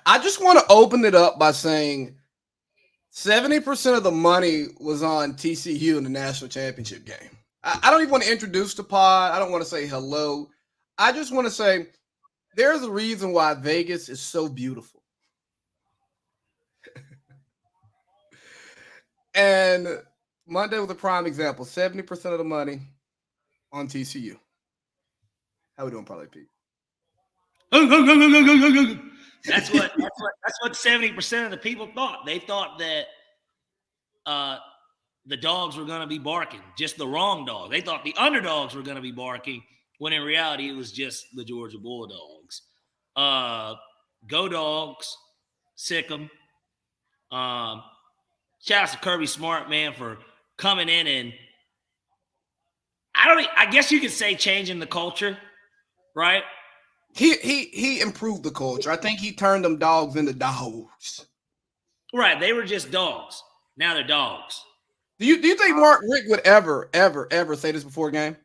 I just want to open it up by saying 70% of the money was on TCU in the national championship game. I don't even want to introduce the pod. I don't want to say hello. I just want to say there's a reason why Vegas is so beautiful. And Monday was a prime example. 70% of the money on TCU. How we doing, Parlay Pete? That's what 70% of the people thought. They thought that the dogs were going to be barking, just the wrong dog. They thought the underdogs were going to be barking, when in reality it was just the Georgia Bulldogs. Go Dogs, sick 'em. Shout out to Kirby Smart, man, for coming in and I guess you could say changing the culture, right? He improved the culture. I think he turned them dogs into dogs. Right. They were just dogs. Now they're dogs. Do you think Mark Rick would ever say this before a game?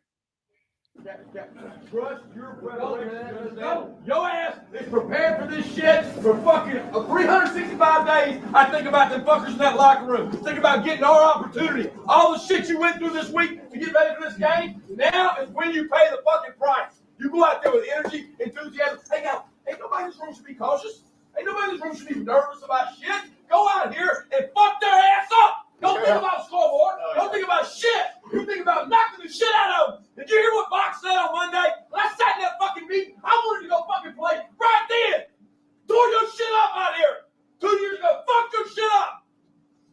Trust your preparation. No, your ass is prepared for this shit for fucking 365 days. I think about them fuckers in that locker room. Think about getting our opportunity. All the shit you went through this week to get ready for this game. Now is when you pay the fucking price. You go out there with energy, enthusiasm. Hey, now, ain't nobody in this room should be cautious. Ain't nobody in this room should be nervous about shit. Go out here and fuck their ass up. Don't think about scoreboard. Don't think about shit. You think about knocking the shit out of them. Did you hear what Fox said on Monday? When I sat in that fucking meeting, I wanted to go fucking play right then. Tore your shit up out here. 2 years ago, fuck your shit up.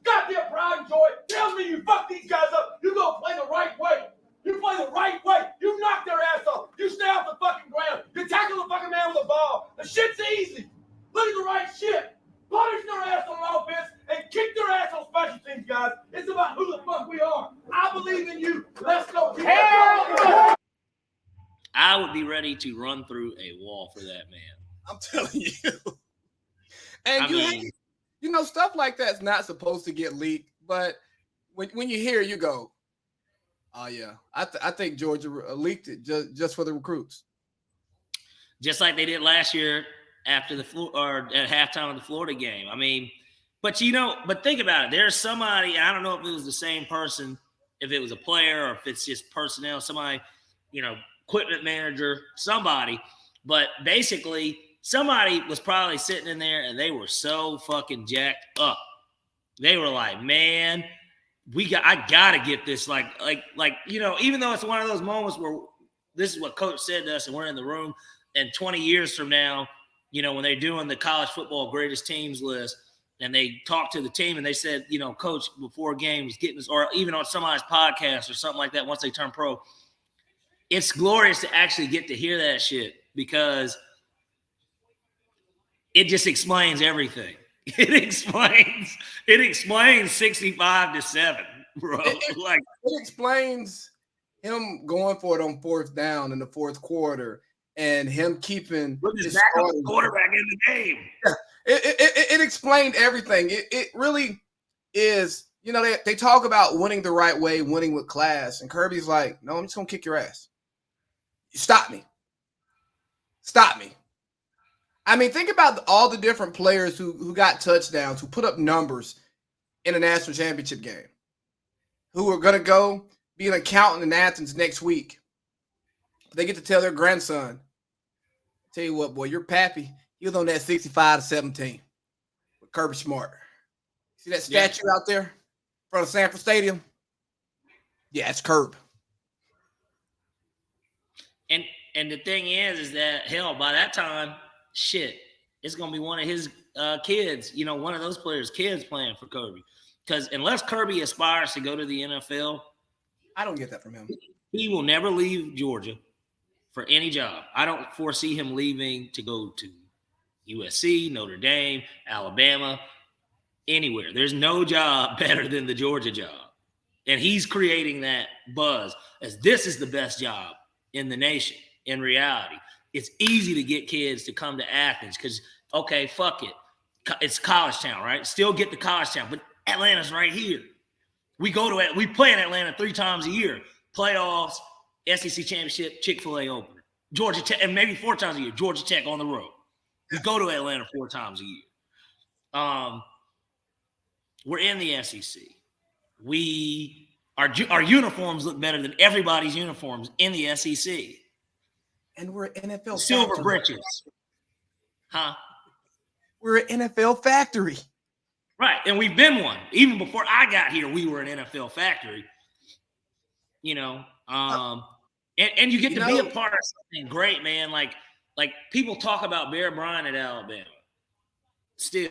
Goddamn pride and joy tells me you fuck these guys up. You go play the right way. You play the right way. You knock their ass off. You stay off the fucking ground. You tackle the fucking man with a ball. The shit's easy. Look at the right shit. Punish their ass on offense and kick their ass on special teams, guys. It's about who the fuck we are. I believe in you. Let's go. I would be ready to run through a wall for that man. I'm telling you. And you know, stuff like that's not supposed to get leaked, but when you hear it, you go, oh yeah, I think Georgia leaked it just for the recruits. Just like they did last year after or at halftime of the Florida game. I mean, but think about it. There's somebody, I don't know if it was the same person, if it was a player or if it's just personnel, somebody, equipment manager, somebody. But basically, somebody was probably sitting in there and they were so fucking jacked up. They were like, man, I gotta get this. Even though it's one of those moments where this is what coach said to us and we're in the room, and 20 years from now, when they're doing the college football greatest teams list and they talk to the team and they said, coach before a game was getting this, or even on somebody's podcast or something like that, once they turn pro, it's glorious to actually get to hear that shit because it just explains everything. It explains 65-7, bro. It explains him going for it on fourth down in the fourth quarter and him keeping his backup quarterback in the game. Yeah, it explained everything. It really is. They talk about winning the right way, winning with class, and Kirby's like, no, I'm just gonna kick your ass. Stop me. I mean, think about all the different players who got touchdowns, who put up numbers in a national championship game, who are going to go be an accountant in Athens next week. They get to tell their grandson, tell you what, boy, your pappy, he was on that 65-17 with Kirby Smart. See that statue out there in front of Sanford Stadium? Yeah, it's Kirby. And the thing is that, hell, by that time, shit, it's going to be one of his kids, one of those players' kids playing for Kirby. Because unless Kirby aspires to go to the NFL, I don't get that from him. He will never leave Georgia for any job. I don't foresee him leaving to go to USC, Notre Dame, Alabama, anywhere. There's no job better than the Georgia job. And he's creating that buzz as this is the best job in the nation. In reality, it's easy to get kids to come to Athens because, okay, fuck it. It's college town, right? Still get to college town, but Atlanta's right here. We play in Atlanta 3 times a year. Playoffs, SEC championship, Chick-fil-A opener. Georgia Tech, and maybe 4 times a year, Georgia Tech on the road. We go to Atlanta 4 times a year. We're in the SEC. Our uniforms look better than everybody's uniforms in the SEC. And we're NFL Silver factory. britches. Huh? We're an NFL factory. Right. And we've been one. Even before I got here, we were an NFL factory. You know, and you get to be a part of something great, man. Like people talk about Bear Bryant at Alabama still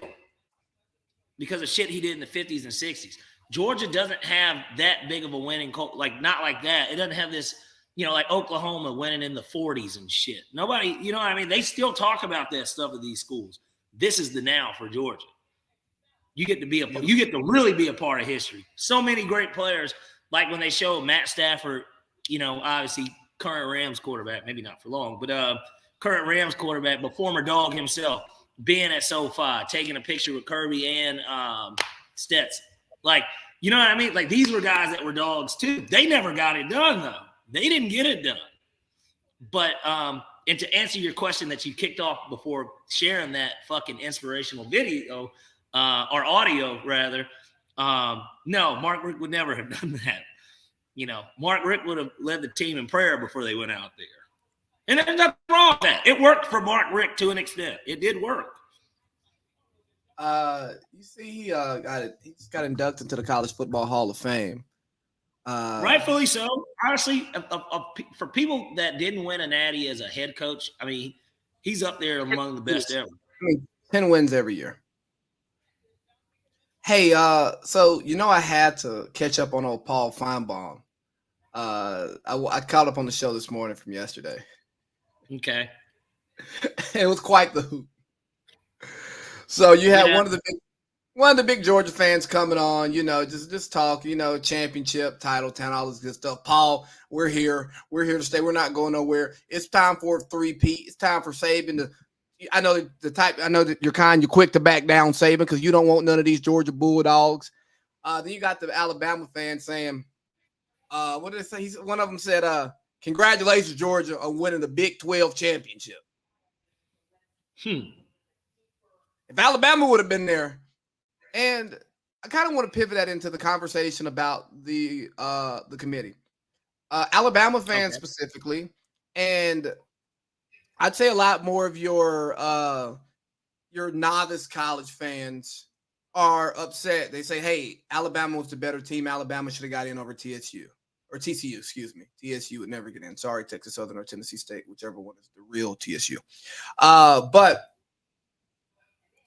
because of shit he did in the 50s and 60s. Georgia doesn't have that big of a winning culture, like not like that. It doesn't have this, you know, like Oklahoma winning in the 40s and shit. Nobody, you know what I mean? They still talk about that stuff at these schools. This is the now for Georgia. You get to really be a part of history. So many great players, like when they show Matt Stafford, you know, obviously current Rams quarterback, maybe not for long, but current Rams quarterback, but former dog himself, being at SoFi, taking a picture with Kirby and Stetson. Like, you know what I mean? Like, these were guys that were dogs too. They never got it done, though. They didn't get it done. But and to answer your question that you kicked off before sharing that fucking inspirational video, or audio rather, no, Mark Richt would never have done that. You know, Mark Richt would have led the team in prayer before they went out there. And there's nothing wrong with that. It worked for Mark Richt to an extent. It did work. You see, he got inducted into the College Football Hall of Fame. Rightfully so. Honestly, for people that didn't win a natty as a head coach, I mean, he's up there among the best ever. I mean, 10 wins every year. Hey, so you know I had to catch up on old Paul Feinbaum. I caught up on the show this morning from yesterday. Okay. It was quite the hoot. So you had one of the big Georgia fans coming on, you know, just talk, you know, championship, title, town, all this good stuff. Paul, we're here. We're here to stay. We're not going nowhere. It's time for a three-peat. It's time for Saban to. I know that you're quick to back down Saban because you don't want none of these Georgia Bulldogs. Then you got the Alabama fans saying, what did they say? One of them said, congratulations, Georgia, on winning the Big 12 championship. If Alabama would have been there, and I kind of want to pivot that into the conversation about the committee. Alabama fans specifically, and I'd say a lot more of your novice college fans are upset. They say, hey, Alabama was the better team. Alabama should have got in over TCU. TSU would never get in. Sorry, Texas Southern or Tennessee State, whichever one is the real TSU. But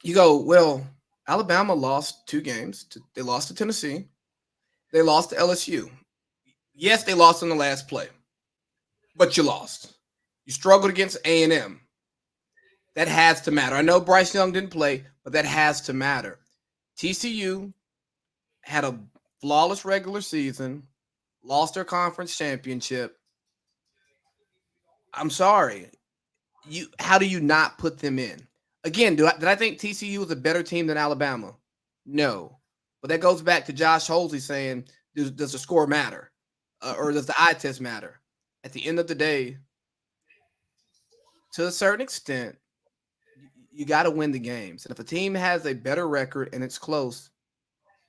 you go, well, Alabama lost 2 games. They lost to Tennessee. They lost to LSU. Yes, they lost in the last play, but you lost. You struggled against A&M. That has to matter. I know Bryce Young didn't play, but that has to matter. TCU had a flawless regular season, lost their conference championship. I'm sorry. How do you not put them in? Again, did I think TCU was a better team than Alabama? No. But that goes back to Josh Holsey saying, does the score matter? Or does the eye test matter? At the end of the day, to a certain extent, you got to win the games. And if a team has a better record and it's close,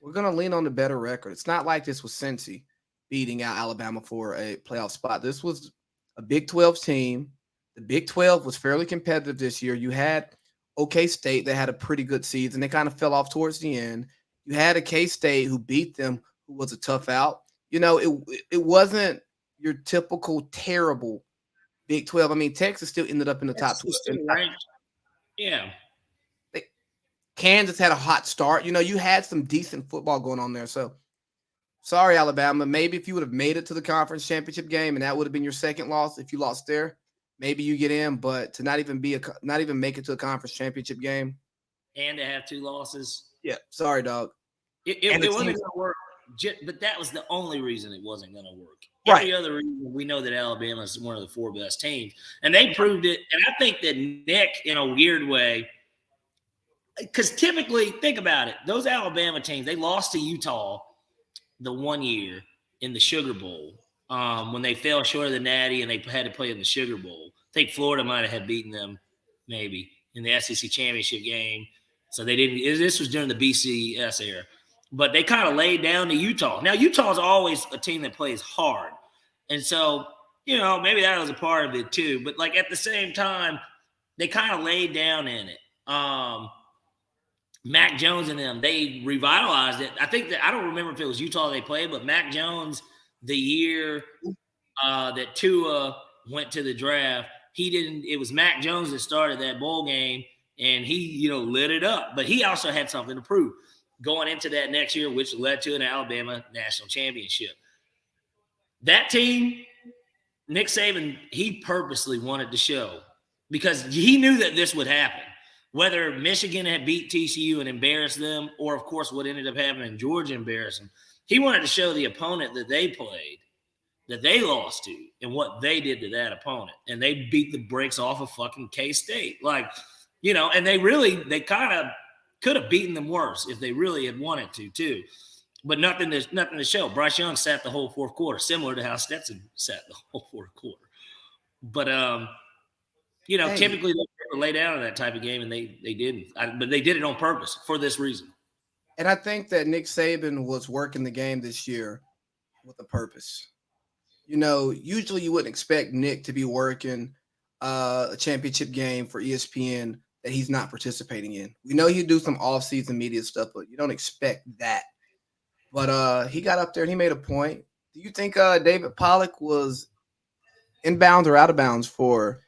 we're going to lean on the better record. It's not like this was Cincy beating out Alabama for a playoff spot. This was a Big 12 team. The Big 12 was fairly competitive this year. You had K-State. They had a pretty good season. They kind of fell off towards the end. You had a K-State who beat them, who was a tough out. You know, it wasn't your typical terrible Big 12. I mean, Texas still ended up in the top 12. Yeah. Kansas had a hot start. You know, you had some decent football going on there. So, sorry, Alabama. Maybe if you would have made it to the conference championship game and that would have been your second loss, if you lost there, maybe you get in. But to not even make it to a conference championship game and to have 2 losses. Yeah, sorry, dog. It wasn't going to work. But that was the only reason it wasn't going to work. Right. Every other reason, we know that Alabama is one of the 4 best teams, and they proved it. And I think that Nick, in a weird way, because typically, think about it, those Alabama teams, they lost to Utah the one year in the Sugar Bowl when they fell short of the Natty and they had to play in the Sugar Bowl. I think Florida might have had beaten them, maybe. in the SEC championship game. So they didn't. This was during the BCS era, but they kind of laid down to Utah. Now Utah's always a team that plays hard, and so maybe that was a part of it too. But like at the same time, they kind of laid down in it. Mac Jones and them, they revitalized it. I think that I don't remember if it was Utah they played, but Mac Jones, the year that Tua went to the draft, he didn't. It was Mac Jones that started that bowl game, and he lit it up. But he also had something to prove going into that next year, which led to an Alabama national championship. That team, Nick Saban, he purposely wanted to show because he knew that this would happen. Whether Michigan had beat TCU and embarrassed them, or, of course, what ended up happening, Georgia embarrassed them, he wanted to show the opponent that they played, that they lost to, and what they did to that opponent. And they beat the brakes off of fucking K-State. And they kind of could have beaten them worse if they really had wanted to, too. But nothing to show. Bryce Young sat the whole fourth quarter, similar to how Stetson sat the whole fourth quarter. But, typically they lay down in that type of game, and they didn't. But they did it on purpose for this reason. And I think that Nick Saban was working the game this year with a purpose. Usually you wouldn't expect Nick to be working a championship game for ESPN that he's not participating in. We know he'd do some off-season media stuff, but you don't expect that. But he got up there and he made a point. Do you think David Pollack was in bounds or out of bounds for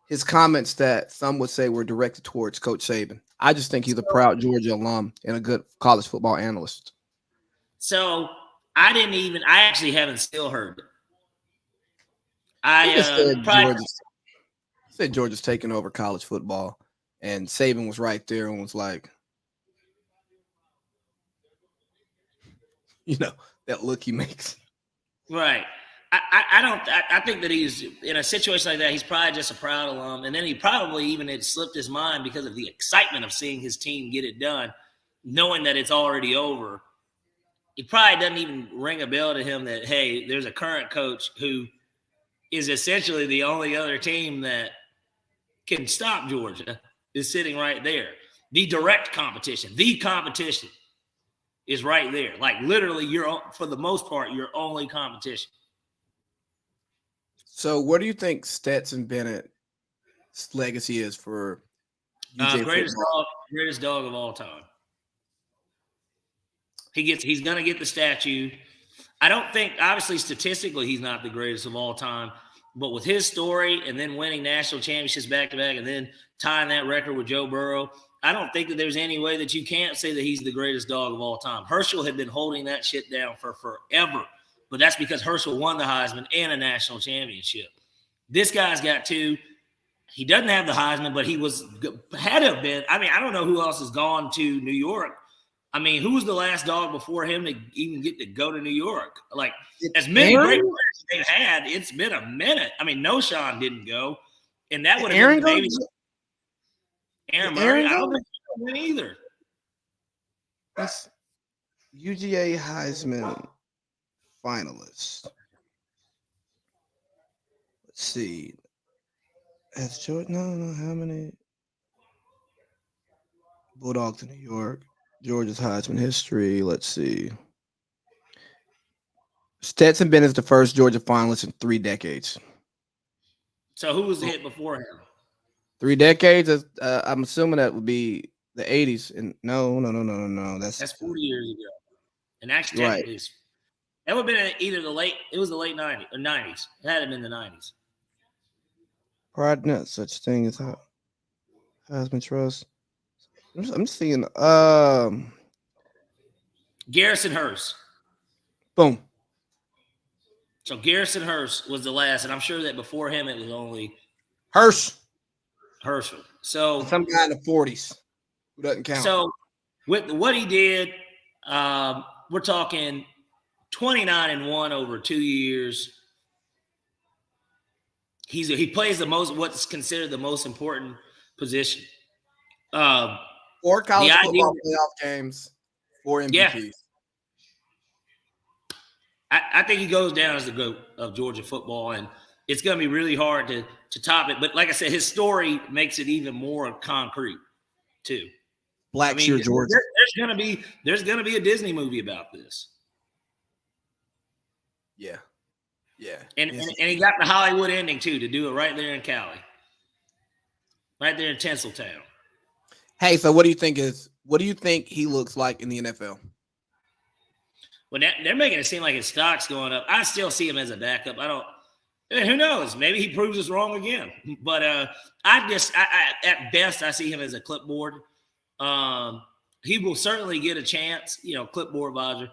his comments that some would say were directed towards Coach Saban? I just think he's a proud Georgia alum and a good college football analyst. So I actually haven't still heard it. I said Georgia's taking over college football, and Saban was right there and was like, that look he makes. Right. I think that he's in a situation like that. He's probably just a proud alum, and then he probably even had slipped his mind because of the excitement of seeing his team get it done, knowing that it's already over. It probably doesn't even ring a bell to him that, hey, there's a current coach who is essentially the only other team that can stop Georgia is sitting right there. The direct competition, is right there. Like literally, for the most part, your only competition. So what do you think Stetson Bennett's legacy is for UJ greatest dog of all time? He's going to get the statue. I don't think, obviously, statistically, he's not the greatest of all time. But with his story and then winning national championships back-to-back and then tying that record with Joe Burrow, I don't think that there's any way that you can't say that he's the greatest dog of all time. Herschel had been holding that shit down for forever. But that's because Herschel won the Heisman and a national championship. This guy's got two. He doesn't have the Heisman, but he had to have been. I mean, I don't know who else has gone to New York. I mean, who was the last dog before him to even get to go to New York? Like, as many great players as they've had, it's been a minute. I mean, Noshawn didn't go, and that would have been maybe Aaron Murray. I don't think he went either. That's UGA Heisman finalist. Let's see. Has Georgia? No. How many Bulldogs in New York? Georgia's Heisman history. Let's see. Stetson Bennett is the first Georgia finalist in 3 decades. So who was the hit before him? 3 decades. I'm assuming that would be the 80s. And no. That's 40 years ago. And actually, right. That would have been either the late 90s or 90s. It had to have been the 90s. Pride, not such thing as Heisman Trust. I'm seeing Garrison Hurst. Boom. So Garrison Hurst was the last, and I'm sure that before him it was only Herschel. So some guy in the 40s who doesn't count. So with what he did, we're talking 29-1 over 2 years. He plays what's considered the most important position. 4 college football playoff games, 4 MVPs. Yeah. I think he goes down as the GOAT of Georgia football. And it's going to be really hard to top it. But like I said, his story makes it even more concrete too. Blackshear, Georgia. There's gonna be a Disney movie about this. Yeah. And he got the Hollywood ending too, to do it right there in Cali, right there in Tinseltown. Hey, so what do you think he looks like in the NFL? Well, they're making it seem like his stock's going up. I still see him as a backup. Who knows? Maybe he proves us wrong again. But at best, I see him as a clipboard. He will certainly get a chance, clipboard advisor.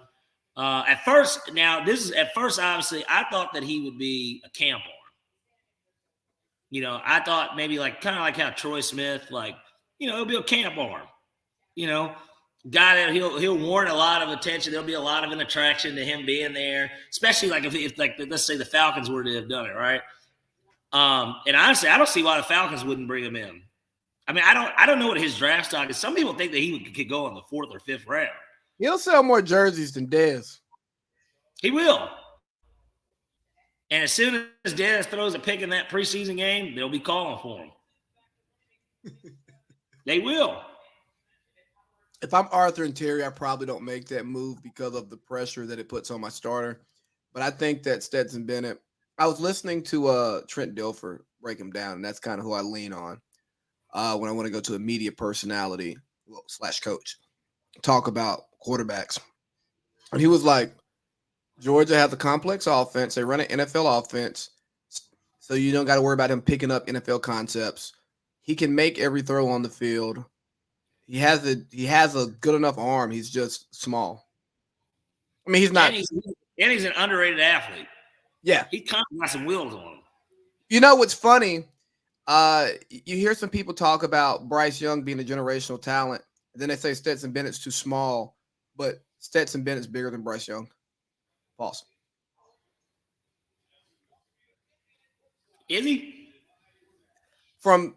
At first, obviously, I thought that he would be a camp arm. I thought maybe kind of like how Troy Smith, he'll be a camp arm. Guy that he'll warrant a lot of attention. There'll be a lot of an attraction to him being there, especially if let's say the Falcons were to have done it, right? And honestly, I don't see why the Falcons wouldn't bring him in. I mean, I don't know what his draft stock is. Some people think that he could go in the 4th or 5th round. He'll sell more jerseys than Dez. He will. And as soon as Dez throws a pick in that preseason game, they'll be calling for him. They will. If I'm Arthur and Terry, I probably don't make that move because of the pressure that it puts on my starter. But I think that Stetson Bennett, I was listening to Trent Dilfer break him down, and that's kind of who I lean on when I want to go to a media personality / coach, talk about quarterbacks. And he was like, Georgia has a complex offense. They run an NFL offense, so you don't got to worry about him picking up NFL concepts. He can make every throw on the field. He has a good enough arm. He's just small. I mean, he's not. And he's an underrated athlete. Yeah. He kind of got some wheels on him. You know what's funny? You hear some people talk about Bryce Young being a generational talent. And then they say Stetson Bennett's too small, but Stetson Bennett's bigger than Bryce Young. False. Is he?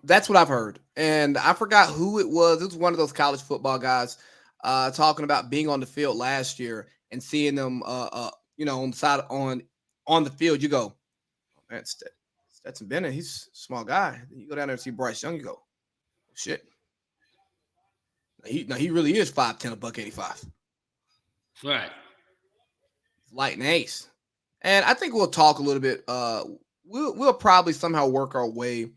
That's what I've heard. And I forgot who it was. It was one of those college football guys talking about being on the field last year and seeing them on the side on the field. You go, oh, man, Stetson Bennett, he's a small guy. You go down there and see Bryce Young, you go, oh, shit. He really is 5'10", $185. Right. Light and ace. And I think we'll talk a little bit. We'll probably somehow work our way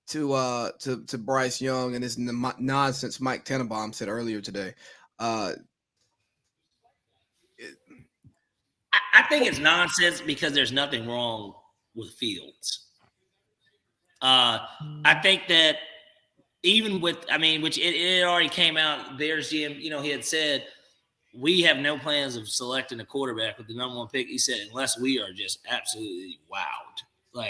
to Bryce Young and this nonsense Mike Tenenbaum said earlier today. I think it's nonsense because there's nothing wrong with Fields. I think that even which it already came out, there's GM, he had said, we have no plans of selecting a quarterback with the number 1 pick. He said, unless we are just absolutely wowed.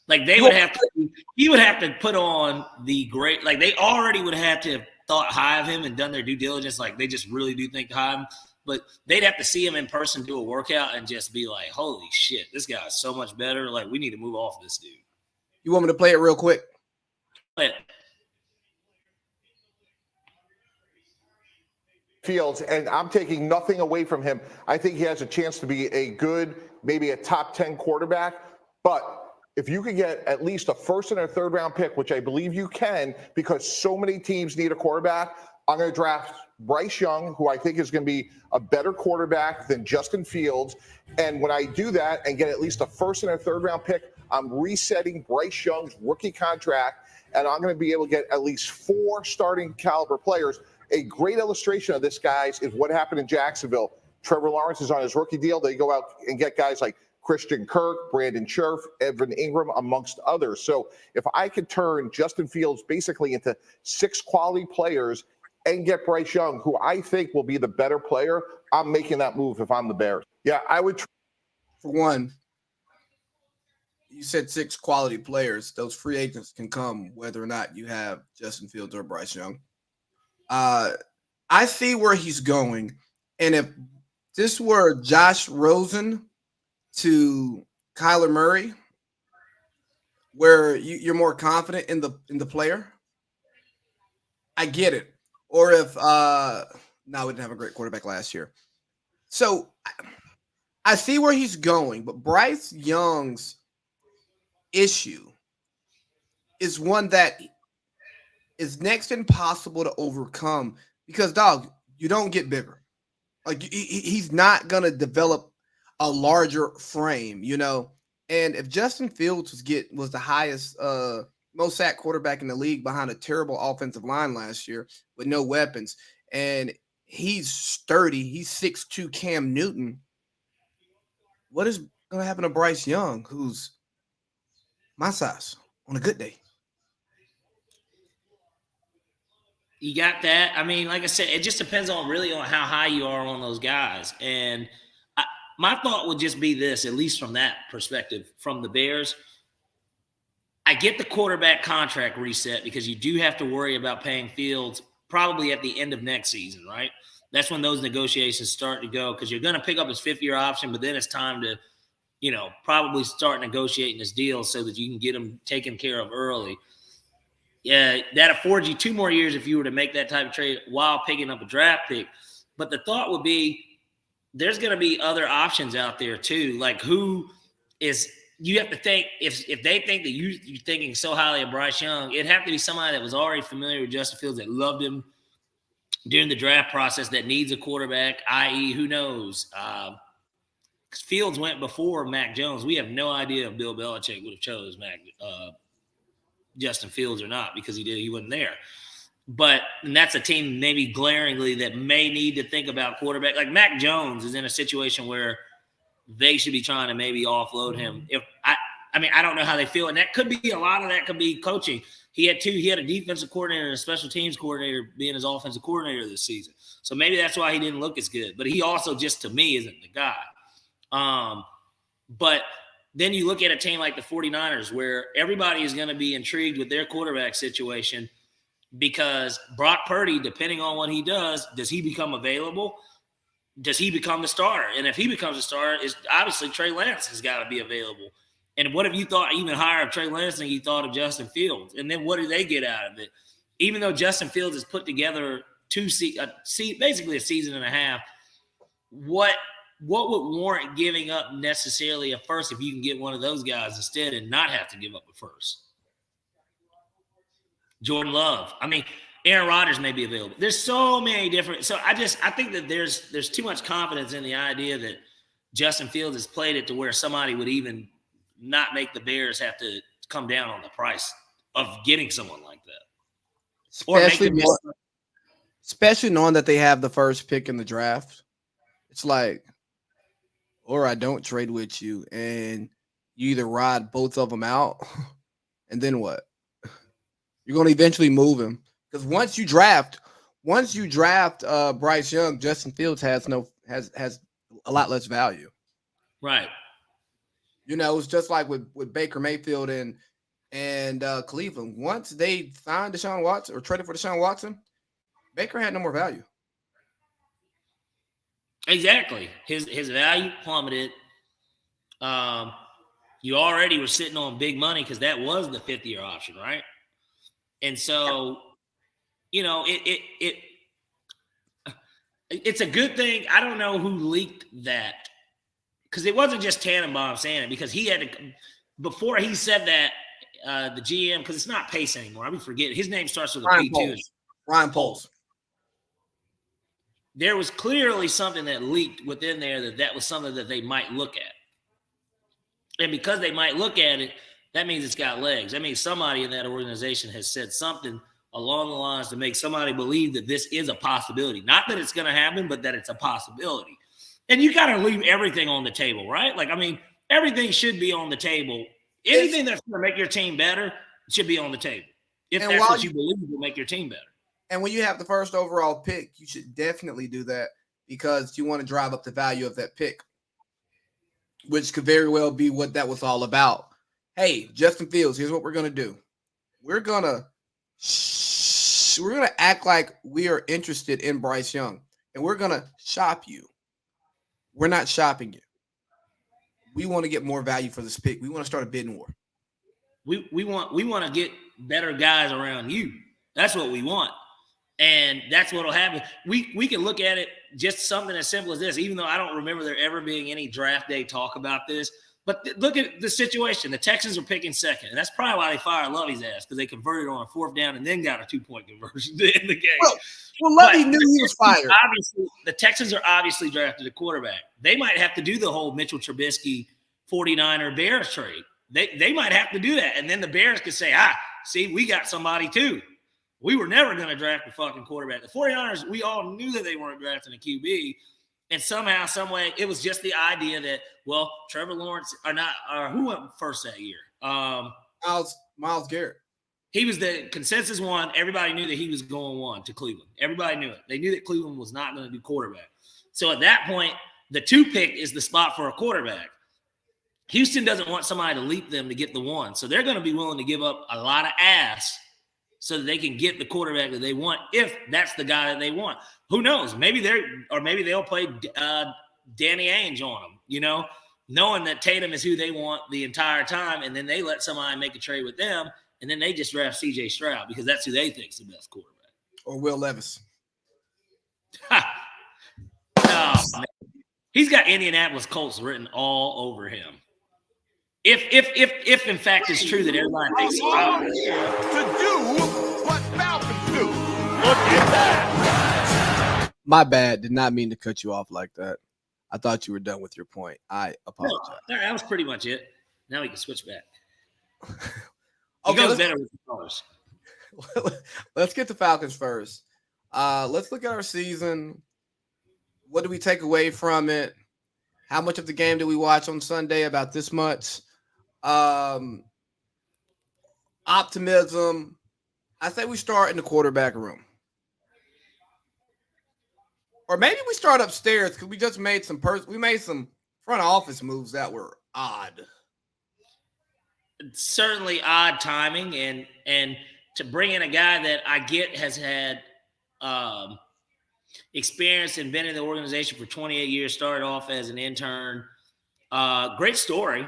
Like they would have to, he would have to put on the great, they already would have to have thought high of him and done their due diligence. Like they just really do think high of him, but they'd have to see him in person, do a workout and just be like, holy shit, this guy is so much better. Like we need to move off this dude. You want me to play it real quick? But Fields, and I'm taking nothing away from him. I think he has a chance to be a good, maybe a top 10 quarterback. But if you could get at least a 1st and a 3rd round pick, which I believe you can, because so many teams need a quarterback, I'm going to draft Bryce Young, who I think is going to be a better quarterback than Justin Fields. And when I do that and get at least a 1st and a 3rd round pick, I'm resetting Bryce Young's rookie contract, and I'm going to be able to get at least 4 starting caliber players. A great illustration of this, guys, is what happened in Jacksonville. Trevor Lawrence is on his rookie deal. They go out and get guys like Christian Kirk, Brandon Scherf, Evan Ingram, amongst others. So if I could turn Justin Fields basically into 6 quality players and get Bryce Young, who I think will be the better player, I'm making that move if I'm the Bears. Yeah, I would. For one, you said 6 quality players. Those free agents can come whether or not you have Justin Fields or Bryce Young. I see where he's going. And if this were Josh Rosen to Kyler Murray, where you're more confident in the player, I get it. Or if we didn't have a great quarterback last year. So I see where he's going, but Bryce Young's issue is one that is next to impossible to overcome because, dog, you don't get bigger. Like he's not gonna develop a larger frame, you know. And if Justin Fields was the highest, most sacked quarterback in the league behind a terrible offensive line last year with no weapons, and he's sturdy, he's 6'2" Cam Newton. What is gonna happen to Bryce Young, who's my size on a good day? You got that. I mean, like I said, it just depends on how high you are on those guys. And my thought would just be this, at least from that perspective, from the Bears. I get the quarterback contract reset because you do have to worry about paying Fields probably at the end of next season, right? That's when those negotiations start to go because you're going to pick up his fifth-year option, but then it's time to, probably start negotiating his deal so that you can get him taken care of early. Yeah, that affords you 2 more years if you were to make that type of trade while picking up a draft pick. But the thought would be there's going to be other options out there too. Like you have to think if they think that you're thinking so highly of Bryce Young, it'd have to be somebody that was already familiar with Justin Fields, that loved him during the draft process, that needs a quarterback, i.e., who knows? Because Fields went before Mac Jones. We have no idea if Bill Belichick would have chose Justin Fields or not because he wasn't there. And that's a team maybe glaringly that may need to think about quarterback. Like Mac Jones is in a situation where they should be trying to maybe offload him. I don't know how they feel. And that could be a lot of that could be coaching. He had a defensive coordinator and a special teams coordinator being his offensive coordinator this season. So maybe that's why he didn't look as good. But he also just, to me, isn't the guy. But then you look at a team like the 49ers where everybody is going to be intrigued with their quarterback situation because Brock Purdy, depending on what he does he become available? Does he become the starter? And if he becomes a starter, obviously Trey Lance has got to be available. And what if you thought even higher of Trey Lance than you thought of Justin Fields? And then what do they get out of it? Even though Justin Fields has put together basically a season and a half, what would warrant giving up necessarily a first if you can get one of those guys instead and not have to give up a first? Jordan Love. I mean, Aaron Rodgers may be available. There's so many different. So I think that there's too much confidence in the idea that Justin Fields has played it to where somebody would even not make the Bears have to come down on the price of getting someone like that. Especially knowing that they have the first pick in the draft. It's like, or I don't trade with you, and you either ride both of them out, and then what? You're going to eventually move him because once you draft Bryce Young, Justin Fields has a lot less value. Right. It's just like with Baker Mayfield and Cleveland. Once they signed Deshaun Watson or traded for Deshaun Watson, Baker had no more value. Exactly. His value plummeted. You already were sitting on big money because that was the 5th-year option, right? And so, it's a good thing. I don't know who leaked that because it wasn't just Tannenbaum saying it because he had to – before he said that, the GM – because it's not Pace anymore. I be forgetting. His name starts with a P too. Ryan Poles. There was clearly something that leaked within there that was something that they might look at. And because they might look at it, that means it's got legs. That means somebody in that organization has said something along the lines to make somebody believe that this is a possibility. Not that it's going to happen, but that it's a possibility. And you got to leave everything on the table, right? Like, I mean, everything should be on the table. Anything that's going to make your team better should be on the table. If that's what you believe will make your team better. And when you have the first overall pick, you should definitely do that because you want to drive up the value of that pick, which could very well be what that was all about. Hey, Justin Fields, here's what we're going to do. We're going to act like we are interested in Bryce Young, and we're going to shop you. We're not shopping you. We want to get more value for this pick. We want to start a bidding war. We want to get better guys around you. That's what we want. And that's what will happen. We can look at it just something as simple as this, even though I don't remember there ever being any draft day talk about this. But look at the situation. The Texans are picking second, and that's probably why they fired Lovey's ass, because they converted on a 4th down and then got a 2-point conversion in the game. Well, Lovey knew he was fired. Obviously, the Texans are obviously drafted a quarterback. They might have to do the whole Mitchell Trubisky 49er Bears trade. They might have to do that, and then the Bears could say, see, we got somebody too. We were never going to draft a fucking quarterback. The 49ers, we all knew that they weren't drafting a QB. And somehow, some way, it was just the idea that, well, Trevor Lawrence or who went first that year? Myles Garrett. He was the consensus one. Everybody knew that he was going 1 to Cleveland. Everybody knew it. They knew that Cleveland was not going to do quarterback. So at that point, the 2 pick is the spot for a quarterback. Houston doesn't want somebody to leap them to get the 1. So they're going to be willing to give up a lot of ass so that they can get the quarterback that they want, if that's the guy that they want. Who knows? Maybe they'll play Danny Ainge on them, knowing that Tatum is who they want the entire time, and then they let somebody make a trade with them, and then they just draft C.J. Stroud because that's who they think is the best quarterback. Or Will Levis. Oh, man. He's got Indianapolis Colts written all over him. If in fact it's true that everybody thinks to do what Falcons do. Look at that. My bad. Did not mean to cut you off like that. I thought you were done with your point. I apologize. No, that was pretty much it. Now we can switch back. Okay, goes better with the colors. Let's get to Falcons first. Let's look at our season. What do we take away from it? How much of the game did we watch on Sunday? About this much. Optimism. I say we start in the quarterback room. Or maybe we start upstairs because we just made some front office moves that were odd. It's certainly odd timing, and to bring in a guy that I get has had experience and been in the organization for 28 years, started off as an intern. Great story.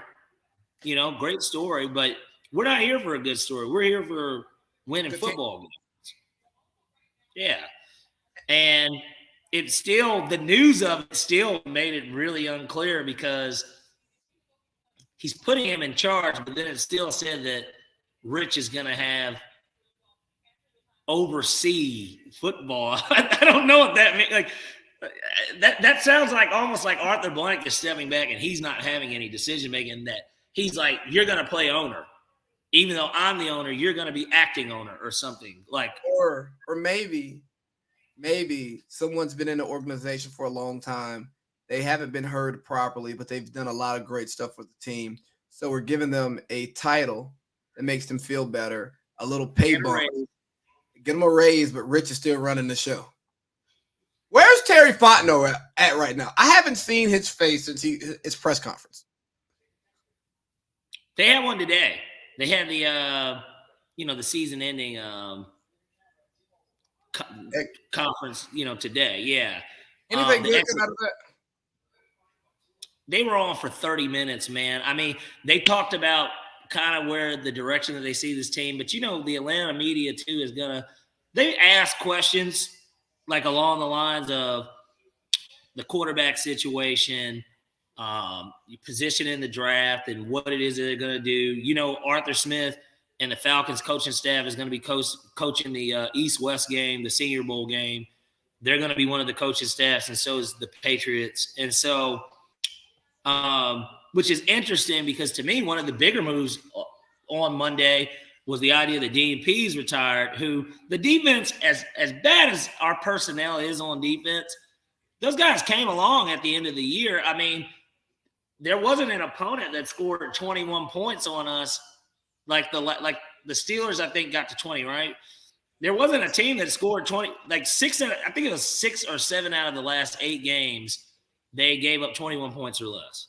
Great story, but we're not here for a good story. We're here for winning football games. Yeah. And it's still, the news of it still made it really unclear because he's putting him in charge, but then it still said that Rich is going to have oversee football. I don't know what that means. Like that sounds like almost like Arthur Blank is stepping back and he's not having any decision making, that he's like, you're going to play owner. Even though I'm the owner, you're going to be acting owner or something like. Or maybe someone's been in the organization for a long time. They haven't been heard properly, but they've done a lot of great stuff for the team. So we're giving them a title that makes them feel better, a little pay bump. Get them a raise, but Rich is still running the show. Where's Terry Fontenot at right now? I haven't seen his face since his press conference. They had one today. They had the the season-ending conference, today. Yeah. Anything good come out of that? They were on for 30 minutes, man. I mean, they talked about kind of where the direction that they see this team, but the Atlanta media too is they ask questions like along the lines of the quarterback situation, position in the draft, and what it is that they're going to do. Arthur Smith and the Falcons coaching staff is going to be coaching the East-West game, the Senior Bowl game. They're going to be one of the coaching staffs, and so is the Patriots. And so, which is interesting because to me, one of the bigger moves on Monday was the idea that Dean Pease retired, who the defense, as bad as our personnel is on defense, those guys came along at the end of the year. I mean, there wasn't an opponent that scored 21 points on us like the Steelers, I think, got to 20, right? There wasn't a team that scored 20, I think it was 6 or 7 out of the last 8 games. They gave up 21 points or less,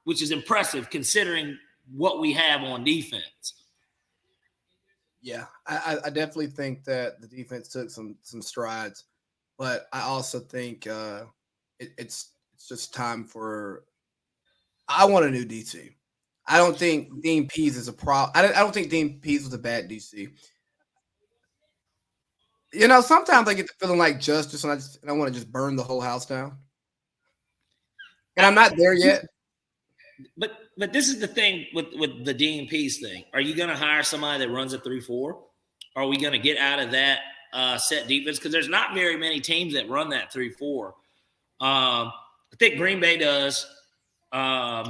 which is impressive considering what we have on defense. Yeah, I definitely think that the defense took some strides, but I also think it's just time for. I want a new DC. I don't think Dean Pease is a problem. I don't think Dean Pease was a bad DC. Sometimes I get the feeling like justice, and I want to just burn the whole house down. And I'm not there yet. But this is the thing with the DMPs thing. Are you going to hire somebody that runs a 3-4? Are we going to get out of that set defense? Because there's not very many teams that run that 3-4. I think Green Bay does. All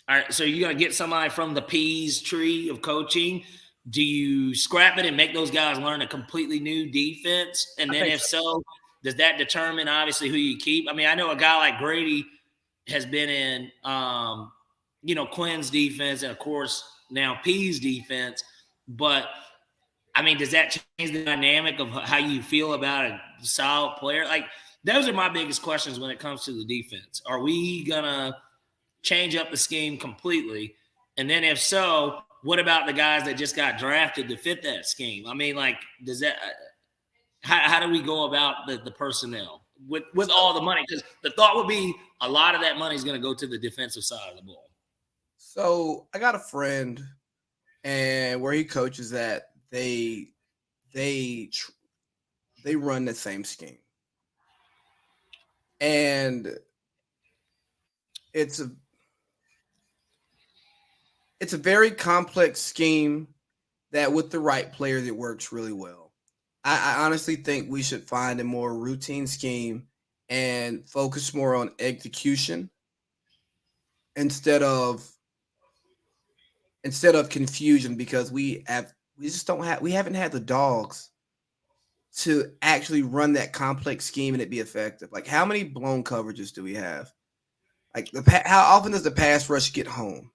right, so you're going to get somebody from the Peas tree of coaching. Do you scrap it and make those guys learn a completely new defense? And then if so, does that determine obviously who you keep? I mean, I know a guy like Grady has been in, Quinn's defense and, of course, now Peas defense. But, I mean, does that change the dynamic of how you feel about a solid player? Like, those are my biggest questions when it comes to the defense. Are we going to change up the scheme completely? And then if so, what about the guys that just got drafted to fit that scheme? I mean, like, does that how do we go about the personnel with all the money? Because the thought would be a lot of that money is going to go to the defensive side of the ball. So I got a friend, and where he coaches at, they run the same scheme, and it's a very complex scheme that with the right players, it works really well. I honestly think we should find a more routine scheme and focus more on execution instead of confusion, because we haven't had the dogs to actually run that complex scheme and it be effective. Like, how many blown coverages do we have? Like, how often does the pass rush get home?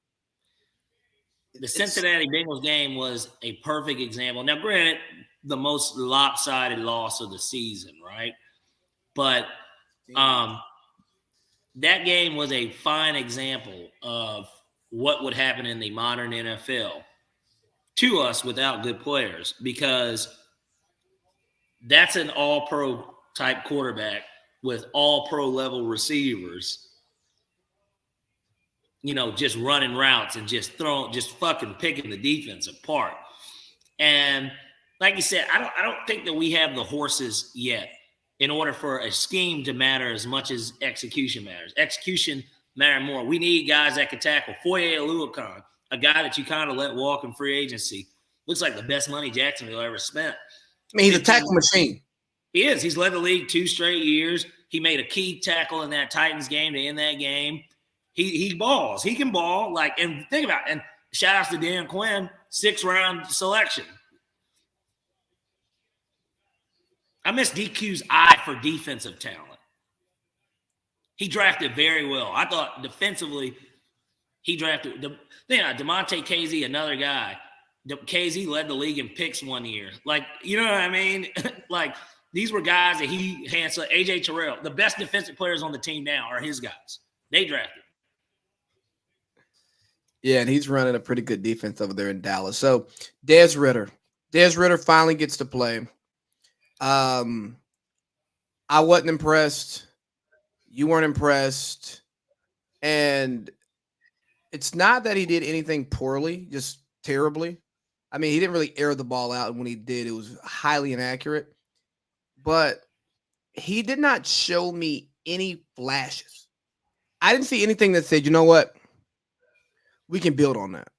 The Cincinnati Bengals game was a perfect example. Now, granted, the most lopsided loss of the season, right? But that game was a fine example of what would happen in the modern NFL to us without good players, because that's an all-pro type quarterback with all-pro level receivers, just running routes and just fucking picking the defense apart. And like you said, I don't think that we have the horses yet in order for a scheme to matter as much as execution matters. Execution matters more. We need guys that can tackle. Foye Oluokun, a guy that you kind of let walk in free agency. Looks like the best money Jacksonville ever spent. I mean, he's a tackle machine. He is. He's led the league 2 straight years. He made a key tackle in that Titans game to end that game. He balls. He can ball. And think about it. And shout outs to Dan Quinn, 6th-round selection. I miss DQ's eye for defensive talent. He drafted very well. I thought defensively, he drafted DeMonte Casey, another guy. Casey led the league in picks one year. You know what I mean? These were guys that he hands. AJ Terrell, the best defensive players on the team now are his guys. They drafted. Yeah, and he's running a pretty good defense over there in Dallas. So Des Ridder finally gets to play. I wasn't impressed. You weren't impressed. And it's not that he did anything poorly, just terribly. I mean, he didn't really air the ball out. And when he did, it was highly inaccurate. But he did not show me any flashes. I didn't see anything that said, you know what? We can build on that.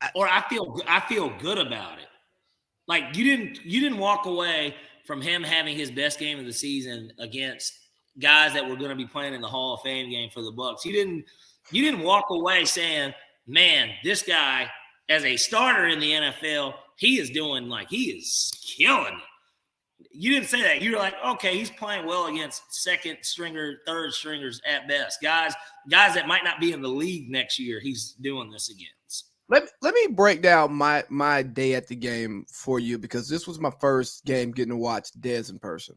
I feel good about it. Like, you didn't walk away from him having his best game of the season against guys that were going to be playing in the Hall of Fame game for the Bucs. You didn't walk away saying, man, this guy as a starter in the NFL, he is killing it. You didn't say that. You were like, okay, he's playing well against second stringer, third stringers at best. Guys that might not be in the league next year, he's doing this against. Let me break down my day at the game for you, because this was my first game getting to watch Dez in person.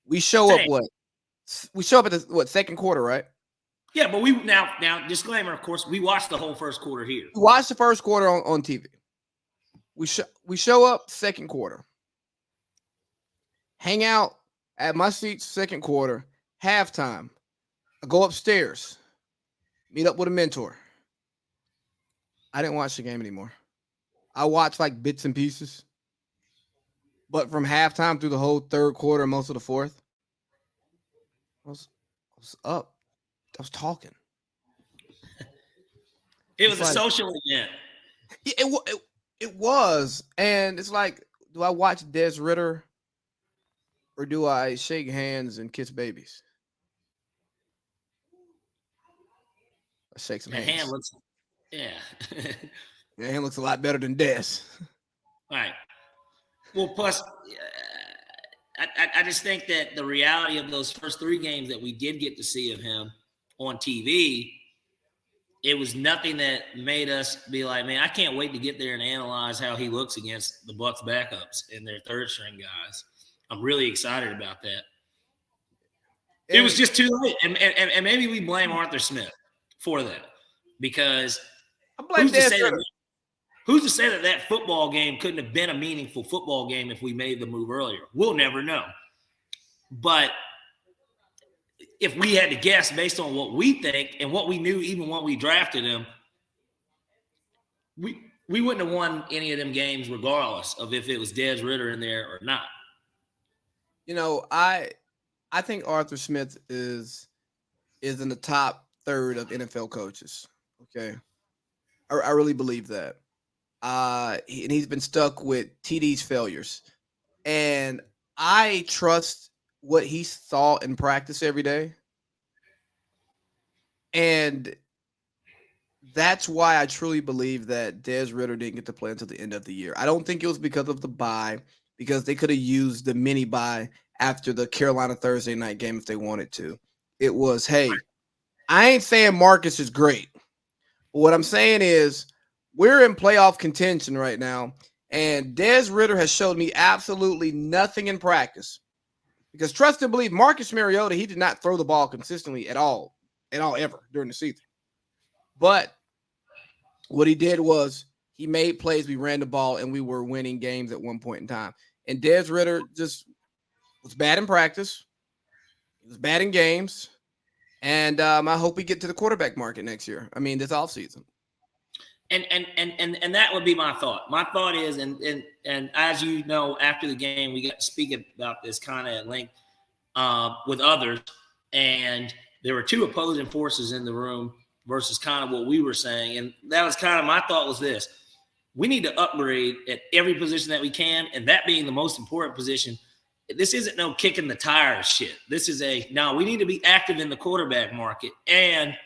We show up at the second quarter, right? Yeah, but we now disclaimer, of course, we watched the whole first quarter here. We watched the first quarter on TV. We show up second quarter. Hang out at my seat second quarter, halftime. I go upstairs, meet up with a mentor. I didn't watch the game anymore. I watched bits and pieces. But from halftime through the whole third quarter, most of the fourth, I was up. I was talking. It was It's a like- social event. Yeah, it was, and it's like, do I watch Des Ritter or do I shake hands and kiss babies? I shake some The hand hands. looks, yeah. Your hand looks a lot better than Des. Right. Well, plus, I just think that the reality of those first 3 games that we did get to see of him on TV, it was nothing that made us be like, man, I can't wait to get there and analyze how he looks against the Bucs backups and their third string guys. I'm really excited about that. It was just too late. And maybe we blame Arthur Smith for that, because I blame who's to Des say Ritter. that Who's to say that that football game couldn't have been a meaningful football game if we made the move earlier? We'll never know. But if we had to guess based on what we think and what we knew even when we drafted him, we wouldn't have won any of them games regardless of if it was Des Ritter in there or not. You know, I think Arthur Smith is in the top third of NFL coaches. Okay. I really believe that. And he's been stuck with TD's failures. And I trust what he's thought in practice every day. And that's why I truly believe that Des Ritter didn't get to play until the end of the year. I don't think it was because of the bye, because they could have used the mini bye after the Carolina Thursday night game if they wanted to. It was, hey, I ain't saying Marcus is great. But what I'm saying is we're in playoff contention right now, and Des Ritter has showed me absolutely nothing in practice. Because trust and believe, Marcus Mariota, he did not throw the ball consistently at all ever during the season. But what he did was he made plays, we ran the ball, and we were winning games at one point in time. And Des Ritter just was bad in practice. He was bad in games. And I hope we get to the quarterback market next year. I mean, this offseason. And that would be my thought. My thought is, and as you know, after the game, we got to speak about this kind of at length with others. And there were 2 opposing forces in the room versus kind of what we were saying. And that was kind of my thought was this. We need to upgrade at every position that we can, and that being the most important position. This isn't no kicking the tires shit. This is we need to be active in the quarterback market. And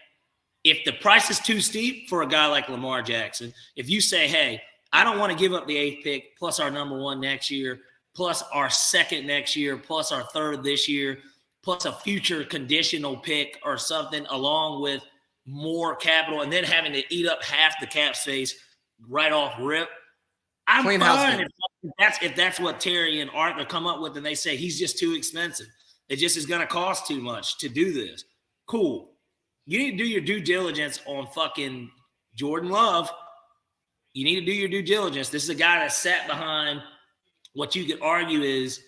if the price is too steep for a guy like Lamar Jackson, if you say, hey, I don't want to give up the 8th pick plus our number 1 next year, plus our 2nd next year, plus our 3rd this year, plus a future conditional pick or something along with more capital, and then having to eat up half the cap space right off rip, I'm fine if that's what Terry and Arthur come up with and they say he's just too expensive. It just is going to cost too much to do this. Cool. You need to do your due diligence on fucking Jordan Love. You need to do your due diligence. This is a guy that sat behind what you could argue is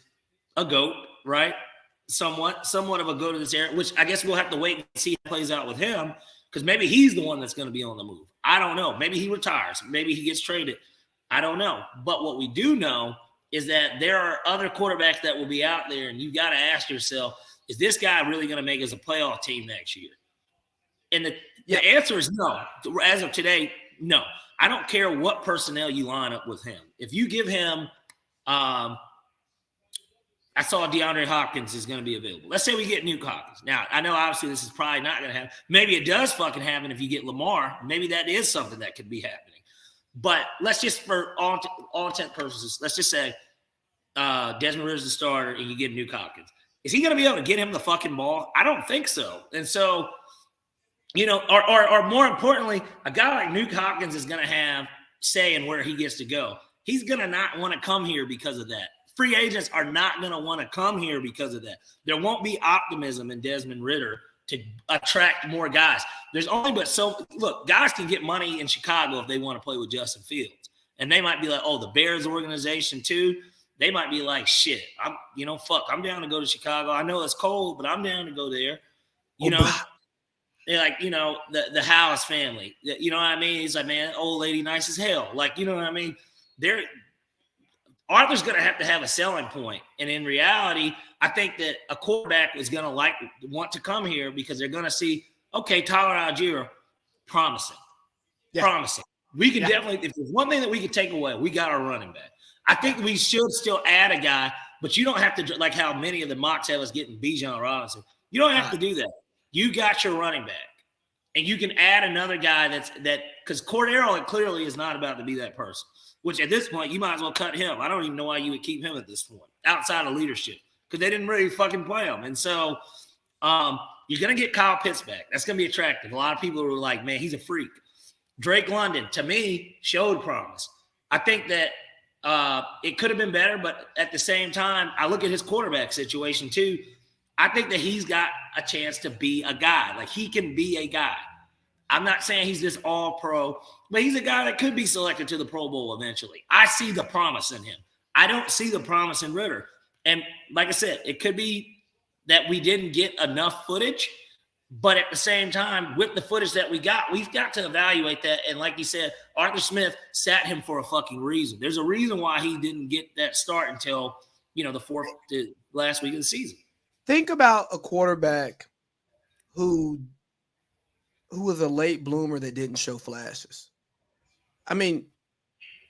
a GOAT, right? Somewhat of a GOAT in this era, which I guess we'll have to wait and see how it plays out with him, because maybe he's the one that's going to be on the move. I don't know. Maybe he retires. Maybe he gets traded. I don't know. But what we do know is that there are other quarterbacks that will be out there, and you got to ask yourself, is this guy really going to make us a playoff team next year? And the answer is no. As of today, no. I don't care what personnel you line up with him. If you give him I saw DeAndre Hopkins is going to be available. Let's say we get Nuke Hopkins. Now, I know obviously this is probably not going to happen. Maybe it does fucking happen if you get Lamar. Maybe that is something that could be happening. But let's just, for all intent purposes, let's just say Desmond Ridder's the starter and you get Nuke Hopkins. Is he going to be able to get him the fucking ball? I don't think so. And so, you know, or more importantly, a guy like Nuke Hopkins is going to have say in where he gets to go. He's going to not want to come here because of that. Free agents are not going to want to come here because of that. There won't be optimism in Desmond Ridder to attract more guys. There's only but so – look, guys can get money in Chicago if they want to play with Justin Fields. And they might be like, oh, the Bears organization too. They might be like, shit, I'm down to go to Chicago. I know it's cold, but I'm down to go there. You know, they're like, you know, the House family. You know what I mean? He's like, man, old lady nice as hell. Like, you know what I mean? Arthur's going to have a selling point. And in reality, I think that a quarterback is going to want to come here because they're going to see Okay, Tyler Algier, promising. Yeah. Promising. We can definitely, if there's one thing that we could take away, we got our running back. I think we should still add a guy, but you don't have to, like how many of the mocks have us getting Bijan Robinson. You don't have to do that. You got your running back. And you can add another guy because Cordero clearly is not about to be that person, which at this point, you might as well cut him. I don't even know why you would keep him at this point, outside of leadership, because they didn't really fucking play him. And so you're going to get Kyle Pitts back. That's going to be attractive. A lot of people were like, man, he's a freak. Drake London, to me, showed promise. I think that it could have been better, but at the same time, I look at his quarterback situation too. I think that he's got a chance to be a guy. Like, he can be a guy. I'm not saying he's this all-pro, but he's a guy that could be selected to the Pro Bowl eventually. I see the promise in him. I don't see the promise in Ritter. And like I said, it could be that we didn't get enough footage, but at the same time, with the footage that we got, we've got to evaluate that. And like you said, Arthur Smith sat him for a fucking reason. There's a reason why he didn't get that start until, the last week of the season. Think about a quarterback who was a late bloomer that didn't show flashes. I mean,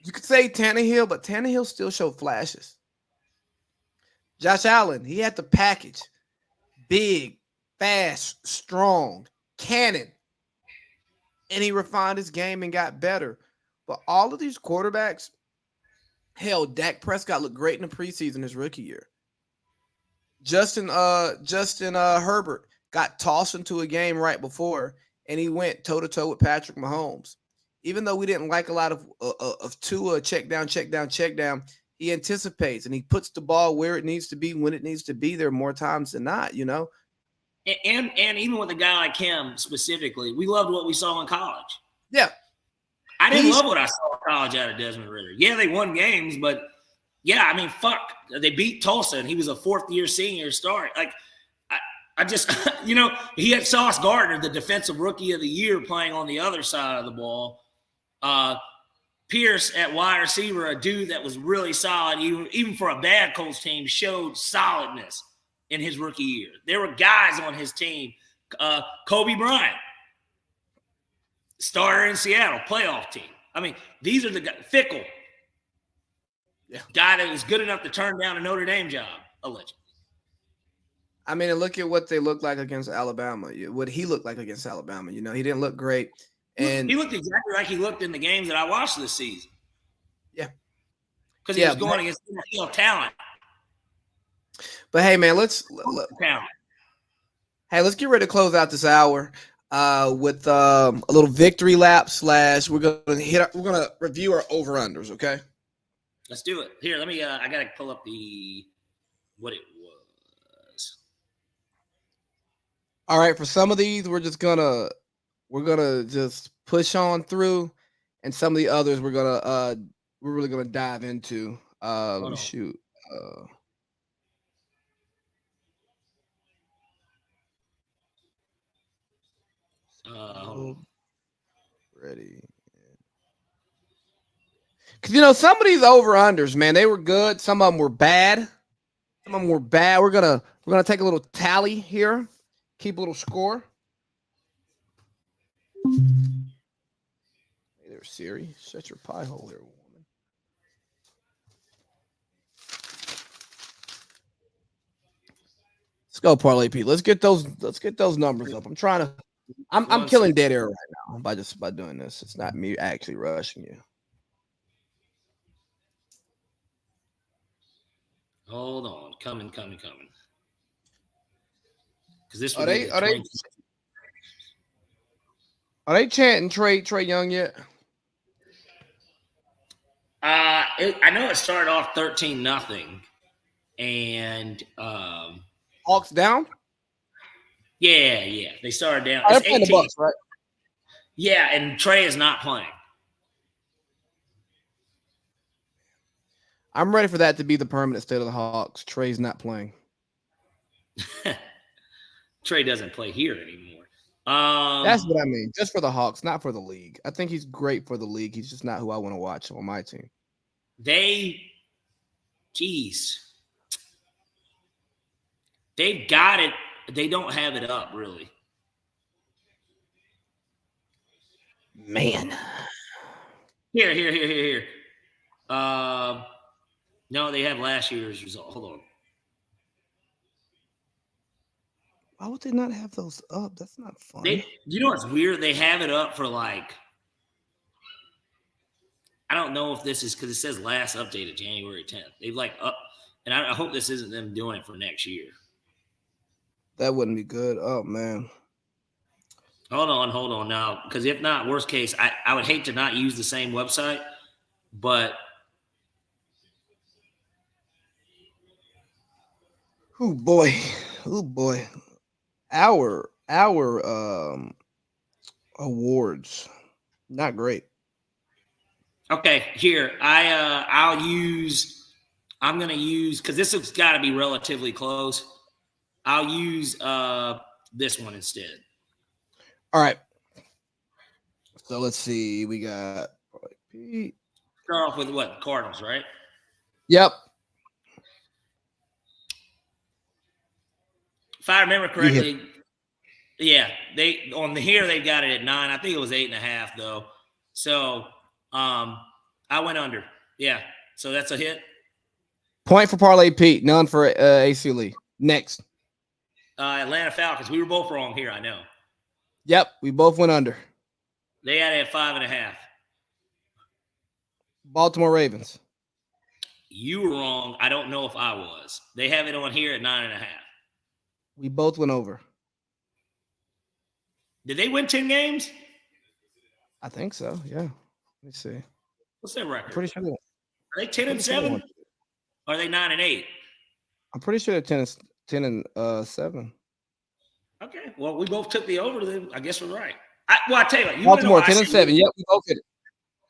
you could say Tannehill, but Tannehill still showed flashes. Josh Allen, he had the package. Big, fast, strong, cannon. And he refined his game and got better. But all of these quarterbacks, hell, Dak Prescott looked great in the preseason his rookie year. Justin Herbert got tossed into a game right before, and he went toe-to-toe with Patrick Mahomes. Even though we didn't like a lot of Tua check down, he anticipates, and he puts the ball where it needs to be when it needs to be there more times than not, And even with a guy like him specifically, we loved what we saw in college. Yeah. I didn't love what I saw in college out of Desmond Ridder. Yeah, they won games, but yeah, I mean, fuck. They beat Tulsa, and he was a fourth-year senior start. Like, I just, he had Sauce Gardner, the defensive rookie of the year, playing on the other side of the ball. Pierce at wide receiver, a dude that was really solid, even for a bad Colts team, showed solidness in his rookie year. There were guys on his team. Kobe Bryant, starter in Seattle, playoff team. I mean, these are the guys. Fickle. Yeah. Guy that was good enough to turn down a Notre Dame job, allegedly. I mean, look at what they looked like against Alabama. What he looked like against Alabama. He didn't look great. And he looked exactly like he looked in the games that I watched this season. Yeah. Because he was going against NFL talent. But hey, man, let's get ready to close out this hour with a little victory lap / we're gonna review our over-unders, okay? Let's do it. Here, let me I gotta pull up what it was. All right, for some of these, we're gonna just push on through, and some of the others we're really gonna dive into. Let me shoot. Ready. Because some of these over-unders, man, they were good. Some of them were bad. We're gonna take a little tally here, keep a little score. Hey there, Siri. Shut your pie hole here, woman. Let's go, Parlay Pete. Let's get those numbers up. I'm killing dead air right now by doing this. It's not me actually rushing you. Hold on, coming. Because this are they chanting Trey Young yet? I know it started off 13-0, and Hawks down. Yeah, they started down. They're playing the Bucks, right? Yeah, and Trey is not playing. I'm ready for that to be the permanent state of the Hawks. Trey's not playing. Trey doesn't play here anymore. That's what I mean. Just for the Hawks, not for the league. I think he's great for the league. He's just not who I want to watch on my team. They've got it. They don't have it up, really. Man. Here. No, they have last year's result. Hold on. Why would they not have those up? That's not fun. You know what's weird? They have it up for like, I don't know if this is because it says last updated January 10th. They've like up, and I hope this isn't them doing it for next year. That wouldn't be good. Oh, man. Hold on now. Because if not, worst case, I would hate to not use the same website, but. Oh, boy. Our awards, not great. Okay, here I'm gonna use because this has got to be relatively close. I'll use this one instead. All right. So let's see. We got Pete. Start off with what? Cardinals, right? Yep. If I remember correctly, yeah, they've got it at 9. I think it was 8.5 though. So I went under. Yeah. So that's a hit. Point for Parlay Pete, none for AC Lee. Next. Atlanta Falcons. We were both wrong here, I know. Yep, we both went under. They had it at 5.5. Baltimore Ravens. You were wrong. I don't know if I was. They have it on here at 9.5. We both went over. Did they win 10 games? I think so. Yeah. Let me see. What's their record? I'm pretty sure. Are they 10-7? Or are they 9-8? I'm pretty sure they're 10-7. Okay. Well, we both took the over. Then I guess we're right. I tell you what. Baltimore 10-7. Yep, we both hit it.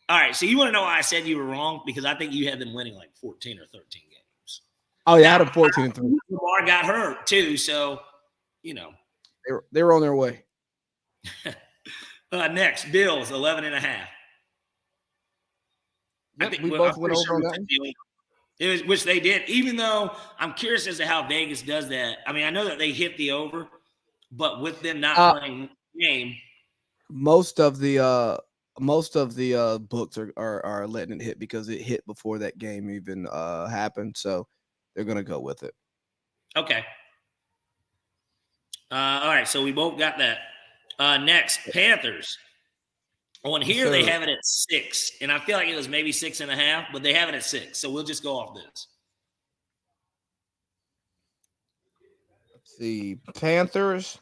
All right. So you want to know why I said you were wrong? Because I think you had them winning like 14 or 13 games. Oh yeah, I had them 14-3. Lamar got hurt too, so you know they were on their way. Next, Bills 11.5. Yep, I think we both went over on that. Which they did. Even though I'm curious as to how Vegas does that. I mean, I know that they hit the over, but with them not playing the game, most of the books are letting it hit because it hit before that game even happened. So they're gonna go with it. Okay. All right. So we both got that. Next, Panthers. On here, they have it at 6, and I feel like it was maybe 6.5, but they have it at 6. So we'll just go off this. Let's see, Panthers,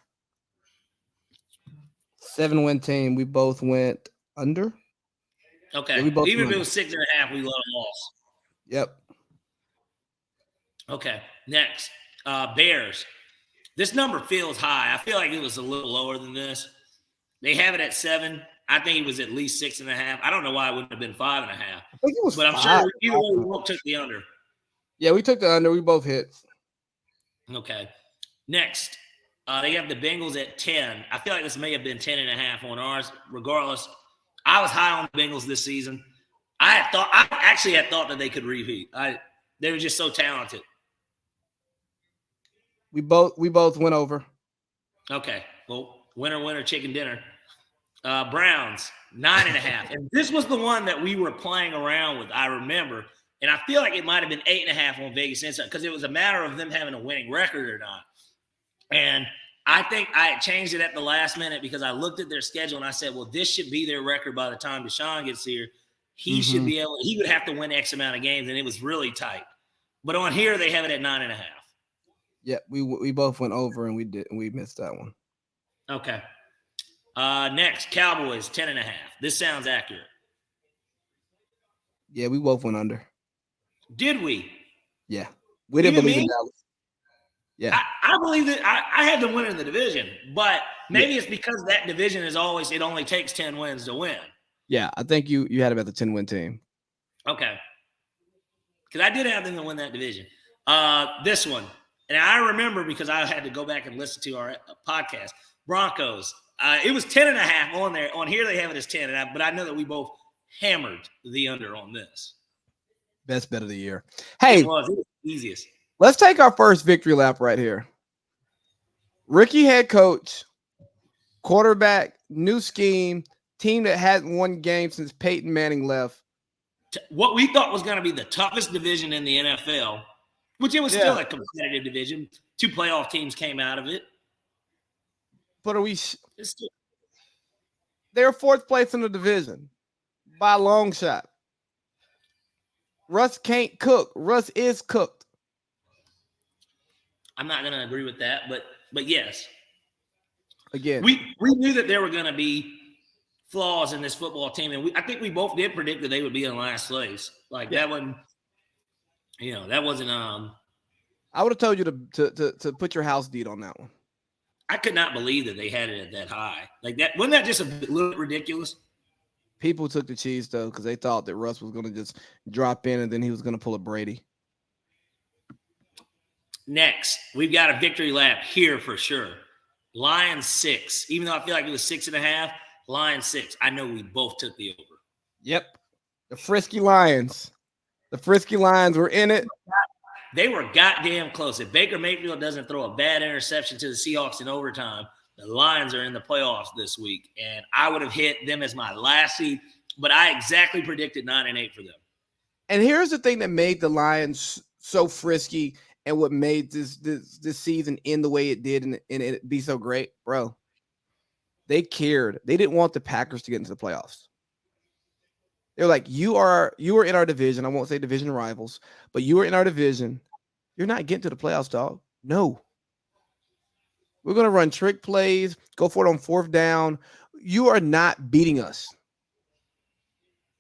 7-win team. We both went under. Okay. Yeah, even if it was 6.5, we let them lost. Yep. Okay. Next, Bears. This number feels high. I feel like it was a little lower than this. They have it at 7. I think it was at least 6.5. I don't know why it wouldn't have been 5.5. I think it was, but I'm sure either way we both took the under. Yeah, we took the under. We both hit. Okay. Next, they have the Bengals at 10. I feel like this may have been 10.5 on ours. Regardless, I was high on the Bengals this season. I actually had thought that they could repeat. They were just so talented. We both went over. Okay. Well, winner, chicken dinner. Browns, 9.5. And this was the one that we were playing around with, I remember. And I feel like it might have been 8.5 on Vegas Insight because it was a matter of them having a winning record or not. And I think I had changed it at the last minute because I looked at their schedule and I said, well, this should be their record by the time Deshaun gets here. He should be able – he would have to win X amount of games, and it was really tight. But on here, they have it at 9.5. Yeah, we both went over, and we missed that one. Okay. Next, Cowboys, 10.5. This sounds accurate. Yeah, we both went under. Did we? Yeah. We didn't believe in Dallas. Yeah. I believe that I had them winning the division, but maybe it's because that division is always – it only takes 10 wins to win. Yeah, I think you had about the 10-win team. Okay. Because I did have them to win that division. This one, and I remember because I had to go back and listen to our podcast, Broncos. It was 10.5 on there. On here, they have it as 10, but I know that we both hammered the under on this. Best bet of the year. Hey, it was the easiest. Let's take our first victory lap right here. Rookie head coach, quarterback, new scheme, team that hadn't won games since Peyton Manning left. What we thought was going to be the toughest division in the NFL, which it was still a competitive division. 2 playoff teams came out of it. But they're 4th place in the division by a long shot. Russ can't cook. Russ is cooked. I'm not going to agree with that, but yes. Again, we knew that there were going to be flaws in this football team, and I think we both did predict that they would be in last place. That wasn't, that wasn't. I would have told you to put your house deed on that one. I could not believe that they had it at that high. Like that, wasn't that just a little bit ridiculous? People took the cheese though because they thought that Russ was going to just drop in and then he was going to pull a Brady. Next, we've got a victory lap here for sure. Lions 6, even though I feel like it was 6.5. Lions 6. I know we both took the over. Yep, the frisky Lions. The frisky Lions were in it. They were goddamn close. If Baker Mayfield doesn't throw a bad interception to the Seahawks in overtime, the Lions are in the playoffs this week, and I would have hit them as my last seed, but I exactly predicted 9-8 for them. And here's the thing that made the Lions so frisky and what made this season end the way it did and it be so great, bro. They cared. They didn't want the Packers to get into the playoffs. They're like, you are in our division. I won't say division rivals, but you are in our division. You're not getting to the playoffs, dog. No. We're going to run trick plays, go for it on 4th down. You are not beating us.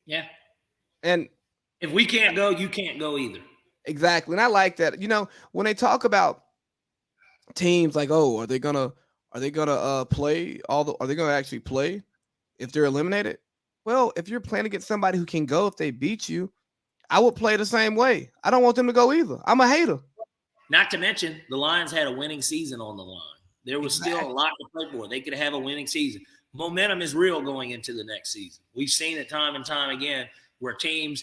Yeah. And if we can't go, you can't go either. Exactly. And I like that. When they talk about teams like, oh, are they gonna play are they gonna actually play if they're eliminated? Well, if you're playing against somebody who can go if they beat you, I would play the same way. I don't want them to go either. I'm a hater. Not to mention the Lions had a winning season on the line. There was still a lot to play for. They could have a winning season. Momentum is real going into the next season. We've seen it time and time again where teams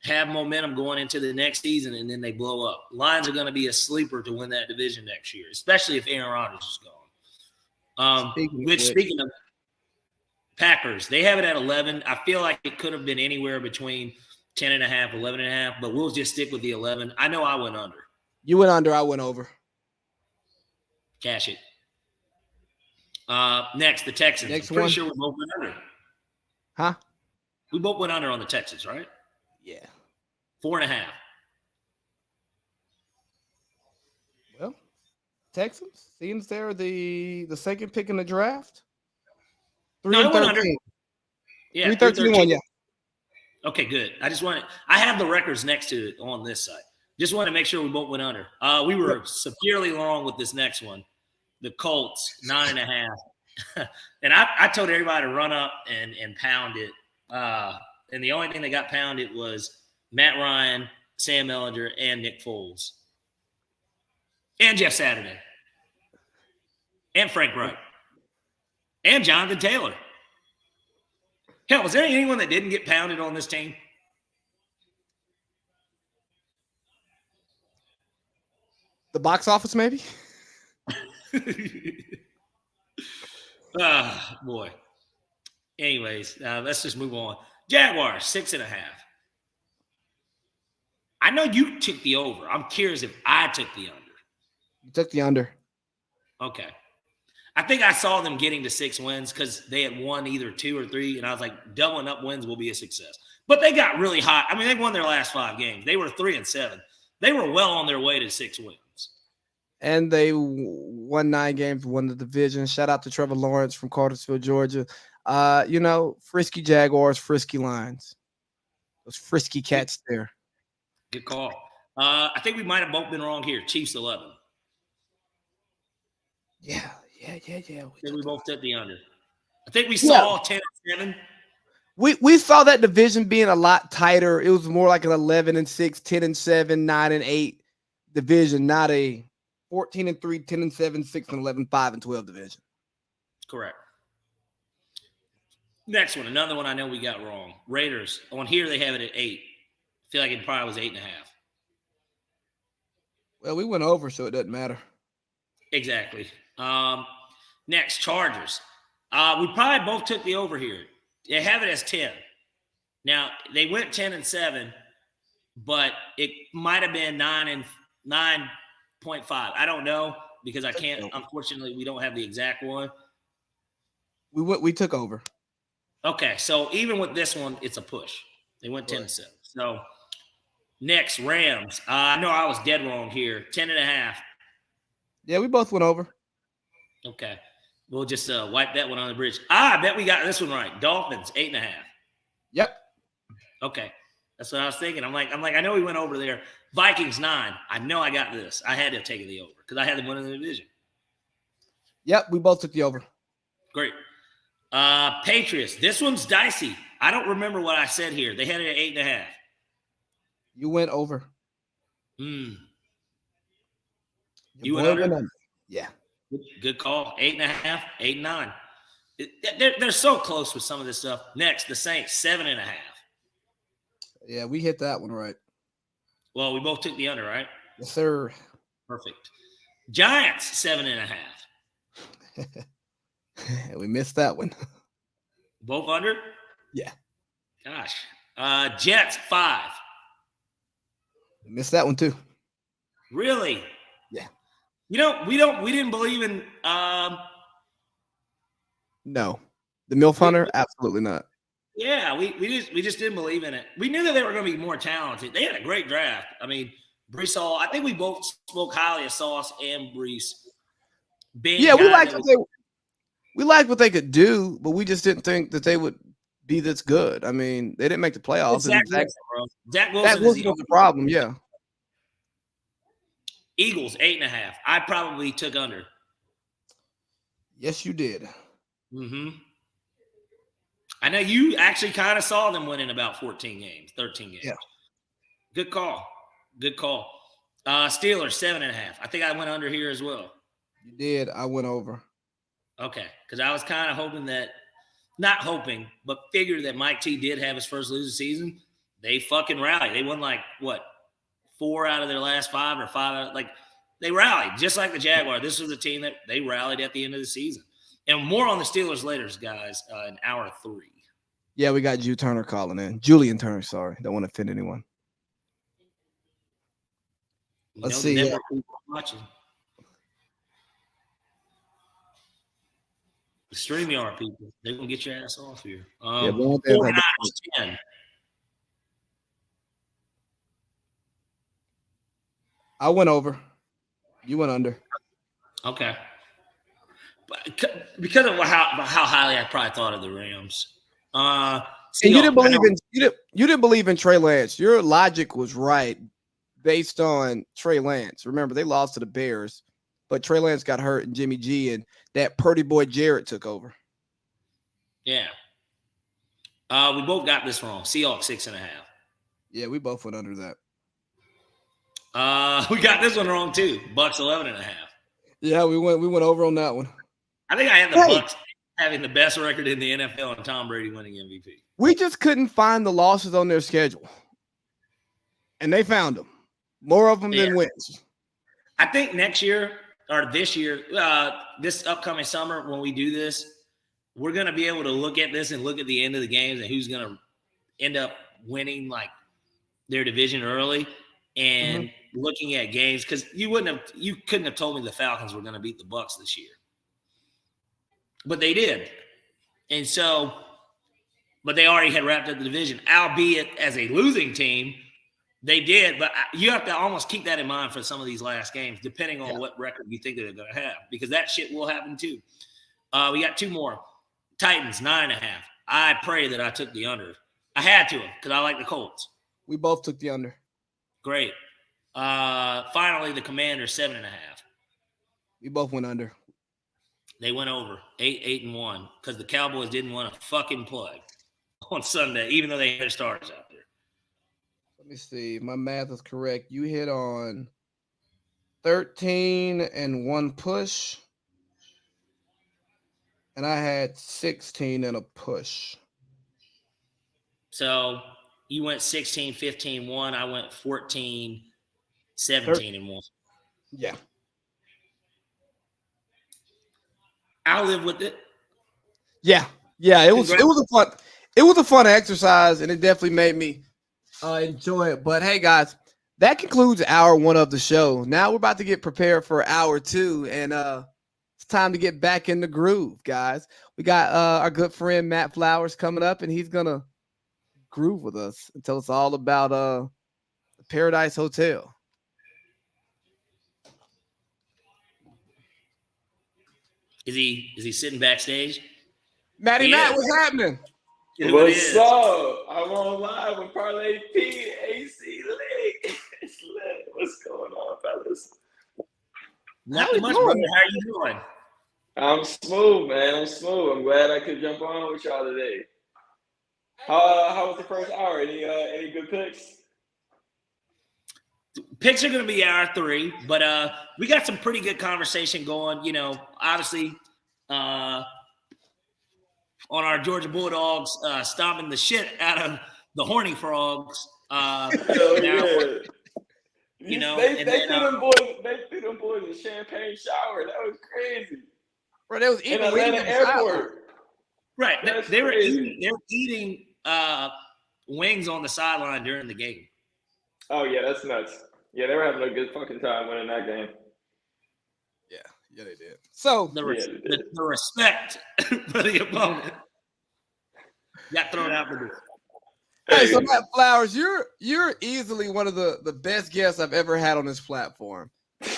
have momentum going into the next season and then they blow up. Lions are going to be a sleeper to win that division next year, especially if Aaron Rodgers is gone. Speaking of Packers, they have it at 11. I feel like it could have been anywhere between 10.5, 11.5, but we'll just stick with the 11. I know I went under. You went under, I went over. Cash it. Next, the Texans. Next I'm pretty one. sure we both went under. Huh? We both went under on the Texans, right? Yeah. 4.5. Well, Texans seems they're the second pick in the draft. 3-13. Yeah, 3-13. Yeah. Okay, good. I have the records next to it on this side. Just want to make sure we both went under. We were severely wrong with this next one. The Colts, 9.5. And I told everybody to run up and pound it. And the only thing that got pounded was Matt Ryan, Sam Ellinger, and Nick Foles. And Jeff Saturday. And Frank Wright. And Jonathan Taylor. Hell, was there anyone that didn't get pounded on this team? The box office, maybe? Boy. Anyways, let's just move on. Jaguars, 6.5. I know you took the over. I'm curious if I took the under. You took the under. Okay. I think I saw them getting to 6 wins because they had won either 2 or 3, and I was like, doubling up wins will be a success. But they got really hot. I mean, they won their last 5 games. They were 3-7. They were well on their way to 6 wins. And they won 9 games, won the division. Shout out to Trevor Lawrence from Cartersville, Georgia. Frisky Jaguars, frisky Lions. Those frisky cats there. Good call. I think we might have both been wrong here. Chiefs 11. Yeah. I think we both took the under. I think we saw 10-7. We saw that division being a lot tighter. It was more like an 11-6, 10-7, 9-8 division, not a 14-3, 10-7, 6-11, 5-12 division. Correct. Next one, another one I know we got wrong. Raiders. On here they have it at 8. I feel like it probably was 8.5. Well, we went over, so it doesn't matter. Exactly. Next, Chargers. We probably both took the over here. They have it as 10. Now they went 10-7, but it might have been 9.5. I don't know because I can't. Unfortunately, we don't have the exact one. We took over. Okay, so even with this one, it's a push. They went 10-7. So next, Rams. I know I was dead wrong here. 10.5. Yeah, we both went over. Okay, we'll just wipe that one on the bridge. I bet we got this one right. Dolphins 8.5. Yep. Okay, that's what I was thinking. I'm like, I know we went over there. Vikings 9. I know I got this. I had to have taken the over because I had them winning the division. Yep, we both took the over. Great. Patriots. This one's dicey. I don't remember what I said here. They had it at 8.5. You went over. You Your went boy under? Yeah. Good call. 8.5, 8-9. They're so close with some of this stuff. Next, the Saints 7.5. Yeah, we hit that one right. Well, we both took the under, right? Yes, sir. Perfect. Giants 7.5. We missed that one. Both under? Yeah. Gosh. Jets 5. We missed that one too. Really? Yeah. You know, we didn't believe in No. The MILF Hunter? Absolutely not. yeah, we just didn't believe in it. We knew that they were going to be more talented. They had a great draft. I mean, Brees Hall, I think we both spoke highly of Sauce and Brees. Yeah, we liked what they could do, but we just didn't think that they would be this good. I mean, they didn't make the playoffs. Zach Wilson was the problem, yeah. Eagles 8.5. I probably took under. Yes, you did. Mm-hmm. I know you actually kind of saw them winning about 13 games. Yeah. Good call. Steelers 7.5. I think I went under here as well. You did. I went over. Okay, because I was kind of hoping that, not hoping, but figured that Mike T did have his first losing season. They fucking rallied. They won like, what, 4 out of their last 5 or 5 out, like they rallied, just like the Jaguars. This was a team that they rallied at the end of the season. And more on the Steelers later, guys, in hour 3. Yeah, we got Julian Turner, sorry. Don't want to offend anyone. Let's see. Watching. The StreamYard people, they're going to get your ass off here. 49ers 10. I went over. You went under. Okay. But because of how highly I probably thought of the Rams. And you didn't believe in Trey Lance. Your logic was right based on Trey Lance. Remember, they lost to the Bears, but Trey Lance got hurt and Jimmy G and that Purdy boy Jarrett took over. Yeah. We both got this wrong. Seahawks 6.5. Yeah, we both went under that. We got this one wrong too. Bucks 11.5. Yeah, we went over on that one. I think I had the Bucks having the best record in the NFL and Tom Brady winning MVP. We just couldn't find the losses on their schedule. And they found them. More of them than wins. I think next year or this year, this upcoming summer when we do this, we're going to be able to look at this and look at the end of the games and who's going to end up winning like their division early and looking at games because you couldn't have told me the Falcons were going to beat the Bucks this year. But they did. And so, but they already had wrapped up the division, albeit as a losing team, they did. But you have to almost keep that in mind for some of these last games, depending on what record you think they're going to have, because that shit will happen too. We got 2 more. Titans, 9.5. I pray that I took the under. I had to because I like the Colts. We both took the under. Great. Finally, the Commanders, 7.5. We both went under. They went over 8-1 because the Cowboys didn't want to fucking play on Sunday, even though they had starters out there. Let me see. If my math is correct. You hit on 13 and 1 push. And I had 16 and a push. So you went 16, 15, 1. I went 14, 17 and 1. Yeah. I'll live with it. Yeah. It was it was a fun exercise, and it definitely made me enjoy it. But hey, guys, that concludes hour one of the show. Now we're about to get prepared for hour two, and it's time to get back in the groove, guys. We got our good friend Matt Flowers coming up, and he's gonna groove with us and tell us all about the Paradise Hotel. Is he sitting backstage? Matt, what's happening? What's up? I'm on live with Parlay Pete, AC Lee. It's lit. What's going on, fellas? Nothing much, brother. How are you doing? I'm smooth, man. I'm smooth. I'm glad I could jump on with y'all today. How was the first hour? Any good picks? Picks are going to be hour three, but we got some pretty good conversation going. You know, obviously, on our Georgia Bulldogs stomping the shit out of the Horny Frogs. Hell yeah. You know, they threw them boys a champagne shower. That was crazy. Bro, they was eating in Atlanta airport. Right, they were crazy. eating wings on the sideline during the game. Oh yeah, that's nuts. Yeah, they were having a good fucking time winning that game. Yeah, they did. So the respect for the opponent got thrown out the door. Hey, so Matt Flowers, you're easily one of the best guests I've ever had on this platform.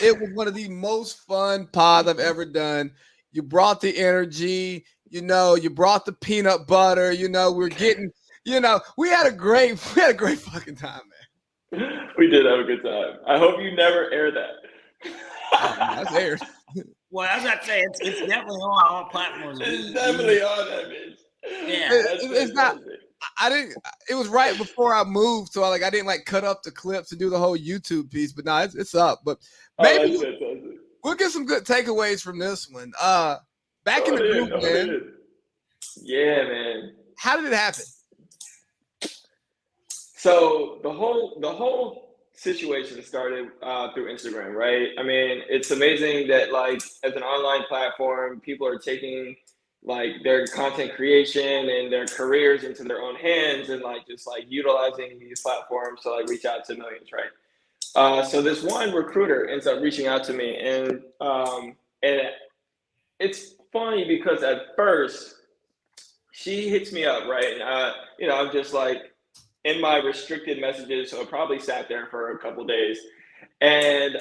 It was one of the most fun pods I've ever done. You brought the energy, you brought the peanut butter, we had a great fucking time, man. We did have a good time. I hope you never air that. That's aired. Well, as I say, it's definitely on all platforms. It's definitely on that bitch. Yeah, it's not. I didn't. It was right before I moved, so I didn't cut up the clips and do the whole YouTube piece. But no, it's up. But maybe we'll get some good takeaways from this one. Back in the group, man. Yeah, man. How did it happen? So the whole situation started through Instagram, right? I mean, it's amazing that as an online platform, people are taking their content creation and their careers into their own hands and just utilizing these platforms to reach out to millions, right? So this one recruiter ends up reaching out to me, and it's funny because at first she hits me up, right? And I'm just in my restricted messages, so I probably sat there for a couple days, and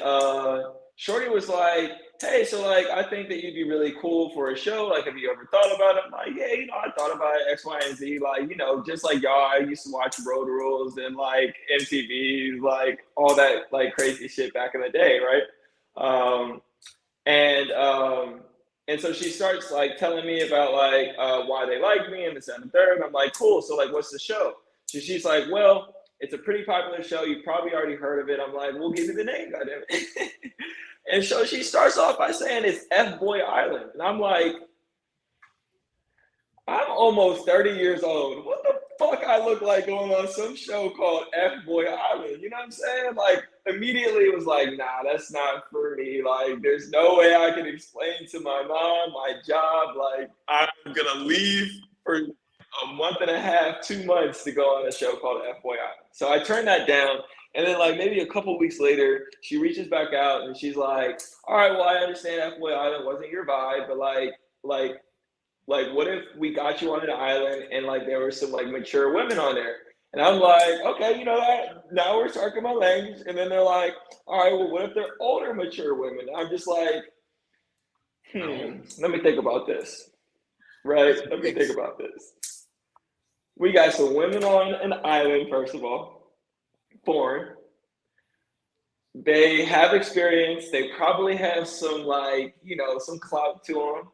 Shorty was like, hey, so I think that you'd be really cool for a show. Have you ever thought about it? I'm like, yeah, I thought about it, X, Y, and Z. Just like y'all, I used to watch Road Rules and MTV, all that crazy shit back in the day, right? And so she starts telling me about why they like me and this and the third. And I'm like, cool. So what's the show? So she's like, well, it's a pretty popular show. You've probably already heard of it. I'm like, we'll give you the name, goddammit. And so she starts off by saying it's F-Boy Island. And I'm like, I'm almost 30 years old. What the fuck I look like going on some show called F-Boy Island? You know what I'm saying? Immediately it was nah, that's not for me. There's no way I can explain to my mom, my job, I'm gonna leave for a month and a half, 2 months to go on a show called F-Boy Island. So I turned that down. And then maybe a couple weeks later, she reaches back out and she's like, all right, well, I understand F-Boy Island wasn't your vibe, but what if we got you on an island and there were some mature women on there? And I'm like, okay, you know that, now we're talking my language. And then they're like, all right, well, what if they're older mature women? And I'm just like, let me think about this. Right? Let me think about this. We got some women on an island, first of all. Foreign. They have experience. They probably have some some clout to them.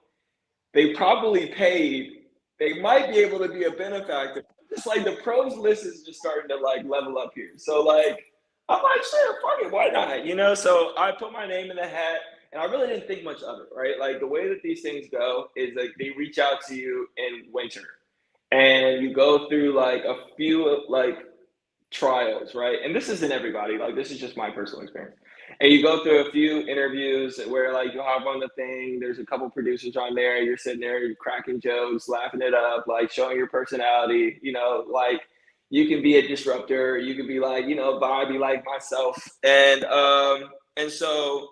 They probably paid. They might be able to be a benefactor. It's the pros list is just starting to level up here. So I'm shit, fuck it, why not? So I put my name in the hat, and I really didn't think much of it, right? The way that these things go is they reach out to you in winter, and you go through a few trials, right? And this isn't everybody. This is just my personal experience. And you go through a few interviews where like you hop on the thing, there's a couple producers on there, you're sitting there, you're cracking jokes, laughing it up, like showing your personality, like you can be a disruptor, you can be like, vibey like myself. And so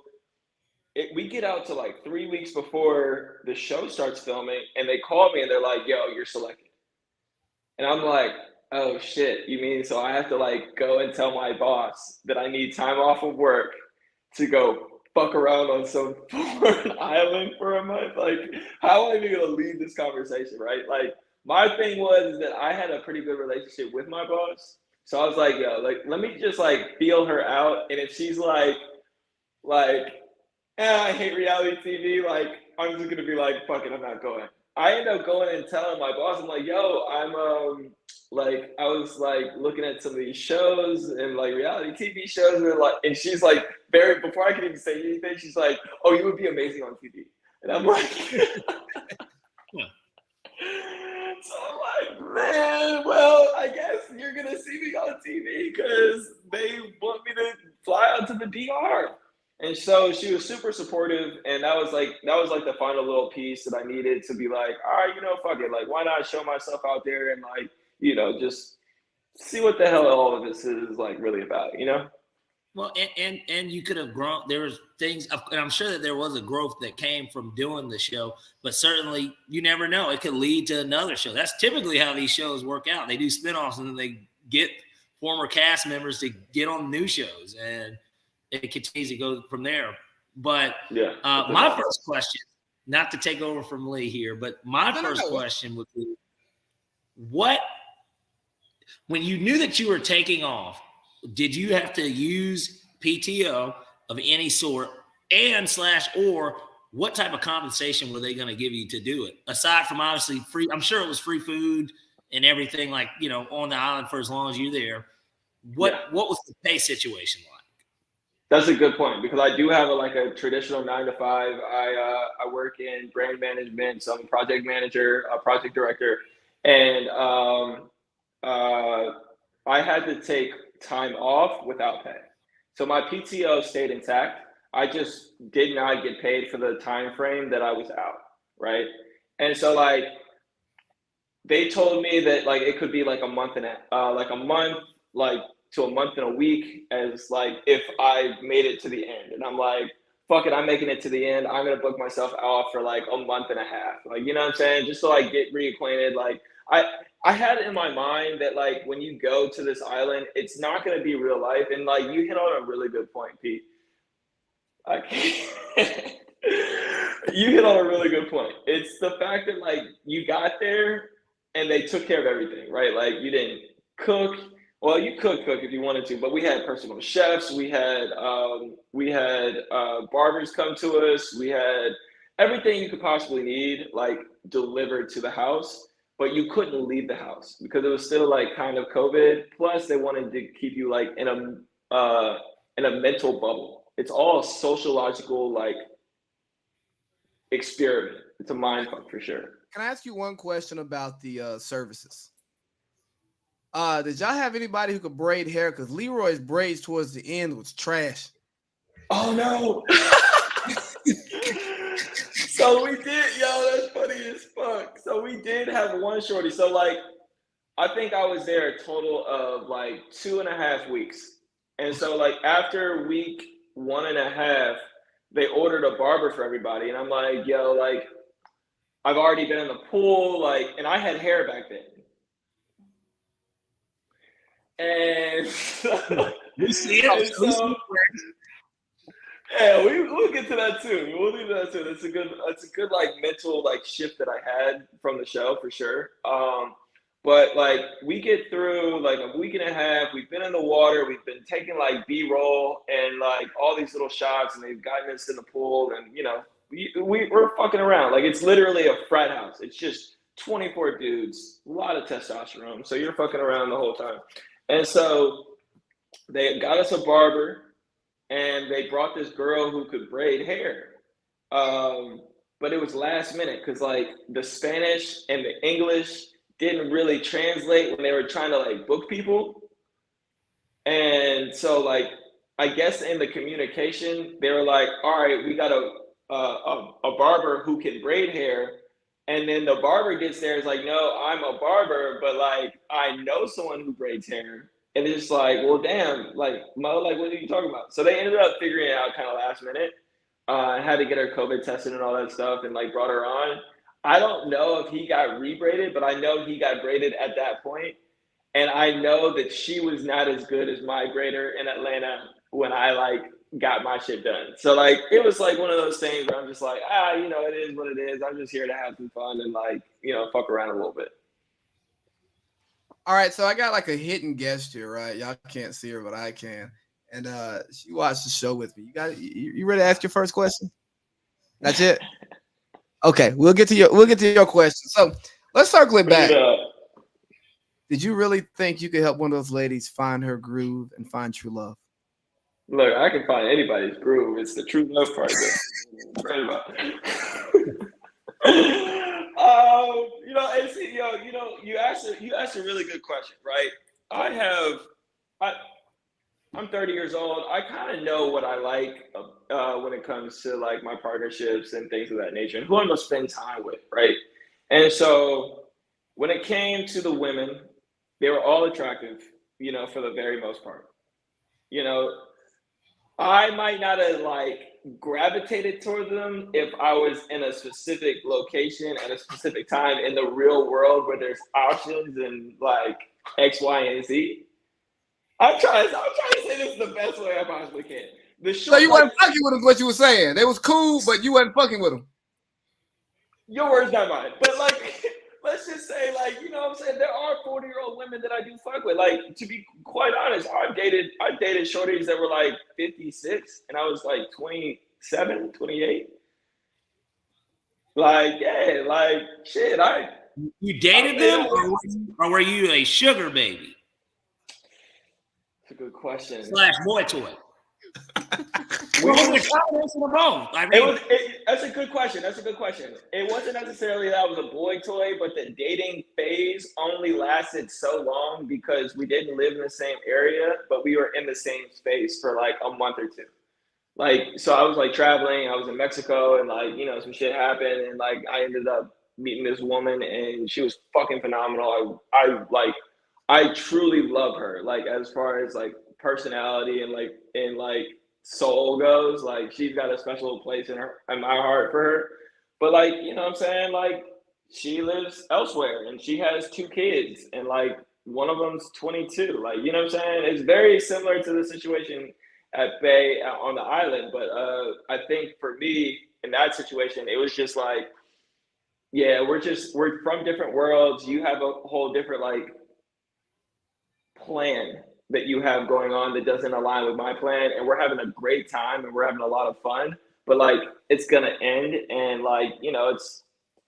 we get out to like 3 weeks before the show starts filming, and they call me and they're like, yo, you're selected. And I'm like, oh shit, you mean so I have to like go and tell my boss that I need time off of work to go fuck around on some foreign island for a month? Like, how am I even gonna lead this conversation, right? Like, my thing was that I had a pretty good relationship with my boss. So I was like, yo, like, let me just like feel her out. And if she's like, I hate reality TV, like, I'm just gonna be like, fuck it, I'm not going. I end up going and telling my boss, I'm like, yo, I'm like, I was like looking at some of these shows and like reality TV shows, and she's like, before I could even say anything, she's like, oh, you would be amazing on TV. And I'm like, Yeah. So I'm like, man, well, I guess you're gonna see me on TV because they want me to fly out to the DR. And so she was super supportive, and that was like the final little piece that I needed to be like, all right, fuck it, like, why not show myself out there and like, just see what the hell all of this is like really about, Well, and you could have grown. There was things, and I'm sure that there was a growth that came from doing the show, but certainly you never know. It could lead to another show. That's typically how these shows work out. They do spinoffs and then they get former cast members to get on new shows, and it continues to go from there. But yeah, my first question, not to take over from Lee here, but my first question would be, when you knew that you were taking off, did you have to use PTO of any sort or what type of compensation were they going to give you to do it? Aside from obviously free, I'm sure it was free food and everything, like, on the island for as long as you're there. What was the pay situation like? That's a good point, because I do have a traditional 9 to 5. I work in brand management, so I'm a project manager, a project director, and I had to take time off without pay. So my PTO stayed intact. I just did not get paid for the time frame that I was out, right? And so like they told me that like it could be like a month to a month and a week, as like if I made it to the end. And I'm like, fuck it, I'm making it to the end. I'm gonna book myself off for like a month and a half. Like, you know what I'm saying? Just so I get reacquainted. Like I had it in my mind that like when you go to this island, it's not gonna be real life. And like you hit on a really good point, Pete. You hit on a really good point. It's the fact that like you got there and they took care of everything, right? Like you didn't cook. Well, you could cook if you wanted to, but we had personal chefs. We had barbers come to us. We had everything you could possibly need, like delivered to the house. But you couldn't leave the house because it was still like kind of COVID. Plus, they wanted to keep you like in a mental bubble. It's all a sociological like experiment. It's a mind fuck for sure. Can I ask you one question about the services? Did y'all have anybody who could braid hair? Because Leroy's braids towards the end was trash. Oh no. So we did, that's funny as fuck. So we did have one shorty. So like, I think I was there a total of like 2.5 weeks. And so like after week 1.5, they ordered a barber for everybody. And I'm like, like I've already been in the pool, like, and I had hair back then. And we see it. So, yeah, we'll get to that too. We'll do that too. That's a good like mental like shift that I had from the show for sure. But like we get through like a week and a half. We've been in the water. We've been taking like B-roll and like all these little shots, and they've gotten us in the pool, and we're fucking around. Like it's literally a frat house. It's just 24 dudes, a lot of testosterone. So you're fucking around the whole time. And so they got us a barber. And they brought this girl who could braid hair. But it was last minute because like the Spanish and the English didn't really translate when they were trying to like book people. And so like I guess in the communication, they were like, all right, we got a barber who can braid hair. And then the barber gets there, is like, no, I'm a barber, but like, I know someone who braids hair. And it's like, well, damn, like, Mo, like, what are you talking about? So they ended up figuring it out kind of last minute. Had to get her COVID tested and all that stuff and like brought her on. I don't know if he got rebraided, but I know he got braided at that point. And I know that she was not as good as my braider in Atlanta when I like got my shit done. So like it was like one of those things where I'm just like, you know, it is what it is. I'm just here to have some fun and like, you know, fuck around a little bit. All right, so I got like a hidden guest here, right? Y'all can't see her, but I can. And she watched the show with me. You ready to ask your first question? That's it. Okay, we'll get to your question. So let's circle it back. Did you really think you could help one of those ladies find her groove and find true love? Look, I can find anybody's groove. It's the true love part. You know, and see, you asked a really good question, right? I'm 30 years old. I kind of know what I like when it comes to like my partnerships and things of that nature, and who I'm gonna spend time with, right? And so when it came to the women, they were all attractive, you know, for the very most part. You know, I might not have like gravitated toward them if I was in a specific location at a specific time in the real world where there's options and like X, Y, and Z. I'm trying to say this the best way I possibly can. So you wasn't fucking with them, what you were saying. They was cool, but you wasn't fucking with them. Your words, not mine. But like, let's just say, like, you know what I'm saying? There are 40-year-old women that I do fuck with. Like, to be quite honest, I've dated shorties that were like 56 and I was like 27, 28. Like, yeah, like shit. You dated them or were you a sugar baby? That's a good question. / boy toy. What was the combination of both? I mean, that's a good question. That's a good question. It wasn't necessarily that I was a boy toy, but the dating phase only lasted so long because we didn't live in the same area, but we were in the same space for like a month or two. Like, so I was like traveling. I was in Mexico, and like, you know, some shit happened, and like I ended up meeting this woman, and she was fucking phenomenal. I truly love her. Like, as far as like personality and like soul goes, like she's got a special place in my heart for her. But like, you know what I'm saying, like she lives elsewhere and she has 2 kids and like one of them's 22. Like, you know what I'm saying, it's very similar to the situation at Bay on the island. But I think for me in that situation, it was just like, yeah, we're from different worlds. You have a whole different like plan that you have going on that doesn't align with my plan, and we're having a great time and we're having a lot of fun, but like it's gonna end, and like, you know, it's,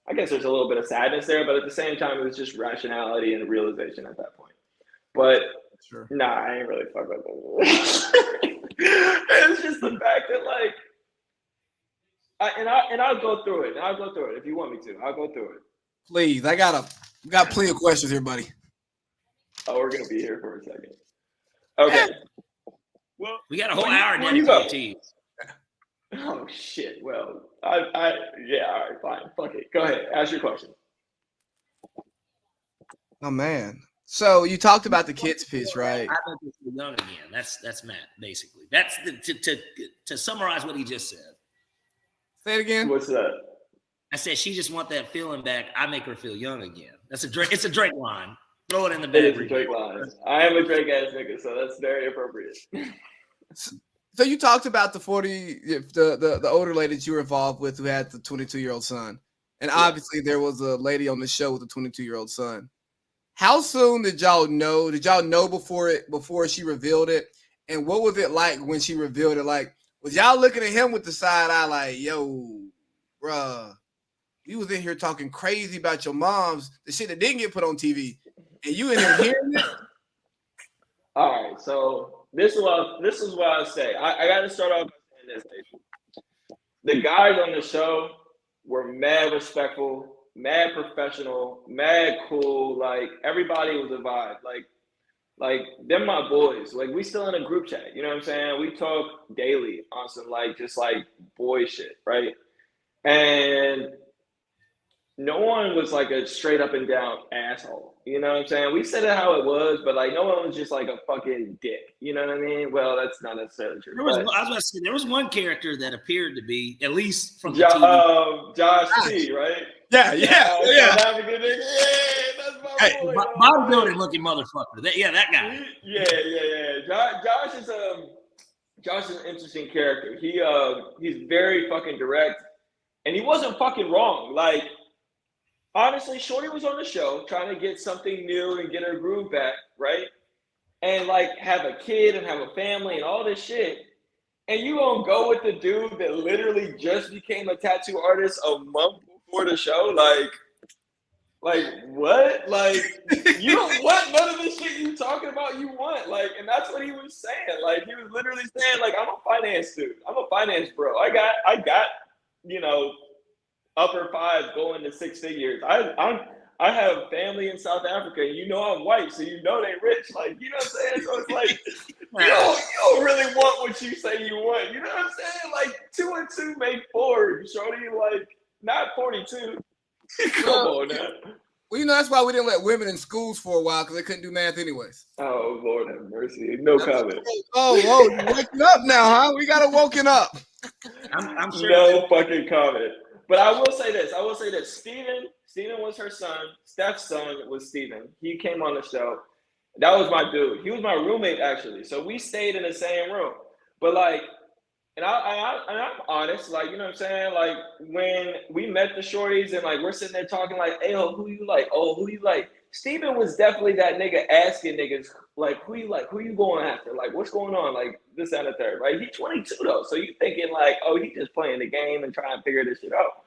I guess there's a little bit of sadness there, but at the same time it was just rationality and realization at that point. But sure, nah, I ain't really fuck with it. It's just the fact that like I'll go through it. I'll go through it if you want me to. I'll go through it. Please, we got plenty of questions here, buddy. Oh, we're gonna be here for a second. Okay. Well, we got a whole hour dedicated to you. Oh shit. Well, yeah. All right, fine. Fuck it. Go ahead. Ask your question. Oh man. So you talked about the kids piece, right? I think it's young again. That's Matt, basically. That's to summarize what he just said. Say it again. What's that? I said she just want that feeling back. I make her feel young again. It's a Drake line. Throw it in the bag. It is a Drake line. I am a Drake ass nigga, so that's very appropriate. So you talked about the older lady that you were involved with who had the 22-year-old son. And obviously there was a lady on the show with a 22-year-old son. How soon did y'all know? Did y'all know before she revealed it? And what was it like when she revealed it? Like, was y'all looking at him with the side eye like, yo, bruh, you was in here talking crazy about your mom's, the shit that didn't get put on TV, and you in here hearing it? All right, so this is what I say. I got to start off by saying this. The guys on the show were mad respectful, mad professional, mad cool. Like, everybody was a vibe. Like, Like, they're my boys. Like, we still in a group chat. You know what I'm saying? We talk daily on some, like, just, like, boy shit, right? And no one was, like, a straight up and down asshole. You know what I'm saying? We said it how it was, but, like, no one was just, like, a fucking dick. You know what I mean? Well, that's not necessarily true. I was about to say, there was one character that appeared to be, at least from the TV. TV. Josh T, right? Yeah. South African nigga. Yeah, that's my boy. Bodybuilding looking motherfucker. That guy. Yeah. Josh is an interesting character. He's very fucking direct, and he wasn't fucking wrong. Like, honestly, Shorty was on the show trying to get something new and get her groove back, right? And like have a kid and have a family and all this shit. And you gonna go with the dude that literally just became a tattoo artist a month before the show? Like what? Like, you don't want none of this shit you talking about you want. Like, and that's what he was saying. Like, he was literally saying, like, I'm a finance dude. I'm a finance bro. I got, you know, upper five going to six figures. I have family in South Africa. You know I'm white, so you know they rich. Like, you know what I'm saying? So it's like, you don't really want what you say you want. You know what I'm saying? Like, 2 and 2 make 4. Shorty, like, not 42. Come on now. Well, you know, that's why we didn't let women in schools for a while, because they couldn't do math anyways. Oh, Lord have mercy. No comment. Oh, you're waking up now, huh? We got to woken up. I'm sure. No fucking comment. But I will say this. Steven was her son. Steph's son was Steven. He came on the show. That was my dude. He was my roommate, actually. So we stayed in the same room. But, like, and I'm honest, like, you know what I'm saying? Like, when we met the shorties and, like, we're sitting there talking, like, hey, who you like? Oh, who you like? Steven was definitely that nigga asking niggas, like, who you like? Who you going after? Like, what's going on? Like, this and the third, right? He's 22, though. So you thinking, like, oh, he just playing the game and trying to figure this shit out.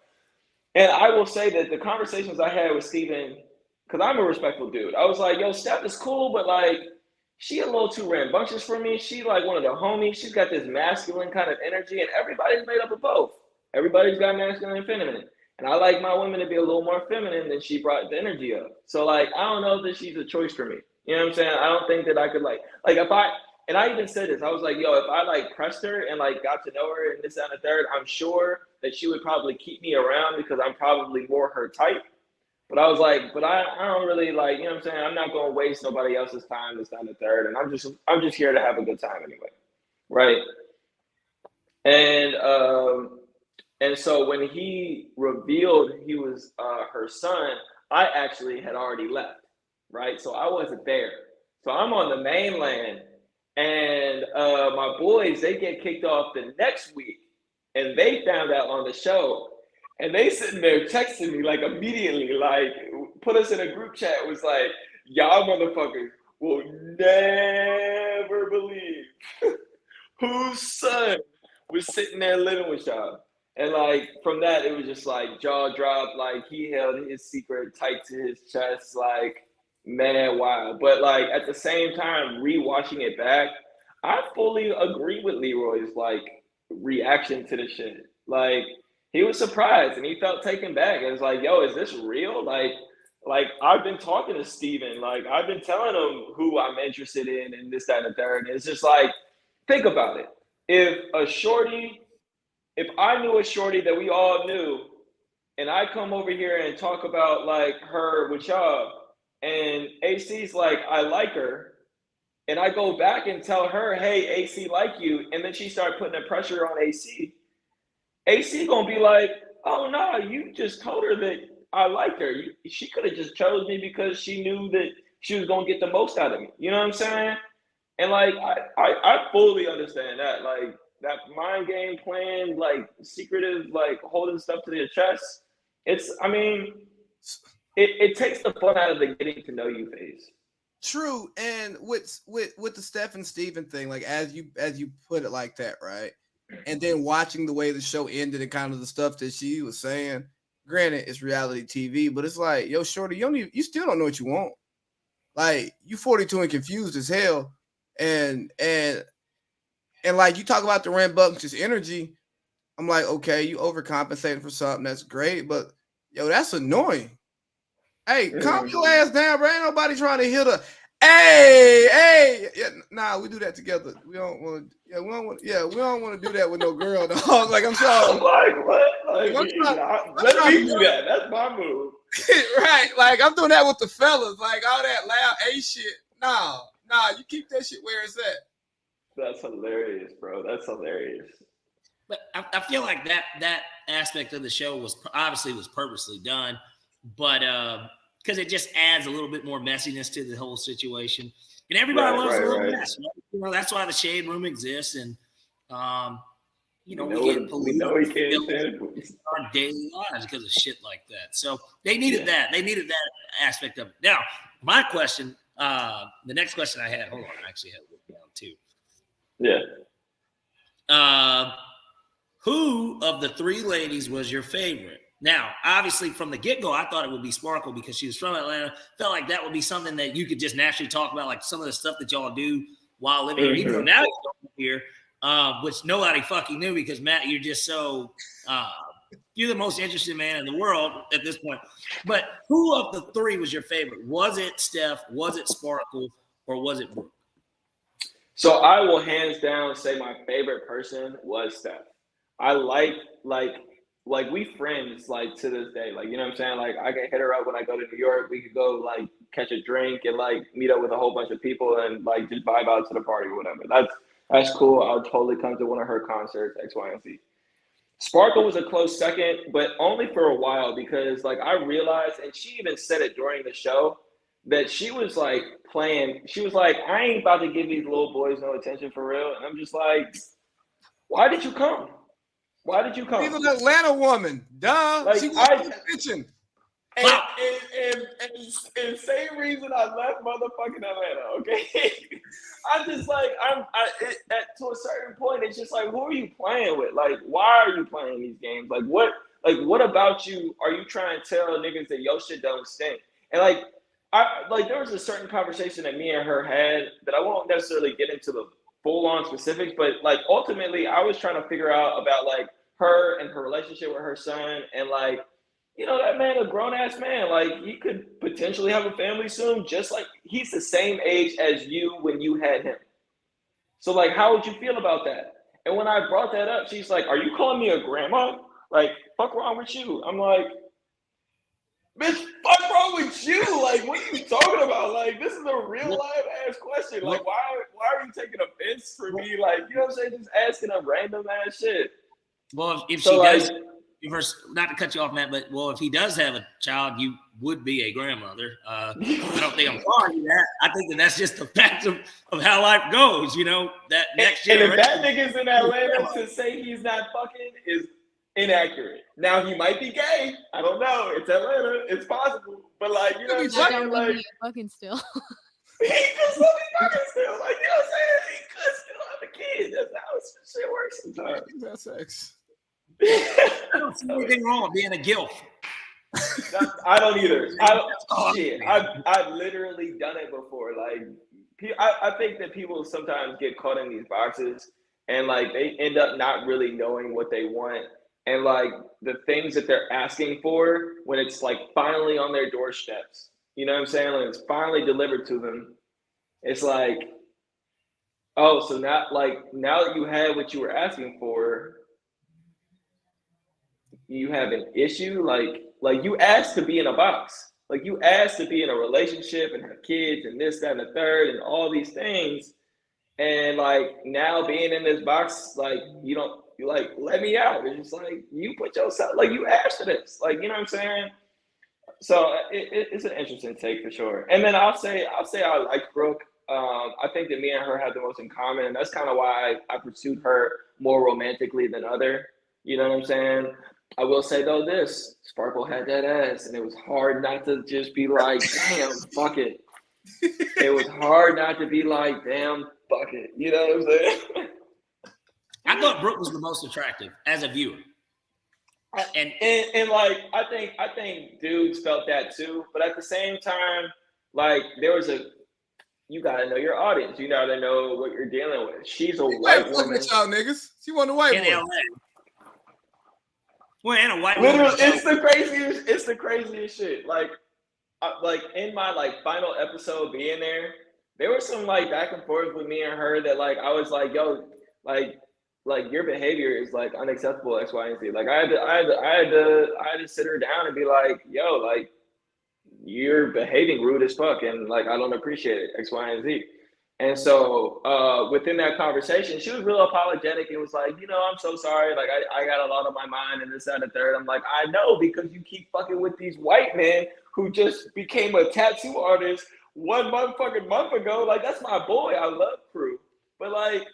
And I will say that the conversations I had with Steven, because I'm a respectful dude, I was like, yo, Steph is cool, but, like, she a little too rambunctious for me. She like one of the homies. She's got this masculine kind of energy, and everybody's made up of both. Everybody's got masculine and feminine. And I like my women to be a little more feminine than she brought the energy of. So, like, I don't know that she's a choice for me. You know what I'm saying? I don't think that I could, like if I, and I even said this, I was like, yo, if I, like, pressed her and, like, got to know her and this and the third, I'm sure that she would probably keep me around because I'm probably more her type. But I was like, but I don't really, like, you know what I'm saying? I'm not going to waste nobody else's time this time the third. And I'm just here to have a good time anyway. Right. And so when he revealed he was her son, I actually had already left. Right. So I wasn't there. So I'm on the mainland, and my boys, they get kicked off the next week, and they found out on the show. And they sitting there texting me, like, immediately, like, put us in a group chat, was like, y'all motherfuckers will never believe whose son was sitting there living with y'all. And, like, from that, it was just, like, jaw dropped. Like, he held his secret tight to his chest, like, man, wow. But, like, at the same time, rewatching it back, I fully agree with Leroy's, like, reaction to the shit. Like, he was surprised and he felt taken back. It was like, yo, is this real? Like I've been talking to Steven. Like, I've been telling him who I'm interested in and this, that, and the third. And it's just like, think about it. If I knew a shorty that we all knew, and I come over here and talk about, like, her with y'all, and AC's like, I like her, and I go back and tell her, hey, AC like you, and then she started putting the pressure on AC gonna be like, oh no, you just told her that I liked her. She could have just chose me because she knew that she was gonna get the most out of me. You know what I'm saying? And, like, I fully understand that. Like, that mind game plan, like, secretive, like, holding stuff to their chest. It takes the fun out of the getting to know you phase. True. And with the Steph and Steven thing, like, as you put it like that, right? And then watching the way the show ended and kind of the stuff that she was saying, granted, it's reality TV, but it's like, yo, shorty, you still don't know what you want. Like, you 42 and confused as hell. And like, you talk about the rambunctious energy. I'm like, okay, you overcompensating for something. That's great. But, yo, that's annoying. Hey, calm your ass down, bro. Ain't nobody trying to hit her. Hey, yeah, nah, we do that together. We don't want to. We don't want to do that with no girl, dog. Like I'm I'm sorry. like, what? Like, I'm let trying me to do that. That's my move. right. Like I'm doing that with the fellas. Like all that loud A shit. Nah, you keep that shit where it's at. That's hilarious, bro. That's hilarious. But I feel like that aspect of the show was purposely done, but because it just adds a little bit more messiness to the whole situation, and everybody loves a little mess. You know, that's why the shade room exists, and we get We know he can't stand it. our daily lives because of shit like that. So they needed that. They needed that aspect of it. Now, my question, the next question I had. Hold on, I actually had it written down too. Yeah. Who of the three ladies was your favorite? Now, obviously, from the get-go, I thought it would be Sparkle because she was from Atlanta. Felt like that would be something that you could just naturally talk about, like some of the stuff that y'all do while living here. Even though now you're here, which nobody fucking knew because, Matt, you're just so you're the most interesting man in the world at this point. But who of the three was your favorite? Was it Steph? Was it Sparkle? Or was it Brooke? So I will hands down say my favorite person was Steph. I like we friends like to this day. Like, you know what I'm saying? Like I can hit her up when I go to New York. We could go like catch a drink and like meet up with a whole bunch of people and like just vibe out to the party or whatever. That's cool. I'll totally come to one of her concerts, X, Y, and Z. Sparkle was a close second, but only for a while because like I realized, and she even said it during the show, that she was like playing. She was like, I ain't about to give these little boys no attention for real. And I'm just like, why did you come? Why did you come? She's an Atlanta woman. Duh. Like, She was bitching. And same reason I left motherfucking Atlanta, okay? I'm just like, to a certain point, it's just like, who are you playing with? Like, why are you playing these games? Like, what about you are you trying to tell niggas that your shit don't stink? And there was a certain conversation that me and her had that I won't necessarily get into the full-on specifics, but like ultimately I was trying to figure out about like her and her relationship with her son, and like, you know, that man, a grown-ass man, like he could potentially have a family soon, just like he's the same age as you when you had him. So like, how would you feel about that? And when I brought that up, she's like, are you calling me a grandma? Like, fuck wrong with you? I'm like, bitch, fuck wrong with you? Like, what are you talking about? Like, this is a real life ass question. Like, why are you taking offense for me? Like, you know what I'm saying? Just asking a random ass shit. Well, if she does, not to cut you off, Matt, but if he does have a child, you would be a grandmother. I don't think I'm calling you that. I think that's just the fact of how life goes. You know, that next generation. And if that nigga's in Atlanta to say he's not fucking is inaccurate. Now he might be gay. I don't know. It's Atlanta. It's possible. But like, you know what I'm saying? Like, fucking still. He could still be fucking still. Like, you know what I'm saying? He could still have a kid. That's how shit works sometimes. That's sex. I don't see anything wrong with being a gilf. I don't either. I've literally done it before. Like, I think that people sometimes get caught in these boxes and like they end up not really knowing what they want. And like the things that they're asking for when it's like finally on their doorsteps, you know what I'm saying? When it's finally delivered to them, it's like, oh, so now that you had what you were asking for, you have an issue. Like you asked to be in a box. Like you asked to be in a relationship and have kids and this, that, and the third and all these things. And like now being in this box, like you like, let me out. It's just like you put yourself, like you asked for this. Like, you know what I'm saying? So it's an interesting take for sure. And then I'll say I like Brooke. I think that me and her have the most in common, and that's kind of why I pursued her more romantically than other. You know what I'm saying? I will say though this, Sparkle had that ass, and it was hard not to just be like, damn, fuck it. It was hard not to be like, damn, fuck it. You know what I'm saying? I thought Brooke was the most attractive as a viewer. And like I think dudes felt that too, but at the same time, like there was you gotta know your audience. You gotta know what you're dealing with. She's a white woman. With y'all niggas. She want a white woman. Well, and a white woman. Literally, it's the craziest shit. Like in my like final episode being there, there was some like back and forth with me and her that like I was like, yo, like your behavior is like unacceptable, X, Y, and Z. Like I had to sit her down and be like, yo, like you're behaving rude as fuck, and like I don't appreciate it, X, Y, and Z. And so within that conversation, she was real apologetic. It was like, you know, I'm so sorry. Like I got a lot on my mind and this, that, and the third. I'm like, I know, because you keep fucking with these white men who just became a tattoo artist one motherfucking month ago. Like that's my boy. I love Crew. But like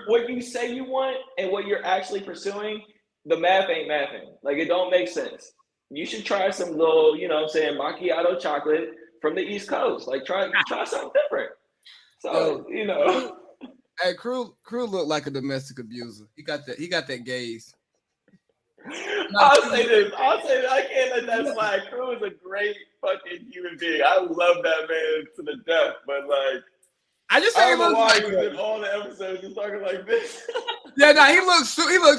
what you say you want and what you're actually pursuing, the math ain't mathing. Like it don't make sense. You should try some little, you know what I'm saying, macchiato chocolate from the East Coast. Like try something different. So, you know. Hey, Crew looked like a domestic abuser. He got that gaze. I'll say this. I can't let that slide. Crew is a great fucking human being. I love that man to the death, but like I just I say don't know why like he was in all the episodes just talking like this. Yeah, no, he looks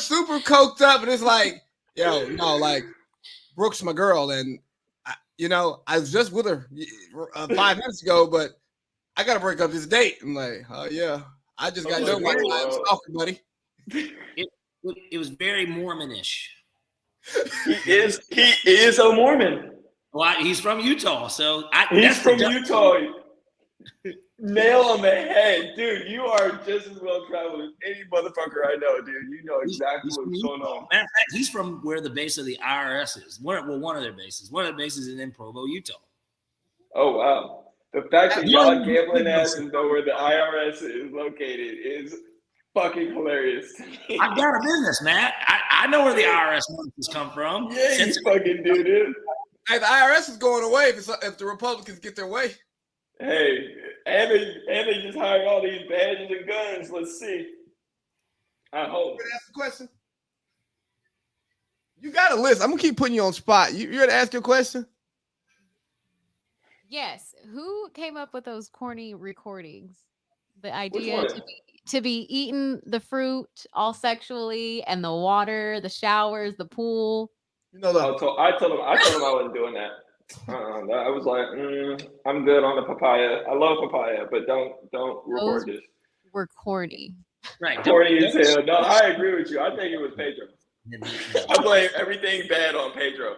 super coked up, and it's like, yo, no, like Brooke's my girl, and I was just with her 5 minutes ago, but I gotta break up this date. I'm like, oh yeah, I just got done my time stalking, buddy. It was very Mormonish. He is a Mormon. Well, he's from Utah, so he's from Utah. Nail on the head, dude. You are just as well traveled as any motherfucker I know, dude. You know exactly what's going on. Matter of fact, he's from where the base of the IRS is. One of their bases. One of their bases is in Provo, Utah. Oh wow. The fact that y'all gambling asses know where the IRS is located is fucking hilarious to me. I've got a business, Matt. I know where the IRS monkeys come from. Yeah, you fucking do, dude. Hey, the IRS is going away if the Republicans get their way. Hey, and they just hired all these badges and guns. Let's see. I hope. You ready to ask the question? You got a list. I'm gonna keep putting you on spot. You ready to ask your question? Yes. Who came up with those corny recordings? The idea to be eating the fruit all sexually, and the water, the showers, the pool. I told him I wasn't doing that. I was like, I'm good on the papaya. I love papaya, but don't record this. We're corny. Right. Corny as hell. No, I agree with you. I think it was Pedro. I blame everything bad on Pedro.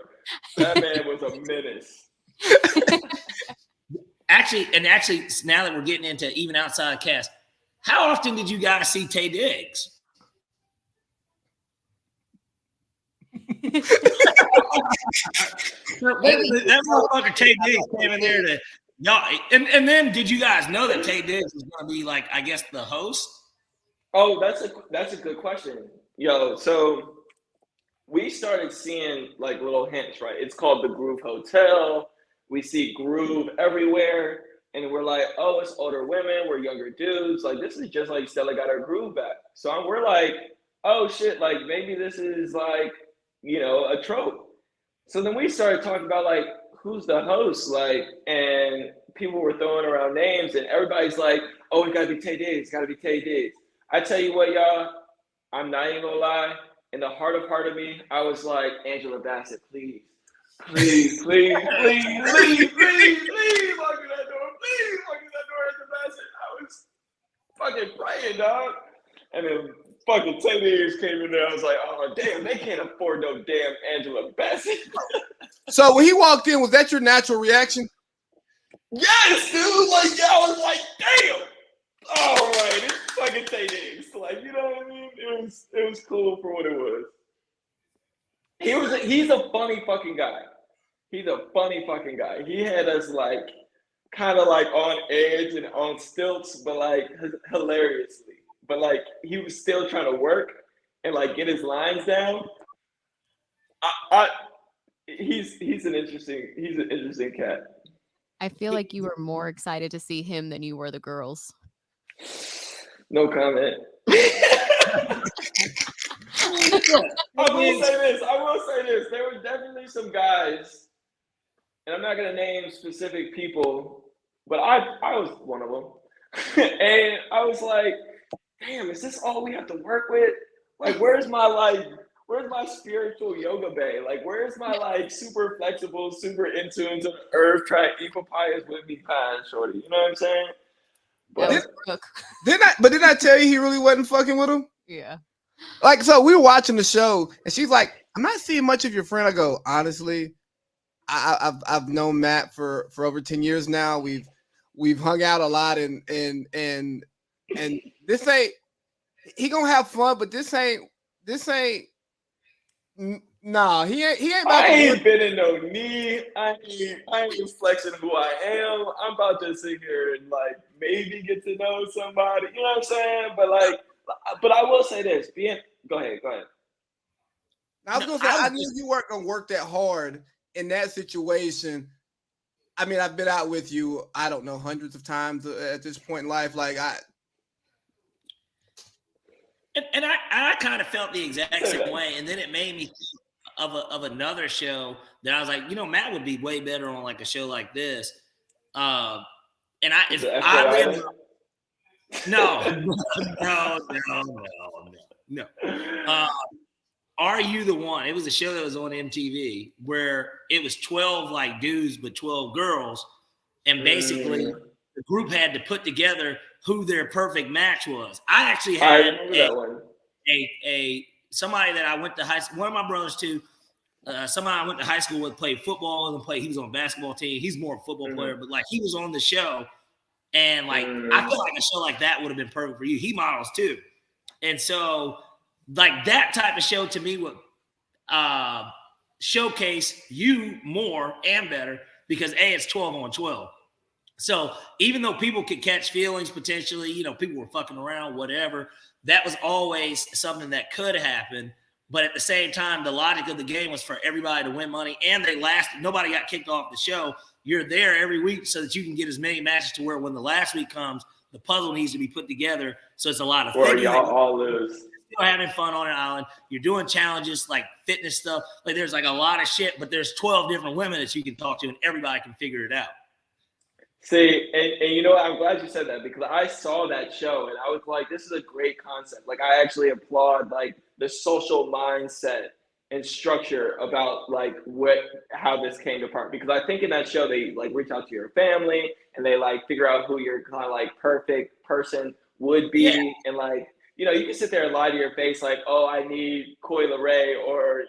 That man was a menace. Actually, now that we're getting into even outside cast, how often did you guys see Tay Diggs? That motherfucker Tay Diggs came in there to y'all, and then did you guys know that Tay Diggs was going to be like, I guess, the host? Oh, that's a good question, yo. So we started seeing like little hints, right? It's called the Groove Hotel. We see Groove everywhere, and we're like, oh, it's older women, we're younger dudes. Like this is just like Stella got her groove back. So we're like, oh shit, like maybe this is like, a trope. So then we started talking about like who's the host, like, and people were throwing around names, and everybody's like, oh, it gotta be Tay Diggs, gotta be Tay Diggs. I tell you what, y'all, I'm not even gonna lie. In the heart of me, I was like, Angela Bassett, please, lock that door, Angela Bassett. I was fucking praying, dog. And then fucking 10 years came in there. I was like, oh, damn, they can't afford no damn Angela Bassett. So when he walked in, was that your natural reaction? Yes, dude. Like, yeah, I was like, damn. All right, it's fucking Tay Diggs. Like, you know what I mean? It was cool for what it was. He's a funny fucking guy. He's a funny fucking guy. He had us like kind of like on edge and on stilts, but like hilariously. But like he was still trying to work and like get his lines down. He's an interesting cat. I feel like you were more excited to see him than you were the girls. No comment. I will say this. There were definitely some guys, and I'm not gonna name specific people, but I was one of them. And I was like, damn, is this all we have to work with? Like, where's my like Where's my spiritual yoga bay? Like, where's my like super flexible, super in tune to the earth, track equal pious with me kind, shorty? You know what I'm saying? That But was Brooke. Didn't I tell you he really wasn't fucking with him? Yeah. Like, so we were watching the show, and she's like, "I'm not seeing much of your friend." I go, "Honestly, I've known Matt for over 10 years now. We've hung out a lot, and this ain't he gonna have fun, but this ain't nah. He ain't about I to ain't been in no knee. I ain't flexing who I am. I'm about to sit here and like maybe get to know somebody. You know what I'm saying? But I will say this. Go ahead. I was gonna say I knew you weren't gonna work that hard in that situation. I mean, I've been out with you, I don't know, hundreds of times at this point in life. Like I kind of felt the exact same way, and then it made me think of another show that I was like, Matt would be way better on like a show like this. No. Are You the One? It was a show that was on MTV where it was 12 like dudes but 12 girls, and basically the group had to put together who their perfect match was. I actually had somebody that I went to high school, one of my brothers too, somebody I went to high school with, played football and he was on a basketball team. He's more a football player, but like he was on the show, and like I feel like a show like that would have been perfect for you. He models too, and so like that type of show to me would showcase you more and better because it's 12 on 12. So even though people could catch feelings potentially, people were fucking around, whatever, that was always something that could happen. But at the same time, the logic of the game was for everybody to win money, and nobody got kicked off the show. You're there every week so that you can get as many matches to where when the last week comes, the puzzle needs to be put together. So it's a lot of or y'all all lose. Still having fun on an island. You're doing challenges like fitness stuff. Like there's like a lot of shit, but there's 12 different women that you can talk to, and everybody can figure it out. See, and I'm glad you said that because I saw that show and I was like, this is a great concept. Like I actually applaud like the social mindset and structure about like how this came apart, because I think in that show they like reach out to your family and they like figure out who your kind of like perfect person would be. And like, you can sit there and lie to your face like, oh, I need Coi Leray or,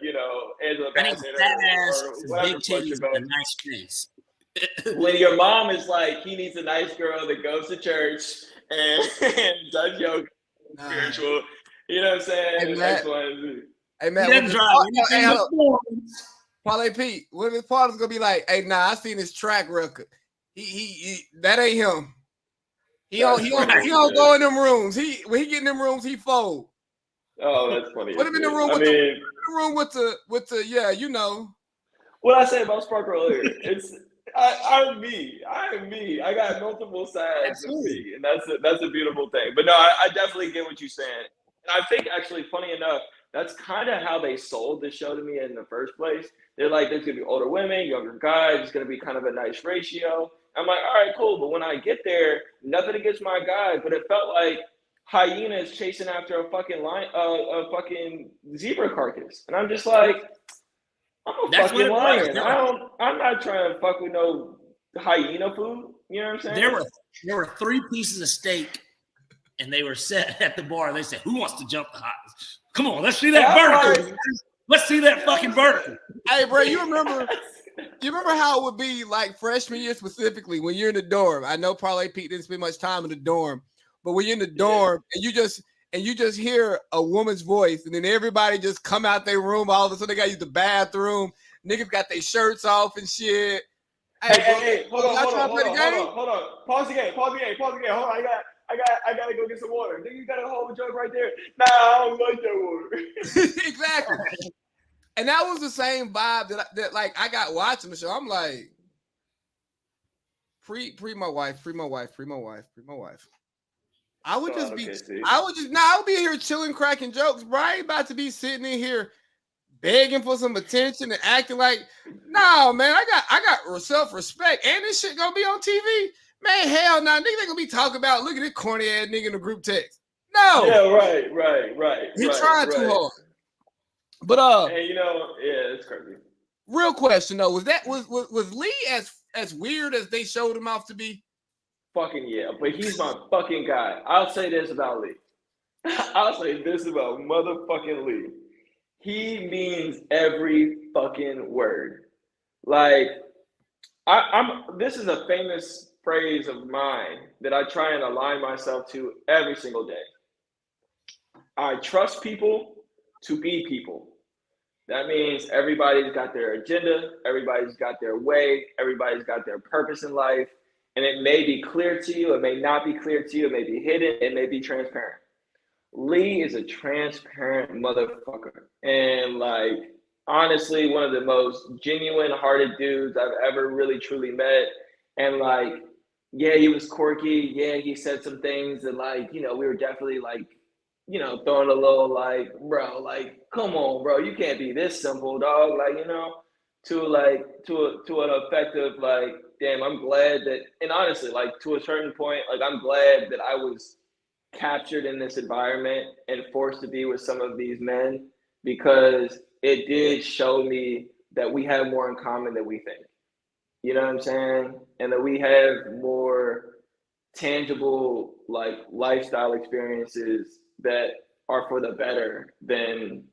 Angela Bassett or whatever. Big titties with a nice face. When your mom is like, he needs a nice girl that goes to church and does yoga, spiritual, you know what I'm saying? Hey, Matt, Parlay Pete, what if his partner's gonna be like, hey, nah, I seen his track record. He that ain't him. He don't go in them rooms. When he get in them rooms, he fold. Oh, that's funny. Put him in the room with the What I said about Spark earlier, it's I'm me. I got multiple sides of me, and that's a beautiful thing. But no, I definitely get what you're saying. And I think actually, funny enough, that's kind of how they sold the show to me in the first place. They're like, there's gonna be older women, younger guys. It's gonna be kind of a nice ratio. I'm like, all right, cool. But when I get there, nothing against my guys, but it felt like hyenas chasing after a fucking zebra carcass, and I'm just like, I'm a fucking lion. I'm not trying to fuck with no hyena food. You know what I'm saying? There were 3 pieces of steak, and they were set at the bar. They said, "Who wants to jump the highest? Come on, let's see that vertical. Let's see that fucking vertical." Hey, bro, you remember how it would be like freshman year specifically when you're in the dorm? I know Parlay Pete didn't spend much time in the dorm, but when you're in the dorm and you just hear a woman's voice, and then everybody just come out their room. All of a sudden, they got to use the bathroom. Niggas got their shirts off and shit. Hey, hold on. Pause the game. Hold on, I gotta go get some water. Then you got a whole jug right there. Nah, I don't like that water. Exactly. And that was the same vibe that I got watching the show. I'm like, pre my wife. I would be here chilling, cracking jokes, bro. I ain't about to be sitting in here begging for some attention and acting like, no, man, I got self-respect, and this shit gonna be on TV. Man, hell no, nigga, they gonna be talking about, look at this corny ass nigga in the group text. No. Yeah, right. He tried too hard. But And yeah, it's crazy. real question though, was Lee as weird as they showed him off to be? Fucking yeah, but he's my fucking guy. I'll say this about Lee. I'll say this about motherfucking Lee. He means every fucking word. Like, this is a famous phrase of mine that I try and align myself to every single day. I trust people to be people. That means everybody's got their agenda, everybody's got their way, everybody's got their purpose in life, and it may be clear to you, it may not be clear to you, it may be hidden, it may be transparent. Lee is a transparent motherfucker. And like, honestly, one of the most genuine hearted dudes I've ever really truly met. And like, yeah, he was quirky. Yeah, he said some things that like, we were definitely like, throwing a little like, bro, like, come on, bro, you can't be this simple, dog. Like, to an effective, like, damn, I'm glad that, and honestly, like to a certain point, like I'm glad that I was captured in this environment and forced to be with some of these men, because it did show me that we have more in common than we think. You know what I'm saying? And that we have more tangible like lifestyle experiences that are for the better than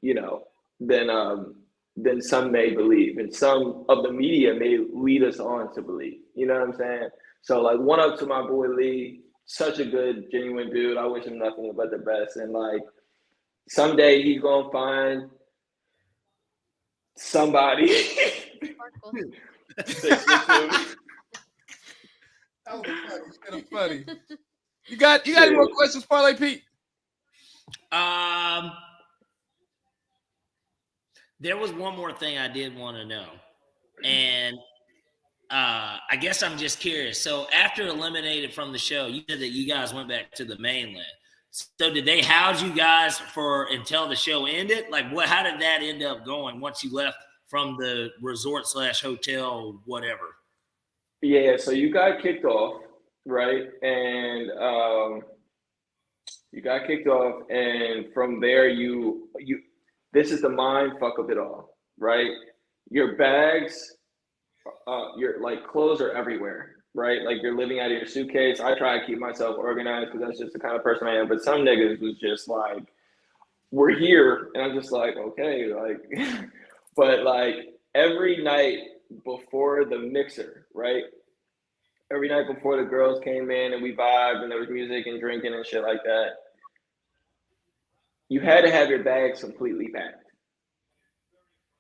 than some may believe, and some of the media may lead us on to believe. You know what I'm saying? So like, one up to my boy Lee. Such a good, genuine dude. I wish him nothing but the best. And like, someday he's gonna find somebody. That was funny. You got any more questions, Parlay Pete? There was one more thing I did want to know, and I guess I'm just curious. So after eliminated from the show, you said that you guys went back to the mainland. So did they house you guys until the show ended? Like, how did that end up going once you left from the resort / hotel, whatever? Yeah, so you got kicked off, right? And you got kicked off, and from there you this is the mind fuck of it all, right? Your bags, your like clothes are everywhere, right? Like, you're living out of your suitcase. I try to keep myself organized because that's just the kind of person I am. But some niggas was just like, we're here, and I'm just like, okay, like, but like every night before the mixer, right? Every night before the girls came in and we vibed and there was music and drinking and shit like that, you had to have your bags completely packed.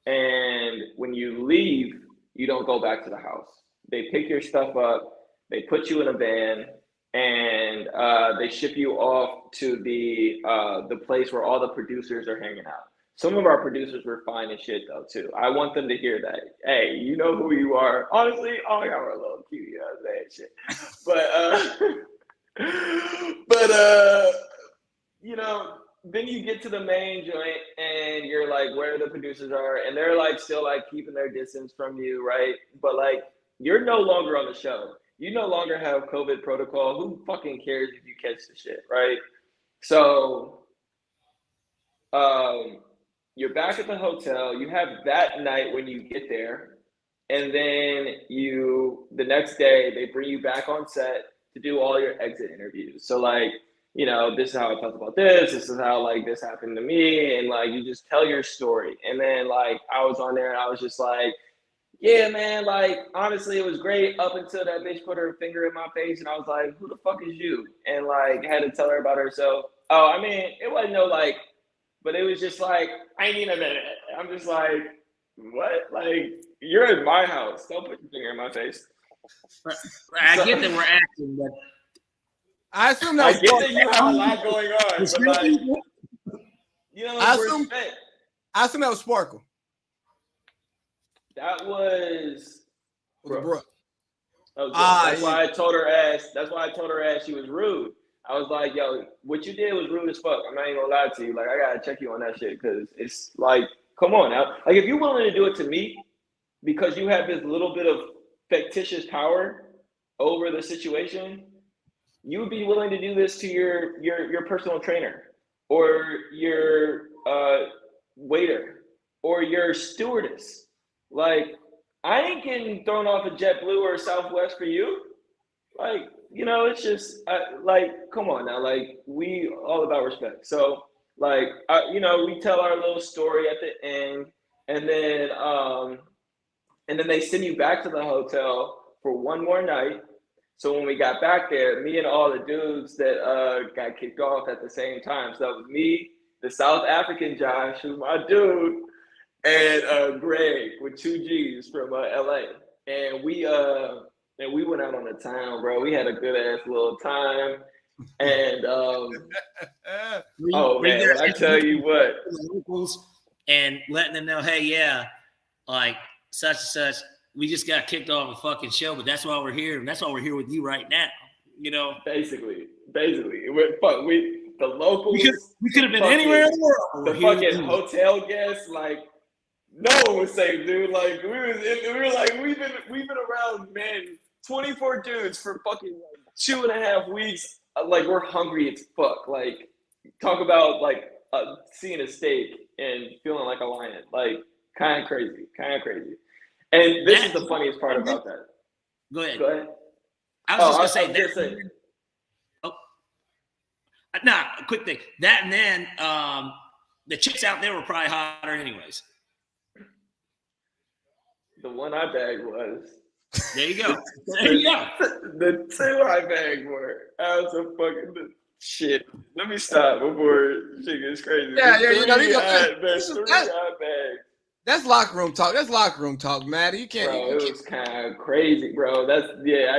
And when you leave, you don't go back to the house. They pick your stuff up, they put you in a van, and they ship you off to the place where all the producers are hanging out. Some of our producers were fine as shit though too. I want them to hear that. Hey, you know who you are. Honestly, all y'all are a little cute, you know what I'm saying? Shit. Then you get to the main joint and you're like, where the producers are, and they're like still like keeping their distance from you, right? But like, you're no longer on the show. You no longer have COVID protocol. Who fucking cares if you catch the shit, right? So you're back at the hotel. You have that night when you get there, and then the next day they bring you back on set to do all your exit interviews. So like, this is how I felt about this. This is how like this happened to me, and like you just tell your story. And then like I was on there and I was just like, yeah, man, like honestly, it was great up until that bitch put her finger in my face, and I was like, who the fuck is you? And like had to tell her about herself. Oh, I mean, it wasn't no like, but it was just like, I need a minute. I'm just like, what? Like, you're in my house. Don't put your finger in my face. I get that we're acting, but I assume I get that you have a lot going on, but like, I assume that was Sparkle. That was Brooke. Okay. That's why I told her ass. That's why I told her ass she was rude. I was like, yo, what you did was rude as fuck. I'm not even gonna lie to you. Like, I gotta check you on that shit, because it's like, come on now. Like, if you're willing to do it to me because you have this little bit of fictitious power over the situation, you would be willing to do this to your personal trainer or your waiter or your stewardess. Like, I ain't getting thrown off a JetBlue or Southwest for you. Like, it's just like, come on now. Like, we all about respect. So, like, we tell our little story at the end, and then they send you back to the hotel for one more night. So when we got back there, me and all the dudes that got kicked off at the same time. So that was me, the South African Josh, who's my dude, and Greg with 2 G's from LA. And we went out on the town, bro. We had a good ass little time. And oh man, when I tell you what, and letting them know, hey, yeah, like such and such, we just got kicked off a fucking show, but that's why we're here, and that's why we're here with you right now. Basically, the locals. We could have been anywhere in the world. The fucking hotel guests, like, no one was safe, dude. Like, we were like, we've been around, man, 24 dudes for fucking 2.5 weeks. Like, we're hungry as fuck. Like, talk about like seeing a steak and feeling like a lion. Like, kind of crazy. And this is the funniest part about that. Go ahead. I was just gonna say. Nah, a quick thing. That and then the chicks out there were probably hotter anyways. The one I bagged was. There you go. The two I bagged were. I was a fucking shit. Let me stop before shit gets crazy. That's locker room talk. That's locker room talk, Matt. You can't. Bro, it was kind of crazy, bro. I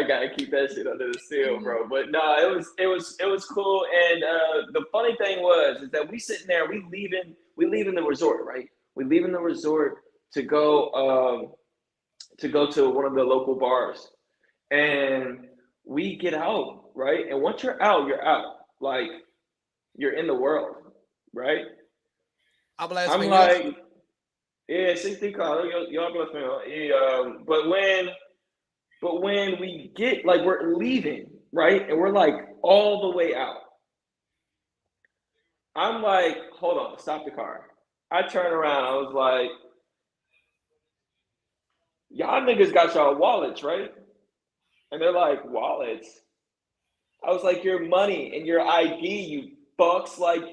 gotta keep that shit under the seal, bro. But no, it was cool. And the funny thing is that we sitting there, we leaving the resort, right? We leaving the resort to go to one of the local bars, and we get out, right? And once you're out, like you're in the world, right? I'm like. Yeah, 60 call. Y'all bless me. Yeah, but when we get, like, we're leaving, right? And we're like all the way out. I'm like, hold on, stop the car. I turn around, I was like, y'all niggas got y'all wallets, right? And they're like, wallets? I was like, your money and your ID, you fucks. Like,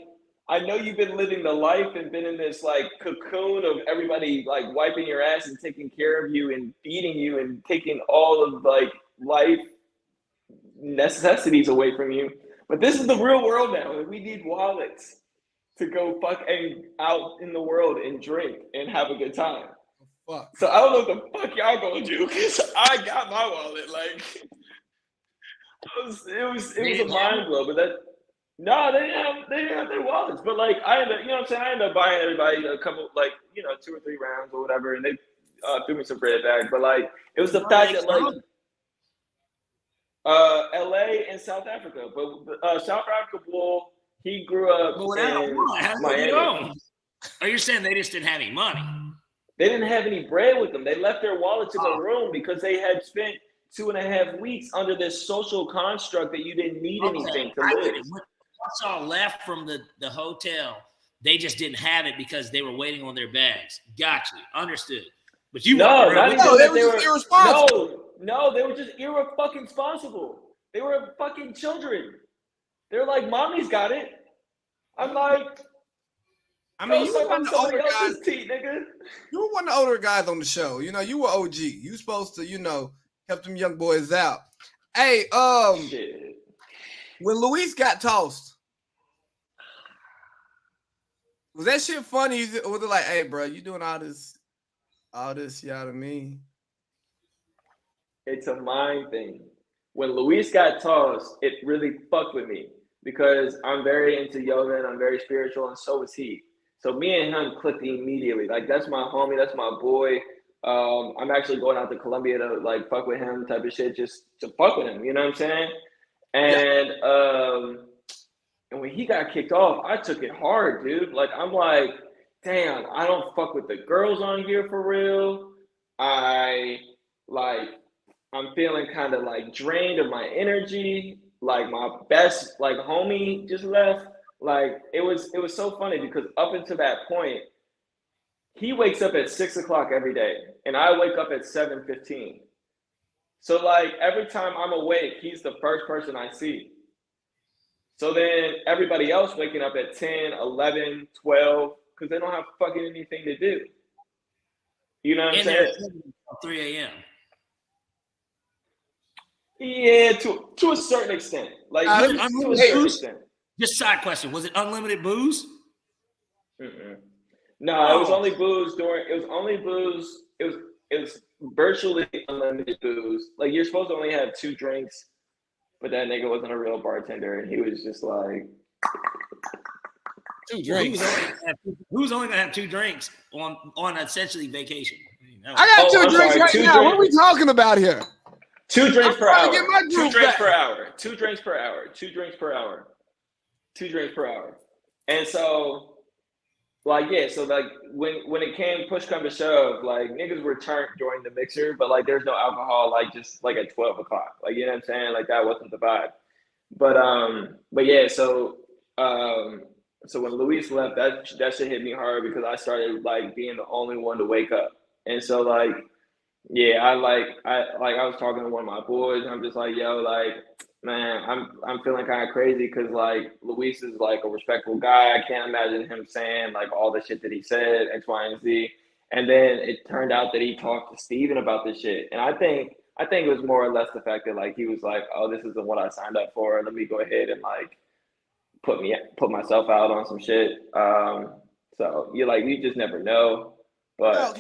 I know you've been living the life and been in this like cocoon of everybody like wiping your ass and taking care of you and feeding you and taking all of like life necessities away from you. But this is the real world now, and we need wallets to go fucking out in the world and drink and have a good time. Fuck. So I don't know what the fuck y'all gonna do, because I got my wallet. Like, it was a mind blow, but that. No, they didn't have their wallets. But like, I ended up buying everybody a couple, like, 2 or 3 rounds or whatever, and they threw me some bread back. But like, it was the fact that like LA and South Africa. But South Africa Bull, he grew up in Miami. Are you saying they just didn't have any money? They didn't have any bread with them. They left their wallets in the room because they had spent 2.5 weeks under this social construct that you didn't need anything to live. Once y'all left from the hotel, they just didn't have it because they were waiting on their bags. Got you. Understood. But you they were just irresponsible. No, they were just irresponsible. They were fucking children. They were like, mommy's got it. I'm like, I mean, you were one of the older guys. Nigga. You were one of the older guys on the show. You were OG. You supposed to, help them young boys out. Hey, Shit. When Luis got tossed, was that shit funny? Or was it like, hey, bro, you doing all this, you know what I mean? It's a mind thing. When Luis got tossed, it really fucked with me because I'm very into yoga and I'm very spiritual, and so is he. So me and him clicked immediately. Like, that's my homie, that's my boy. I'm actually going out to Colombia to like fuck with him, type of shit, just to fuck with him. You know what I'm saying? And and when he got kicked off, I took it hard, dude. Like, I'm like, damn, I don't fuck with the girls on here for real. I'm feeling kind of like drained of my energy. Like, my best like homie just left. Like, it was so funny because up until that point, he wakes up at 6 o'clock every day, and I wake up at 7:15. So like every time I'm awake, he's the first person I see. So then everybody else waking up at 10, 11, 12, because they don't have fucking anything to do. You know what I'm And saying? they're 3 a.m. Yeah, to a certain extent. Like to a certain extent. Just side question: was it unlimited booze? No, it was only booze during. It was only booze. It was virtually unlimited booze. Like you're supposed to only have 2 drinks, but that nigga wasn't a real bartender, and he was just like 2 drinks. Who's only gonna have 2 drinks on essentially vacation? I got 2 drinks right now. Drinks. What are we talking about here? 2 drinks per hour. 2 drinks per hour. 2 drinks per hour. 2 drinks per hour. 2 drinks per hour. And so, like, yeah, so like when it came push come to shove, like niggas were turned during the mixer, but like there's no alcohol, like just like at 12 o'clock. Like you know what I'm saying? Like that wasn't the vibe. But yeah, so when Luis left, that shit hit me hard because I started like being the only one to wake up. And so like, yeah, I was talking to one of my boys, and I'm just like, yo, like, man, I'm feeling kind of crazy because like Luis is like a respectful guy. I can't imagine him saying like all the shit that he said, X, Y, and Z. And then it turned out that he talked to Steven about this shit. And I think it was more or less the fact that like he was like, oh, this isn't what I signed up for. Let me go ahead and like put myself out on some shit. So you just never know. But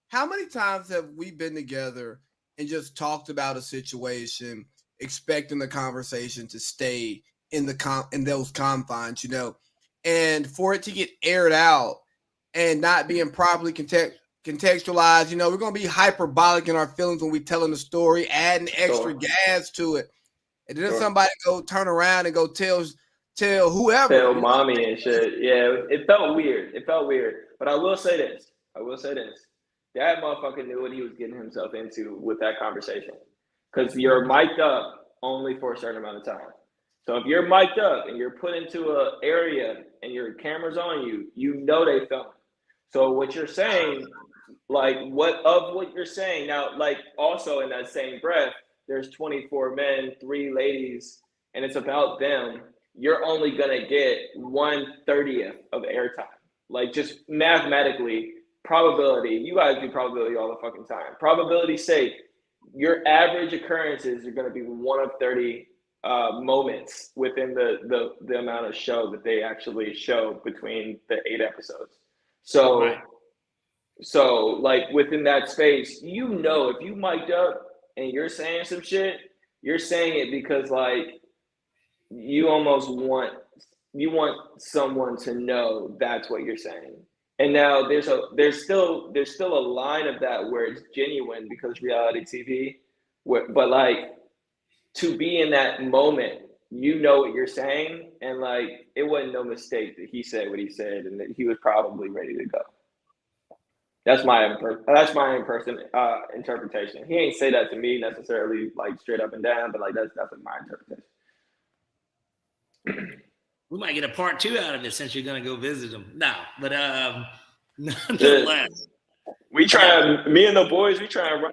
how many times have we been together and just talked about a situation, expecting the conversation to stay in those confines, you know, and for it to get aired out and not being properly contextualized, you know, we're gonna be hyperbolic in our feelings when we're telling the story, adding extra gas to it, and then somebody go turn around and go tell whoever, tell mommy and shit. Yeah, it felt weird. But I will say this. That motherfucker knew what he was getting himself into with that conversation. Because you're mic'd up only for a certain amount of time. So if you're mic'd up and you're put into an area and your camera's on you, you know they film. So what you're saying, like what you're saying now, like also in that same breath, there's 24 men, 3 ladies, and it's about them. You're only gonna get 1/30th of airtime. Like just mathematically, probability, you guys do probability all the fucking time. Probability's sake, your average occurrences are going to be 1 of 30 moments within the amount of show that they actually show between the 8 episodes. So, right. So like within that space, you know, if you mic'd up and you're saying some shit, you're saying it because like you almost want someone to know that's what you're saying. And now there's still a line of that where it's genuine because reality TV, but like to be in that moment, you know what you're saying, and like it wasn't no mistake that he said what he said, and that he was probably ready to go. That's my interpretation. He ain't say that to me necessarily like straight up and down, but like that's definitely my interpretation. We might get a part 2 out of it since you're gonna go visit him. No, but nonetheless, me and the boys, we try and run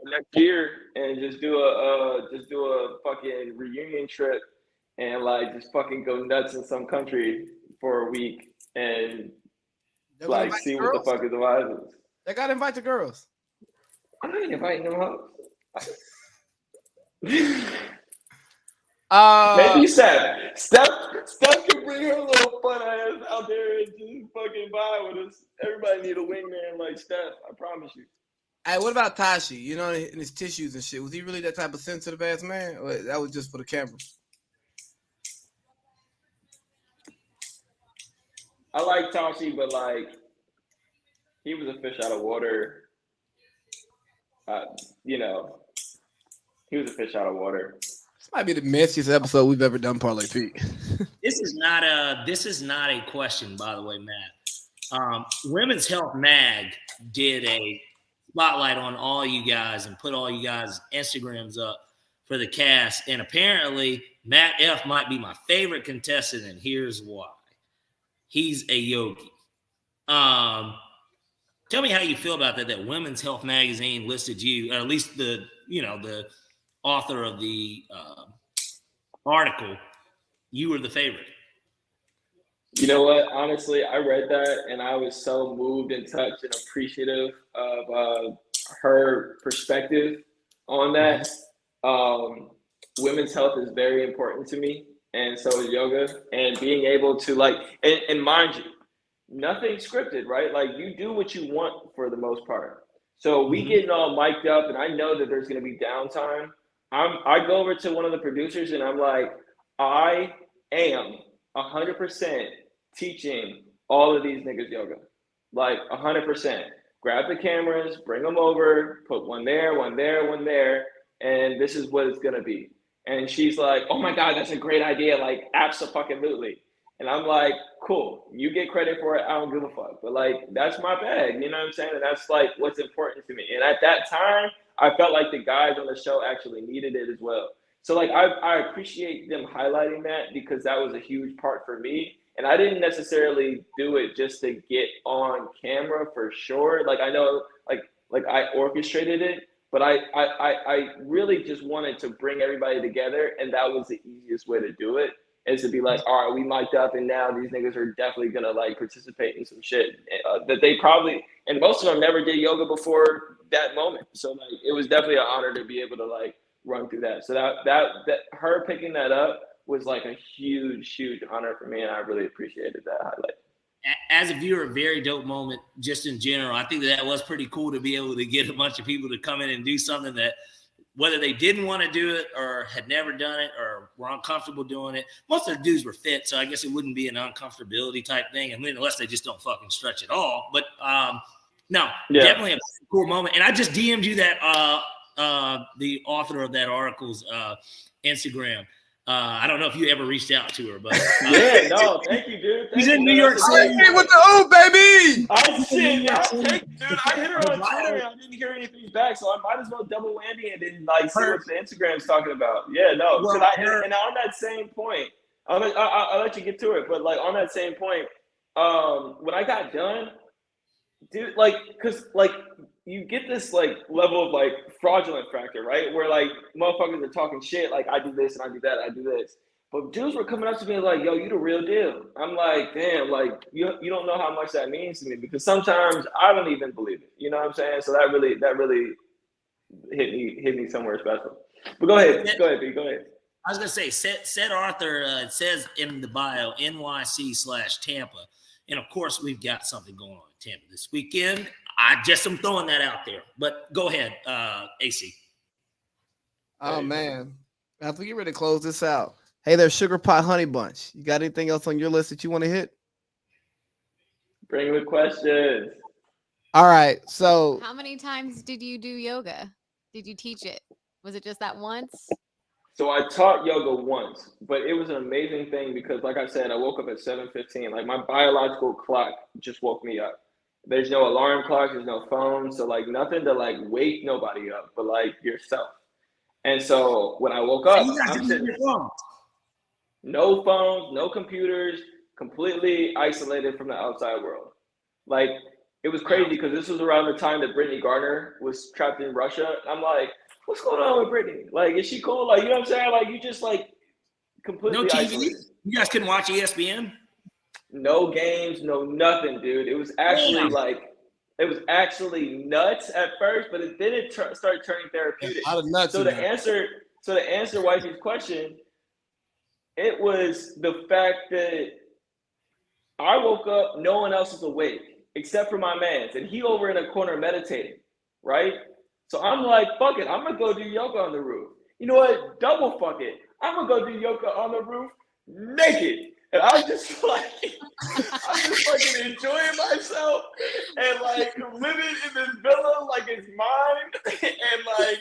next year and just do a fucking reunion trip and like just fucking go nuts in some country for a week and like see what the fuck is the vibe. They gotta invite the girls. I ain't inviting them out. Maybe Steph can bring her little fun ass out there and just fucking vibe with us. Everybody need a wingman like Steph. I promise you. Hey, what about Tashi? You know, in his tissues and shit. Was he really that type of sensitive ass man? Or that was just for the camera? I like Tashi, but like he was a fish out of water. You know, he was a fish out of water. This might be the messiest episode we've ever done, Parlay Pete. This is not a question, by the way, Matt. Women's Health Mag did a spotlight on all you guys and put all you guys' Instagrams up for the cast, and apparently Matt F might be my favorite contestant, and here's why. He's a yogi. Tell me how you feel about that. That Women's Health magazine listed you, or at least the author of the article. You were the favorite. You know what? Honestly, I read that and I was so moved and touched and appreciative of her perspective on that. Women's health is very important to me, and so is yoga. And being able to and mind you, nothing scripted, right? Like you do what you want for the most part. So we getting all mic'd up, and I know that there's going to be downtime. I go over to one of the producers and I'm like, I am 100% teaching all of these niggas yoga, like 100%. Grab the cameras, bring them over, put one there, one there, one there, and this is what it's gonna be. And she's like, oh my God, that's a great idea, like abso-fucking-lutely. And I'm like, cool, you get credit for it, I don't give a fuck. But like, that's my bag, you know what I'm saying? And that's like what's important to me. And at that time, I felt like the guys on the show actually needed it as well. So like, I appreciate them highlighting that because that was a huge part for me. And I didn't necessarily do it just to get on camera for sure. Like I know, like I orchestrated it, but I really just wanted to bring everybody together, and that was the easiest way to do it. Is to be like, all right, we mic'd up, and now these niggas are definitely gonna like participate in some shit that they probably, and most of them never did yoga before that moment. So like, it was definitely an honor to be able to like run through that. So that her picking that up was like a huge honor for me, and I really appreciated that highlight. As a viewer, a very dope moment just in general. I think that was pretty cool to be able to get a bunch of people to come in and do something that whether they didn't want to do it or had never done it or were uncomfortable doing it. Most of the dudes were fit, so I guess it wouldn't be an uncomfortability type thing. I mean, unless they just don't fucking stretch at all. But definitely a cool moment. And I just DM'd you that the author of that article's Instagram. I don't know if you ever reached out to her, but yeah, no, thank you, dude. He's in New York City with the O, baby. I hit her on Twitter and I didn't hear anything back, so I might as well double whammy and then like see what the Instagram's talking about. Yeah, no, because and on that same point, I'll let you get to it, but like on that same point, when I got done, dude, like, cause like you get this like level of like fraudulent factor, right? Where like motherfuckers are talking shit, like I do this and I do that, I do this. But dudes were coming up to me like, yo, you the real deal. I'm like, damn, like you don't know how much that means to me, because sometimes I don't even believe it. You know what I'm saying? So that really hit me somewhere special. But go ahead, Pete, go ahead. I was gonna say, said Arthur, it says in the bio, NYC/Tampa. And of course, we've got something going on in Tampa this weekend. I just am throwing that out there. But go ahead, AC. Oh, man. I have to get ready to close this out. Hey there, Sugar Pot Honey Bunch. You got anything else on your list that you want to hit? Bring the questions. All right. So how many times did you do yoga? Did you teach it? Was it just that once? So I taught yoga once, but it was an amazing thing because, like I said, I woke up at 7:15. Like my biological clock just woke me up. There's no alarm clock, there's no phone, so like nothing to like wake nobody up, but like yourself. And so when I woke up, I'm sitting, no phones, no computers, completely isolated from the outside world. Like it was crazy because this was around the time that Brittany Garner was trapped in Russia. I'm like, what's going on with Brittany? Like, is she cool? Like, you know what I'm saying? Like, you just like completely no TV. Isolated. You guys couldn't watch ESPN? No games, no nothing, dude. It was actually it was actually nuts at first, but then it started turning therapeutic. So to answer Wifey's question, it was the fact that I woke up, no one else is awake except for my mans, and he over in a corner meditating, right? So I'm like, fuck it, I'm gonna go do yoga on the roof. You know what? Double fuck it. I'm gonna go do yoga on the roof naked. And I was just like, I'm just fucking enjoying myself and like living in this villa like it's mine and like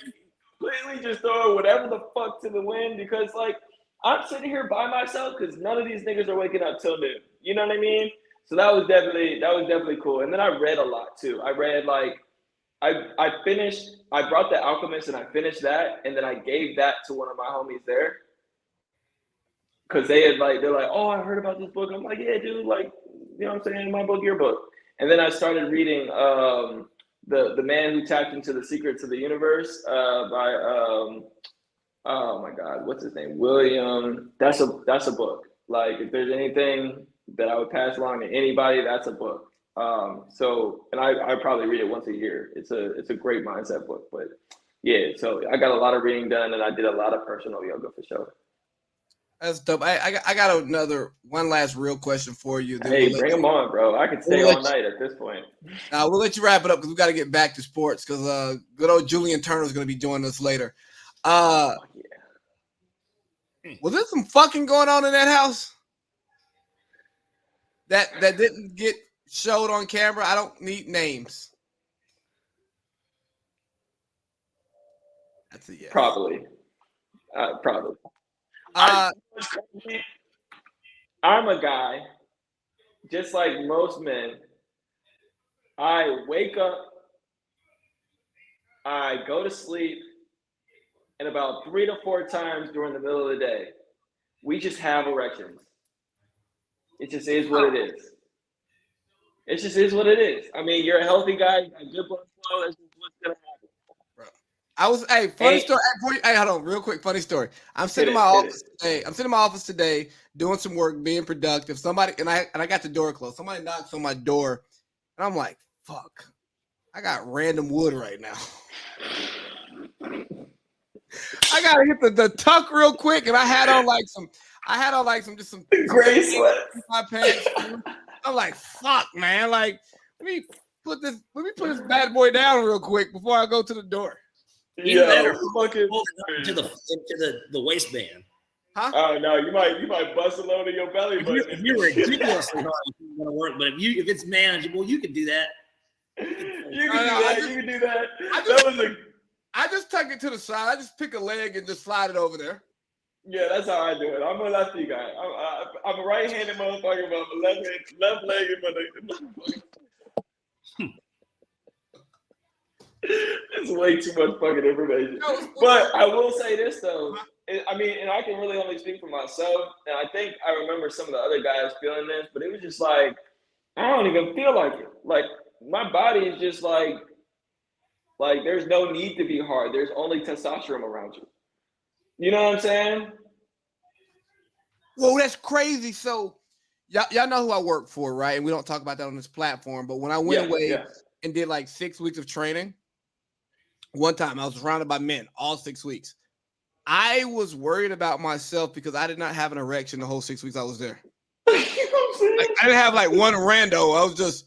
completely just throwing whatever the fuck to the wind, because like I'm sitting here by myself because none of these niggas are waking up till noon. You know what I mean? So that was definitely cool. And then I read a lot too. I read like I brought The Alchemist and I finished that, and then I gave that to one of my homies there. Cause they're like, oh, I heard about this book. I'm like, yeah, dude, like, you know what I'm saying? My book, your book. And then I started reading the Man Who Tapped Into the Secrets of the Universe by oh my God, what's his name? William. That's a book. Like if there's anything that I would pass along to anybody, that's a book. And I probably read it once a year. It's a great mindset book. But yeah, so I got a lot of reading done, and I did a lot of personal yoga for sure. That's dope. I got one last real question for you. Hey, bring them on, bro. I could stay all night at this point. We'll let you wrap it up because we got to get back to sports because good old Julian Turner is going to be joining us later. Yeah. Was there some fucking going on in that house that didn't get showed on camera? I don't need names. That's a yes. Probably. I'm a guy, just like most men. I wake up, I go to sleep, and about 3 to 4 times during the middle of the day, we just have erections. It just is what it is. It just is what it is. I mean, you're a healthy guy, you got good blood flow, that's just what's gonna happen. Funny story. Hey, hold on, real quick, funny story. I'm sitting in my office today, doing some work, being productive. Somebody and I got the door closed. Somebody knocks on my door, and I'm like, "Fuck, I got random wood right now." I gotta hit the tuck real quick, and I had on some gray sweats in my pants. I'm like, "Fuck, man! Like, let me put this bad boy down real quick before I go to the door." Even better, fucking to the waistband. Huh? Oh no, you might bust a load of your belly button. If you're ridiculously hard, it's gonna work. But if it's manageable, you can do that. You can do that. I just tuck it to the side. I just pick a leg and just slide it over there. Yeah, that's how I do it. I'm a lefty guy. I'm a right-handed motherfucker, but I'm a left-legged motherfucker. It's way too much fucking information. But I will say this though. I mean, and I can really only speak for myself. And I think I remember some of the other guys feeling this, but it was just like, I don't even feel like it. Like my body is just like there's no need to be hard. There's only testosterone around you. You know what I'm saying? Whoa, that's crazy. So y'all know who I work for, right? And we don't talk about that on this platform. But when I went away and did like 6 weeks of training, one time I was surrounded by men all 6 weeks. I was worried about myself because I did not have an erection the whole 6 weeks I was there. You know what I'm saying? Like, I didn't have like one rando. I was just.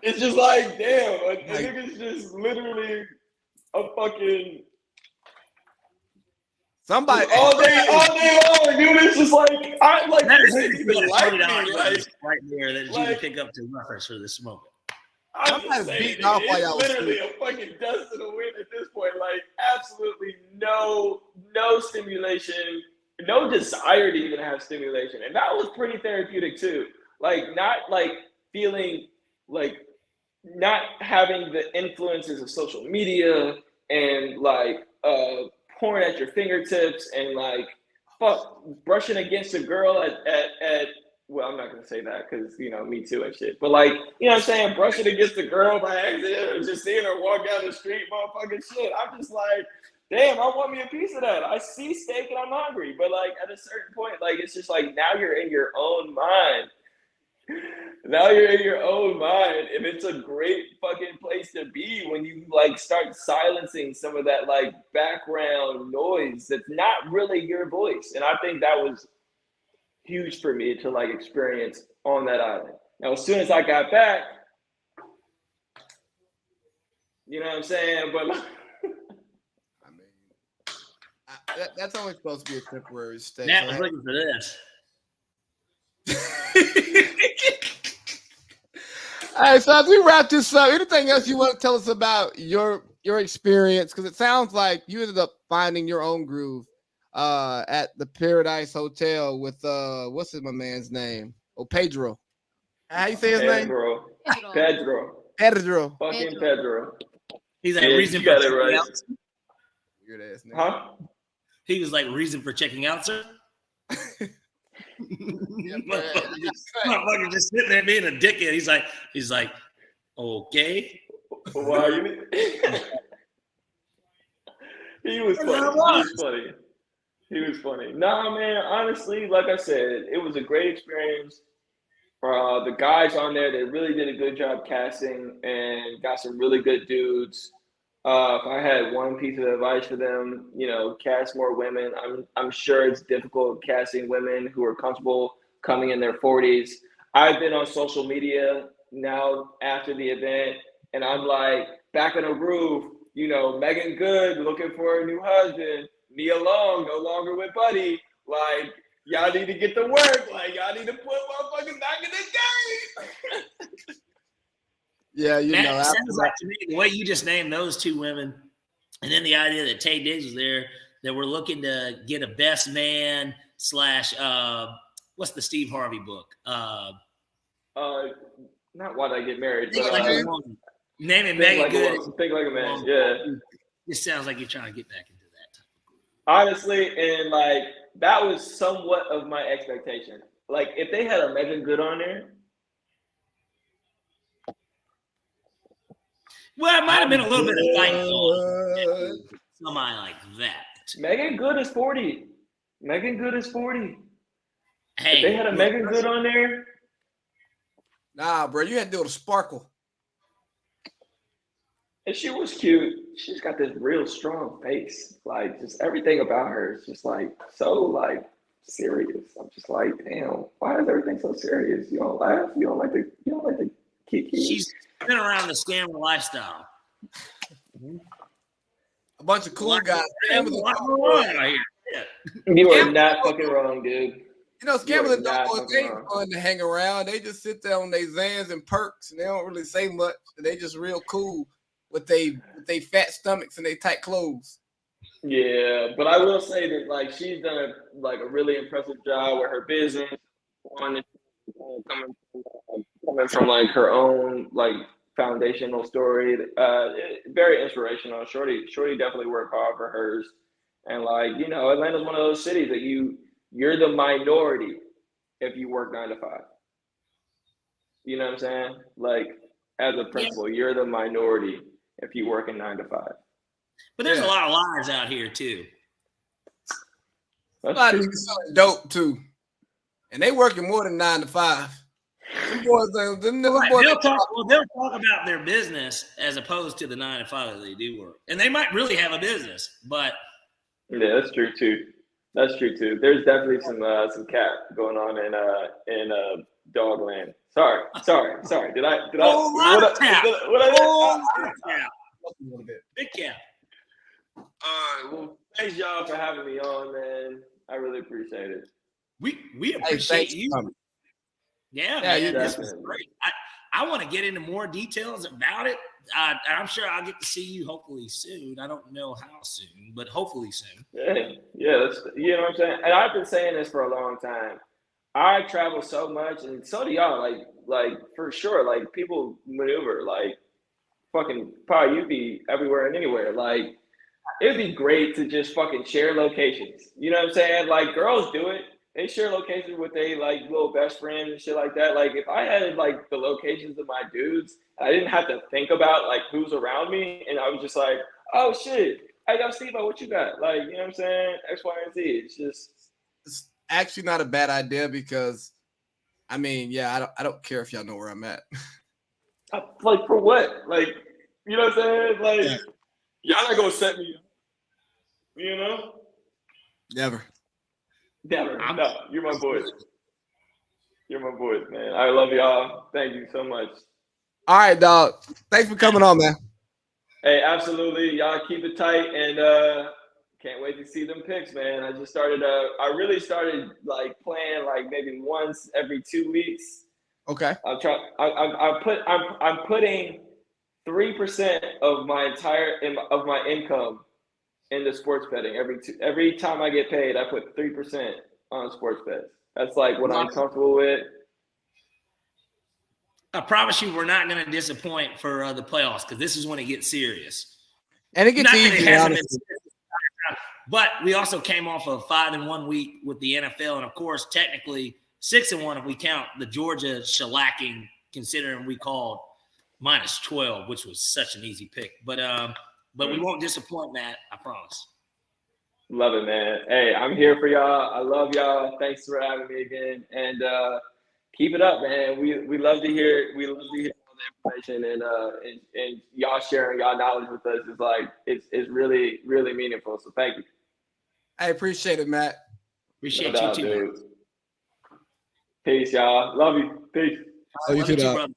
It's just like, damn, a nigga's just literally a fucking. Somebody all day long, dude. It's just like I like. That is even like me, like right there that you can pick up to reference for this smoke. I'm just saying, it's literally a fucking dust in the wind at this point. Like, absolutely no stimulation, no desire to even have stimulation, and that was pretty therapeutic too. Like, not like feeling like not having the influences of social media and like porn at your fingertips and like brushing against a girl at well, I'm not gonna say that because Me Too and shit. But like, you know what I'm saying, brushing against a girl by accident or just seeing her walk down the street, motherfucking shit. I'm just like, damn, I want me a piece of that. I see steak and I'm hungry. But like at a certain point, like it's just like now you're in your own mind. Now you're in your own mind, and it's a great fucking place to be when you like start silencing some of that like background noise that's not really your voice. And I think that was huge for me to like experience on that island. Now, as soon as I got back, you know what I'm saying? But I mean, that's only supposed to be a temporary state. Matt was looking for this. All right, so as we wrap this up, anything else you want to tell us about your experience? Because it sounds like you ended up finding your own groove at the Paradise Hotel with what's my man's name? Oh, Pedro. How you say his name? Pedro. Fucking Pedro. He's like reason for checking right. out. Weird ass name. Huh? He was like reason for checking out, sir. Motherfucker just sitting there being a dickhead. He's like, okay. Why you? He was funny. He was funny. Nah, man. Honestly, like I said, it was a great experience. The guys on there, they really did a good job casting and got some really good dudes. If I had one piece of advice for them, cast more women. I'm sure it's difficult casting women who are comfortable coming in their 40s. I've been on social media now after the event, and I'm like, back in the groove, Megan Good looking for a new husband, Nia Long no longer with Buddy. Like, y'all need to get to work. Like, y'all need to put motherfuckers back in the game. Yeah, Matt, sounds like to me, the way you just named those two women, and then the idea that Tay Diggs was there, that we're looking to get a best man / what's the Steve Harvey book? Not Why Did I Get Married, but naming Megan Good. Think Like a Man. Yeah. It sounds like you're trying to get back into that type of group. Honestly, and like that was somewhat of my expectation. Like if they had a Megan Good on there. Well, it might have been a little bit of fight for somebody like that. Megan Good is 40. Megan Good is 40. Hey, if they had a Megan Good on there. Nah, bro, you had to do it with a sparkle. And she was cute. She's got this real strong face. Like just everything about her is just like so like serious. I'm just like, damn, why is everything so serious? You don't laugh. You don't like the kiki. She's been around the scammer lifestyle. A bunch of cool guys. You are not fucking wrong, dude. Scammers and dogs, they ain't fun to hang around. They just sit there on their Zans and perks, and they don't really say much. They just real cool with they fat stomachs and they tight clothes. Yeah, but I will say that like she's done a really impressive job with her business. Coming from like her own like foundational story, very inspirational. Shorty definitely worked hard for hers, and like Atlanta's one of those cities that you're the minority if you work 9 to 5. You know what I'm saying? Like as a principal, you're the minority if you work in 9 to 5. But there's a lot of liars out here too. A lot of niggas selling dope too, and they working more than 9 to 5. They'll talk about their business as opposed to the 9 to 5 that they do work, and they might really have a business, but yeah, that's true too. There's definitely some cap going on in Dogland. Sorry. Did I? Big cap. Well, thanks y'all for having me on, man. I really appreciate it. We appreciate you. Yeah, this was great. I want to get into more details about it. I'm sure I'll get to see you hopefully soon. I don't know how soon, but hopefully soon. Yeah, that's, you know what I'm saying? And I've been saying this for a long time. I travel so much, and so do y'all. Like for sure, like people maneuver. Like fucking probably you'd be everywhere and anywhere. Like it'd be great to just fucking share locations. You know what I'm saying? Like girls do it. They share locations with they like little best friends and shit like that. Like if I had like the locations of my dudes, I didn't have to think about like who's around me, and I was just like, oh shit, I got Steve, what you got? Like, you know what I'm saying? X, Y, and Z. It's actually not a bad idea because, I mean, I don't care if y'all know where I'm at. Like for what? Like, you know what I'm saying? Like, y'all not gonna set me up. You know? Never. No, you're my boys. You're my boys, man. I love y'all. Thank you so much. All right, dog. Thanks for coming on, man. Hey, absolutely. Y'all keep it tight, and can't wait to see them picks, man. I just started. I really started like playing like maybe once every 2 weeks. Okay. I'm putting 3% of my income into sports betting. Every time I get paid, I put 3% on sports bets. That's like what I'm comfortable with. I promise you, we're not going to disappoint for the playoffs because this is when it gets serious. And it gets easy, But we also came off a 5-1 week with the NFL, and of course, technically 6-1 if we count the Georgia shellacking, considering we called -12, which was such an easy pick. But we won't disappoint, Matt. I promise. Love it, man. Hey, I'm here for y'all. I love y'all. Thanks for having me again, and keep it up, man. We love to hear. We love to hear all the information, and y'all sharing y'all knowledge with us is like it's really really meaningful. So thank you. I appreciate it, Matt. Appreciate No you doubt, too, dude. man. Peace, y'all. Love you. Peace. Oh, you Love you too, too, dog. brother.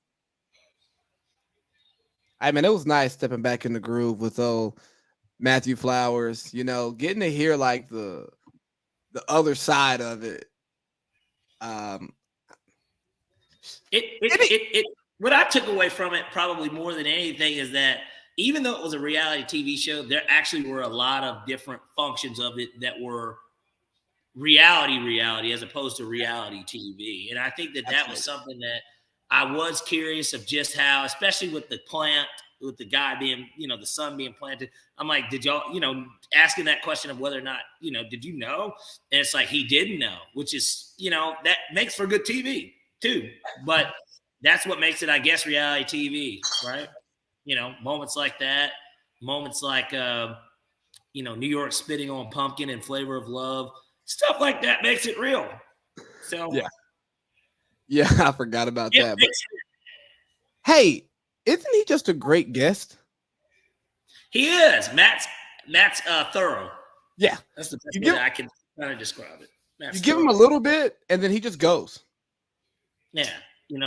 I mean, it was nice stepping back in the groove with old Matthew Flowers. You know, getting to hear like the other side of it. What I took away from it probably more than anything is that even though it was a reality TV show, there actually were a lot of different functions of it that were reality as opposed to reality TV. And I think that was something that I was curious of, just how, especially with the plant, with the guy being, the son being planted. I'm like, did y'all, asking that question of whether or not, did you know? And it's like, he didn't know, which is, that makes for good TV too. But that's what makes it, I guess, reality TV, right? Moments like that, moments like, New York spitting on Pumpkin and Flavor of Love, stuff like that makes it real. So yeah, I forgot about that. But, hey, isn't he just a great guest? He is. Matt's thorough. Yeah, that's the best way that I can kind of describe it. Matt's give him a little bit, and then he just goes. Yeah,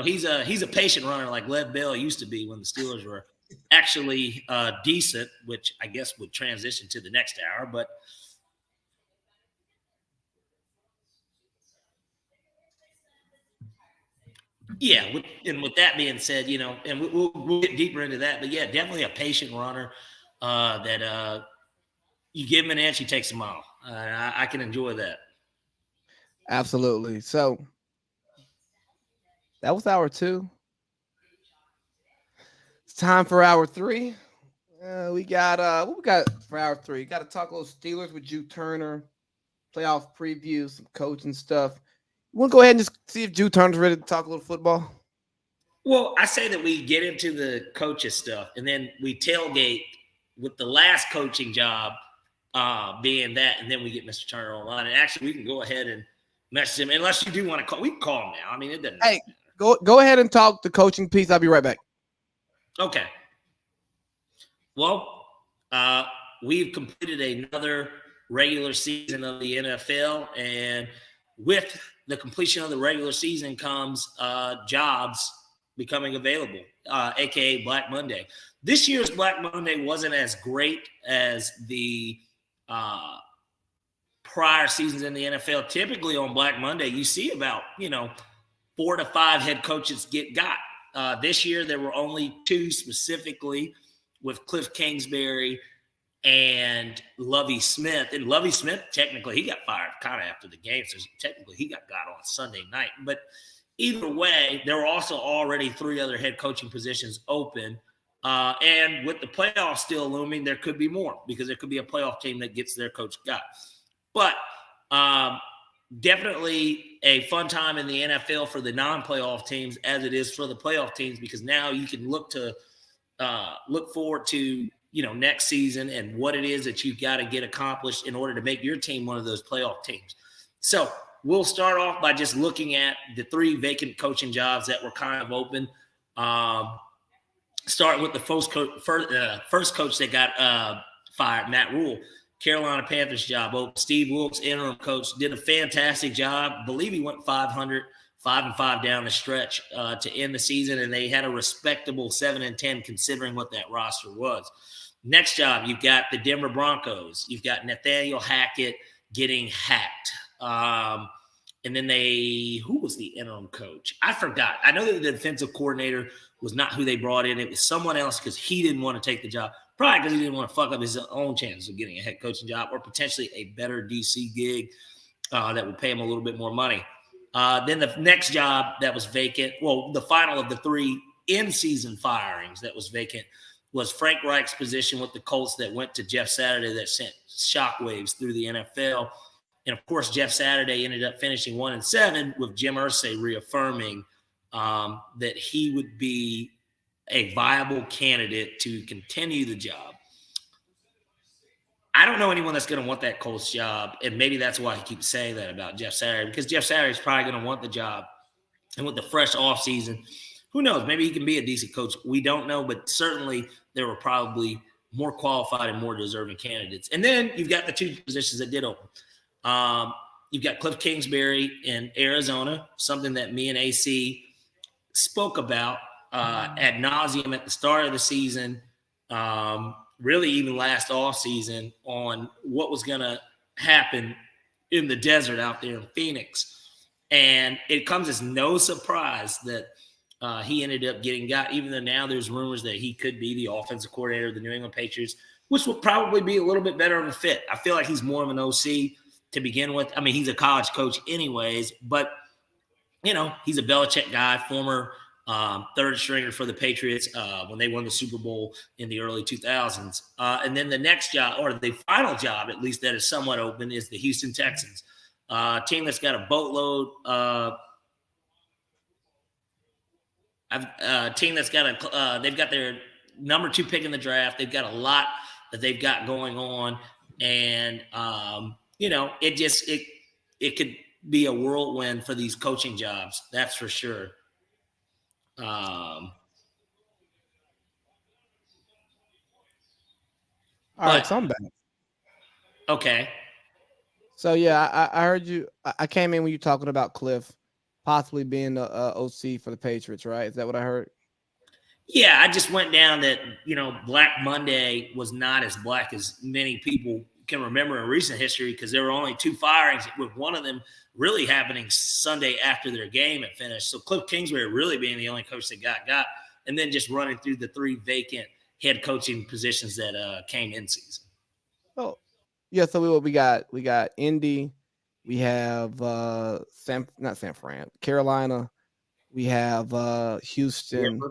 he's a patient runner like Lev Bell used to be when the Steelers were actually decent, which I guess would transition to the next hour. But yeah, with that being said, and we'll get deeper into that. But yeah, definitely a patient runner that you give him an inch, he takes a mile. I can enjoy that. Absolutely. So that was hour 2. It's time for hour 3. We got what we got for hour 3? Got to talk a little Steelers with Jude Turner, playoff preview, some coaching stuff. You want to go ahead and just see if Jude Turner's ready to talk a little football? Well, I say that we get into the coaches stuff, and then we tailgate with the last coaching job being that, and then we get Mr. Turner online. And actually, we can go ahead and message him, unless you do want to call. We can call him now. I mean, it doesn't. Hey, go ahead and talk the coaching piece. I'll be right back. Okay. Well, we've completed another regular season of the NFL, and with the completion of the regular season comes jobs becoming available, aka Black Monday. This year's Black Monday wasn't as great as the prior seasons in the NFL. Typically on Black Monday, you see about 4 to 5 head coaches got. This year there were only 2 specifically, with Cliff Kingsbury and Lovie Smith. And Lovie Smith, technically, he got fired kind of after the game, so technically he got on Sunday night. But either way, there were also already 3 other head coaching positions open. And with the playoffs still looming, there could be more, because there could be a playoff team that gets their coach got. But definitely a fun time in the NFL for the non-playoff teams as it is for the playoff teams, because now you can look forward to next season and what it is that you've got to get accomplished in order to make your team one of those playoff teams. So we'll start off by just looking at the 3 vacant coaching jobs that were kind of open. Start with the first coach that got fired, Matt Rule. Carolina Panthers job open. Steve Wilkes, interim coach, did a fantastic job. I believe he went 500, 5-5 down the stretch to end the season, and they had a respectable 7-10 considering what that roster was. Next job, you've got the Denver Broncos. You've got Nathaniel Hackett getting hacked. And then who was the interim coach? I forgot. I know that the defensive coordinator was not who they brought in. It was someone else, because he didn't want to take the job. Probably because he didn't want to fuck up his own chances of getting a head coaching job, or potentially a better DC gig that would pay him a little bit more money. Then the next job that was vacant, well, the final of the 3 in-season firings that was vacant, was Frank Reich's position with the Colts that went to Jeff Saturday that sent shockwaves through the NFL. And, of course, Jeff Saturday ended up finishing 1-7 with Jim Irsay reaffirming that he would be a viable candidate to continue the job. I don't know anyone that's going to want that Colts job, and maybe that's why he keeps saying that about Jeff Saturday, because Jeff Saturday is probably going to want the job. And with the fresh offseason, who knows? Maybe he can be a decent coach. We don't know, but certainly there were probably more qualified and more deserving candidates. And then you've got the two positions that did open. You've got Cliff Kingsbury in Arizona, something that me and AC spoke about ad nauseum at the start of the season, really even last offseason, on what was going to happen in the desert out there in Phoenix. And it comes as no surprise that he ended up getting got, even though now there's rumors that he could be the offensive coordinator of the New England Patriots, which would probably be a little bit better of a fit. I feel like he's more of an OC to begin with. I mean, he's a college coach anyways, but, you know, he's a Belichick guy, former third stringer for the Patriots when they won the Super Bowl in the early 2000s. And then the next job, or the final job, at least that is somewhat open, is the Houston Texans, team that's got a boatload team that's got they've got their number 2 pick in the draft. They've got a lot that they've got going on. And, you know, it could be a whirlwind for these coaching jobs. That's for sure. All right, so I'm back. Okay. So yeah, I heard you. I came in when you talking about Cliff possibly being the OC for the Patriots, right? Is that what I heard? Yeah, I just went down that, you know, Black Monday was not as black as many people can remember in recent history, because there were only 2 firings, with one of them really happening Sunday after their game had finished. So Cliff Kingsbury really being the only coach that got, and then just running through the 3 vacant head coaching positions that came in season. Oh, yeah. So we got Indy, we have not San Fran, Carolina, we have Houston,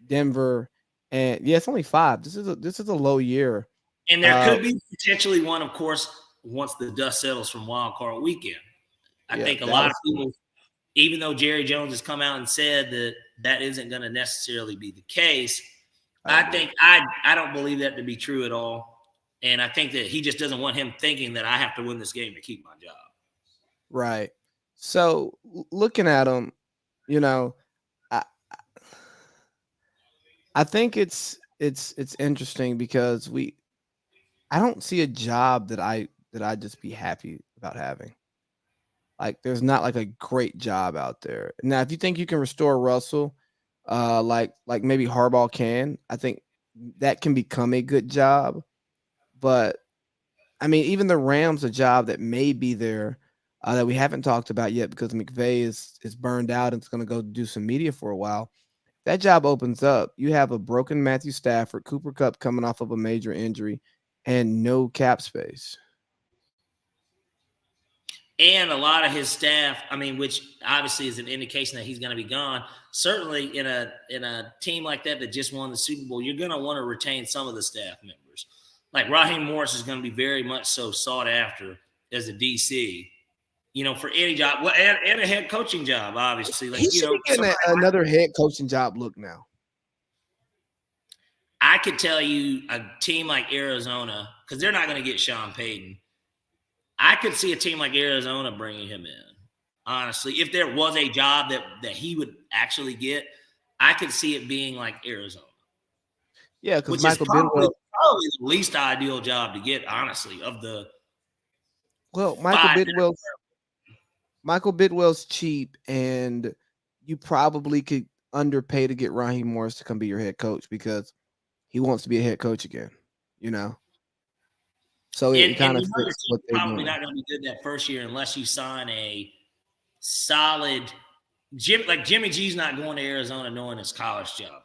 Denver, and yeah, it's only 5. This is a low year. And there could be potentially one, of course, once the dust settles from Wild Card Weekend. I think a lot of people, even though Jerry Jones has come out and said that that isn't going to necessarily be the case, I don't believe that to be true at all. And I think that he just doesn't want him thinking that I have to win this game to keep my job. Right. So looking at him, you know, I think it's interesting because I don't see a job that I'd just be happy about having. Like, there's not like a great job out there. Now, if you think you can restore Russell, like maybe Harbaugh can, I think that can become a good job. But I mean, even the Rams, a job that may be there that we haven't talked about yet because McVay is burned out and it's going to go do some media for a while. That job opens up. You have a broken Matthew Stafford, Cooper Kupp coming off of a major injury, and no cap space. And a lot of his staff, I mean, which obviously is an indication that he's going to be gone. Certainly in a team like that just won the Super Bowl, you're going to want to retain some of the staff members. Like Raheem Morris is going to be very much so sought after as a DC, you know, for any job. Well, and a head coaching job, obviously. Like, he should be getting another head coaching job look now. I could tell you a team like Arizona, because they're not going to get Sean Payton. I could see a team like Arizona bringing him in. Honestly, if there was a job that he would actually get, I could see it being like Arizona. Yeah, because Michael Bidwell probably the least ideal job to get, honestly, of the. Well, Michael Bidwell's cheap, and you probably could underpay to get Raheem Morris to come be your head coach because he wants to be a head coach again, you know. So it kind of fits what they're probably doing. Not going to be good that first year unless you sign a solid Jimmy G's not going to Arizona knowing his college job.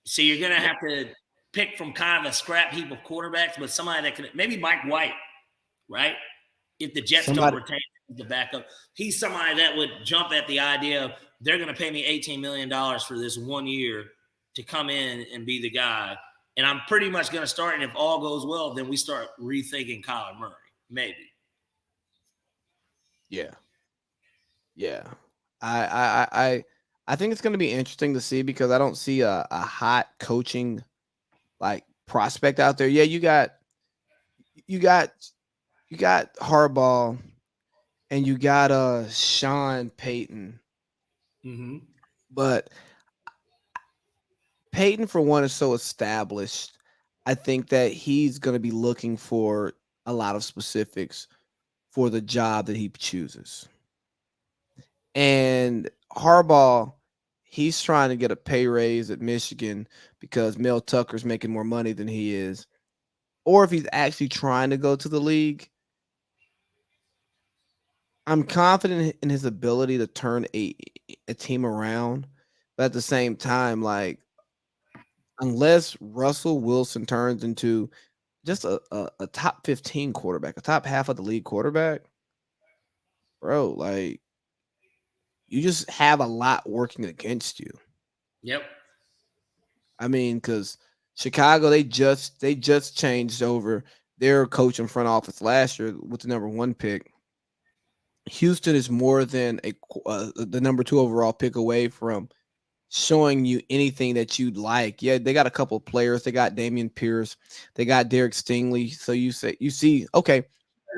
So you're going to have to pick from kind of a scrap heap of quarterbacks, but somebody that can, maybe Mike White, right? If the Jets don't retain the backup, he's somebody that would jump at the idea of they're going to pay me $18 million for this 1 year to come in and be the guy. And I'm pretty much going to start. And if all goes well, then we start rethinking Kyler Murray, maybe. Yeah. I think it's going to be interesting to see because I don't see a hot coaching like prospect out there. Yeah, you got Harbaugh and you got Sean Payton. Mm-hmm. But Peyton, for one, is so established. I think that he's going to be looking for a lot of specifics for the job that he chooses. And Harbaugh, he's trying to get a pay raise at Michigan because Mel Tucker's making more money than he is. Or if he's actually trying to go to the league, I'm confident in his ability to turn a team around. But at the same time, like, unless Russell Wilson turns into just a top 15 quarterback, a top half of the league quarterback, bro, like, you just have a lot working against you. Yep. I mean, because Chicago, they just changed over their coach in front office last year with the number 1 pick. Houston is more than the number 2 overall pick away from showing you anything that you'd like. Yeah, they got a couple of players. They got Damian Pierce. They got Derek Stingley. So you see, okay.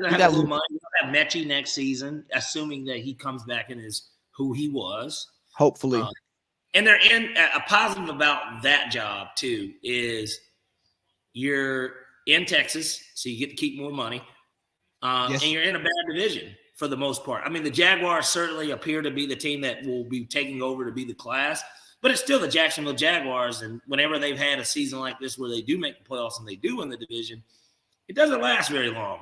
They have a little money. They'll have Mechie next season, assuming that he comes back and is who he was. Hopefully. And they're in a positive about that job too is you're in Texas, so you get to keep more money. Yes. And you're in a bad division for the most part. I mean, the Jaguars certainly appear to be the team that will be taking over to be the class, but it's still the Jacksonville Jaguars. And whenever they've had a season like this where they do make the playoffs and they do win the division, it doesn't last very long.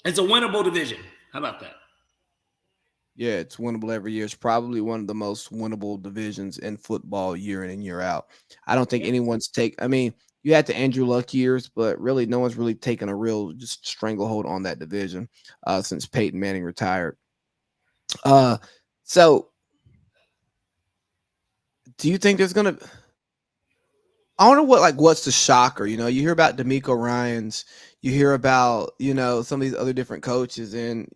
It's a winnable division. How about that? Yeah, it's winnable every year. It's probably one of the most winnable divisions in football year in and year out. I don't think anyone's I mean, you had the Andrew Luck years, but really no one's really taken a real just stranglehold on that division since Peyton Manning retired. So do you think there's gonna I wonder what's the shocker? You hear about DeMeco Ryans, you hear about, some of these other different coaches, and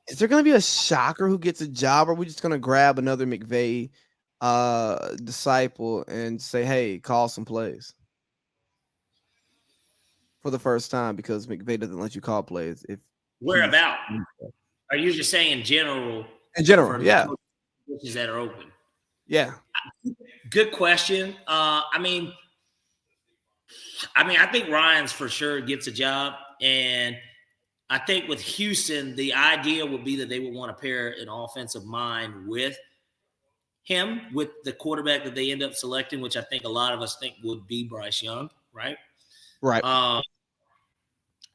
is there going to be a shocker who gets a job, or are we just going to grab another McVay disciple and say, hey, call some plays for the first time because McVay doesn't let you call plays? Where about? Are you just saying in general? In general, yeah. Positions that are open. Yeah. Good question. I mean, I think Ryans for sure gets a job, and I think with Houston, the idea would be that they would want to pair an offensive mind with him, with the quarterback that they end up selecting, which I think a lot of us think would be Bryce Young, right? Right.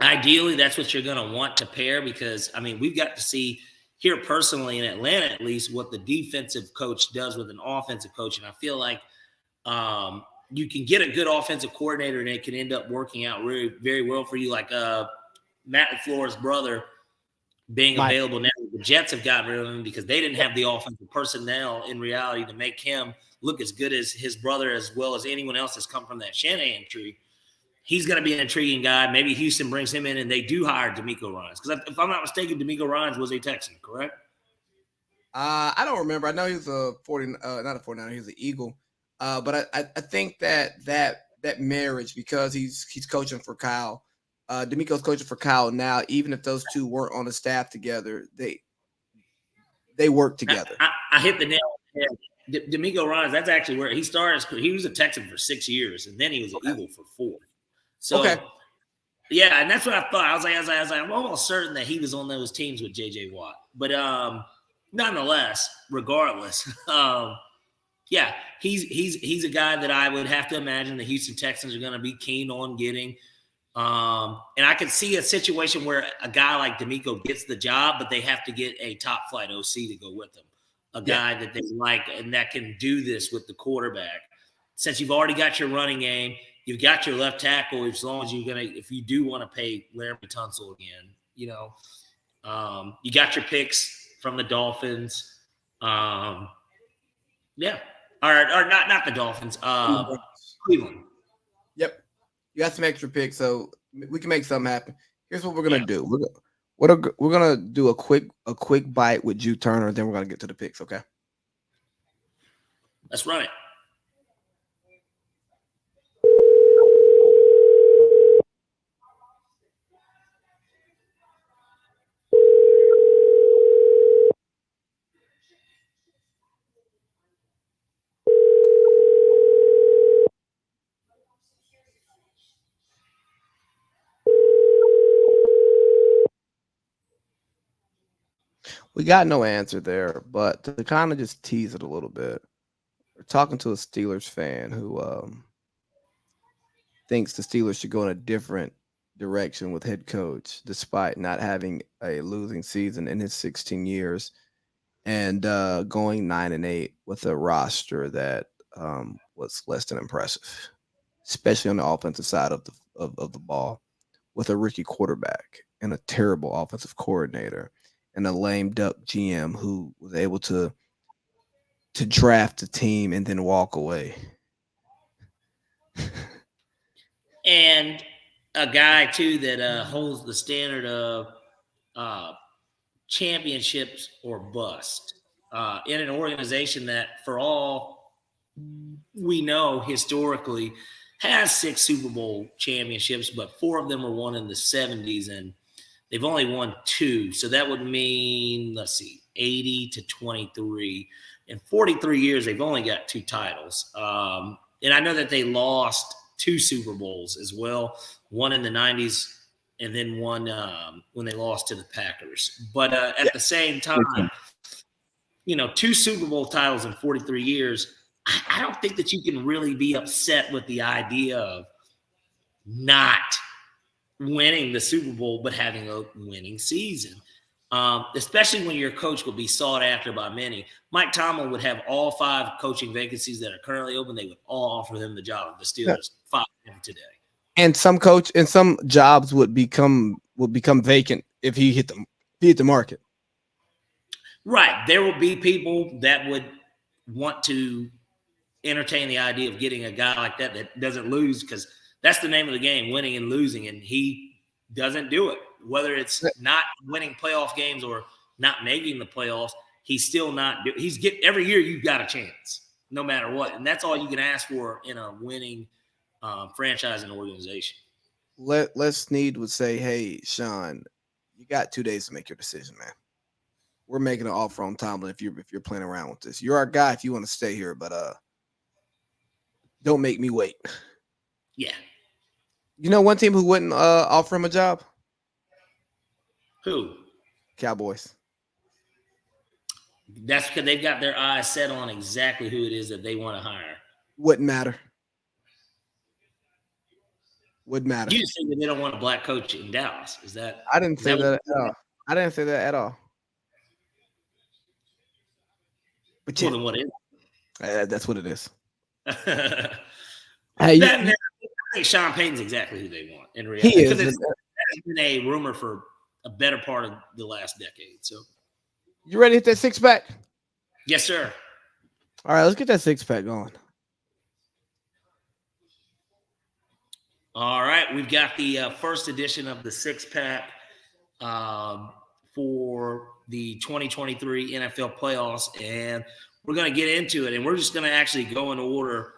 Ideally, that's what you're going to want to pair because, I mean, we've got to see here personally in Atlanta, at least, what the defensive coach does with an offensive coach. And I feel like you can get a good offensive coordinator and it can end up working out really, very well for you. Like Matt LaFleur's brother being available now. The Jets have gotten rid of him because they didn't have the offensive personnel in reality to make him look as good as his brother, as well as anyone else that's come from that Shanahan tree. He's going to be an intriguing guy. Maybe Houston brings him in and they do hire DeMeco Ryans. Because if I'm not mistaken, DeMeco Ryans was a Texan, correct? I don't remember. I know he was a 40, not a 49er. He was an Eagle. But I think that marriage, because he's coaching for Kyle, DeMeco's coaching for Kyle now. Even if those two weren't on the staff together, they work together. I hit the nail on the head. DeMeco Ryans, that's actually where he started. He was a Texan for 6 years, and then he was an Eagle for 4. So, yeah, and that's what I thought. I was like, I'm almost certain that he was on those teams with J.J. Watt. But nonetheless, regardless, yeah, he's a guy that I would have to imagine the Houston Texans are going to be keen on getting. And I could see a situation where a guy like DeMeco gets the job, but they have to get a top flight OC to go with them, a guy that they like and that can do this with the quarterback. Since you've already got your running game, you've got your left tackle. As long as if you do want to pay Laramie Tunsil again, you got your picks from the Dolphins. Yeah. Or not the Dolphins. Cleveland. Yep. You got some extra picks, so we can make something happen. Here's what we're gonna do. We're gonna do a quick bite with Drew Turner, then we're gonna get to the picks. Okay. Let's run it. We got no answer there, but to kind of just tease it a little bit, we're talking to a Steelers fan who thinks the Steelers should go in a different direction with head coach, despite not having a losing season in his 16 years and going 9-8 with a roster that was less than impressive, especially on the offensive side of the ball, with a rookie quarterback and a terrible offensive coordinator and a lame duck GM who was able to draft a team and then walk away. And a guy too that holds the standard of championships or bust in an organization that, for all we know, historically has 6 Super Bowl championships, but 4 of them were won in the 70s, and they've only won 2. So that would mean, let's see, 80 to 23. In 43 years, they've only got 2 titles. And I know that they lost 2 Super Bowls as well, one in the 90s and then one when they lost to the Packers. But at the same time, 2 Super Bowl titles in 43 years, I don't think that you can really be upset with the idea of not winning the Super Bowl but having a winning season, especially when your coach will be sought after by many. Mike Tomlin would have all 5 coaching vacancies that are currently open. They would all offer him the job of the Steelers 5 today. And some jobs would become vacant if he hit the market. Right. There will be people that would want to entertain the idea of getting a guy like that doesn't lose, because that's the name of the game, winning and losing, and he doesn't do it. Whether it's not winning playoff games or not making the playoffs, he's still not every year you've got a chance, no matter what. And that's all you can ask for in a winning franchise and organization. Les Snead would say, "Hey, Sean, you got 2 days to make your decision, man. We're making an offer on Tomlin if you're playing around with this. You're our guy if you want to stay here, but don't make me wait." Yeah. You know one team who wouldn't offer him a job? Who? Cowboys. That's because they've got their eyes set on exactly who it is that they want to hire. Wouldn't matter. Would matter. You just think that they don't want a black coach in Dallas. Is that? I didn't say that at all. I didn't say that at all. But Well, then what is it? That's what it is. Hey, I think Sean Payton's exactly who they want in reality. He is. Because that's been a rumor for a better part of the last decade. So, you ready to hit that 6-pack? Yes, sir. All right, let's get that 6-pack going. All right, we've got the first edition of the 6-pack for the 2023 NFL playoffs, and we're going to get into it, and we're just going to actually go in order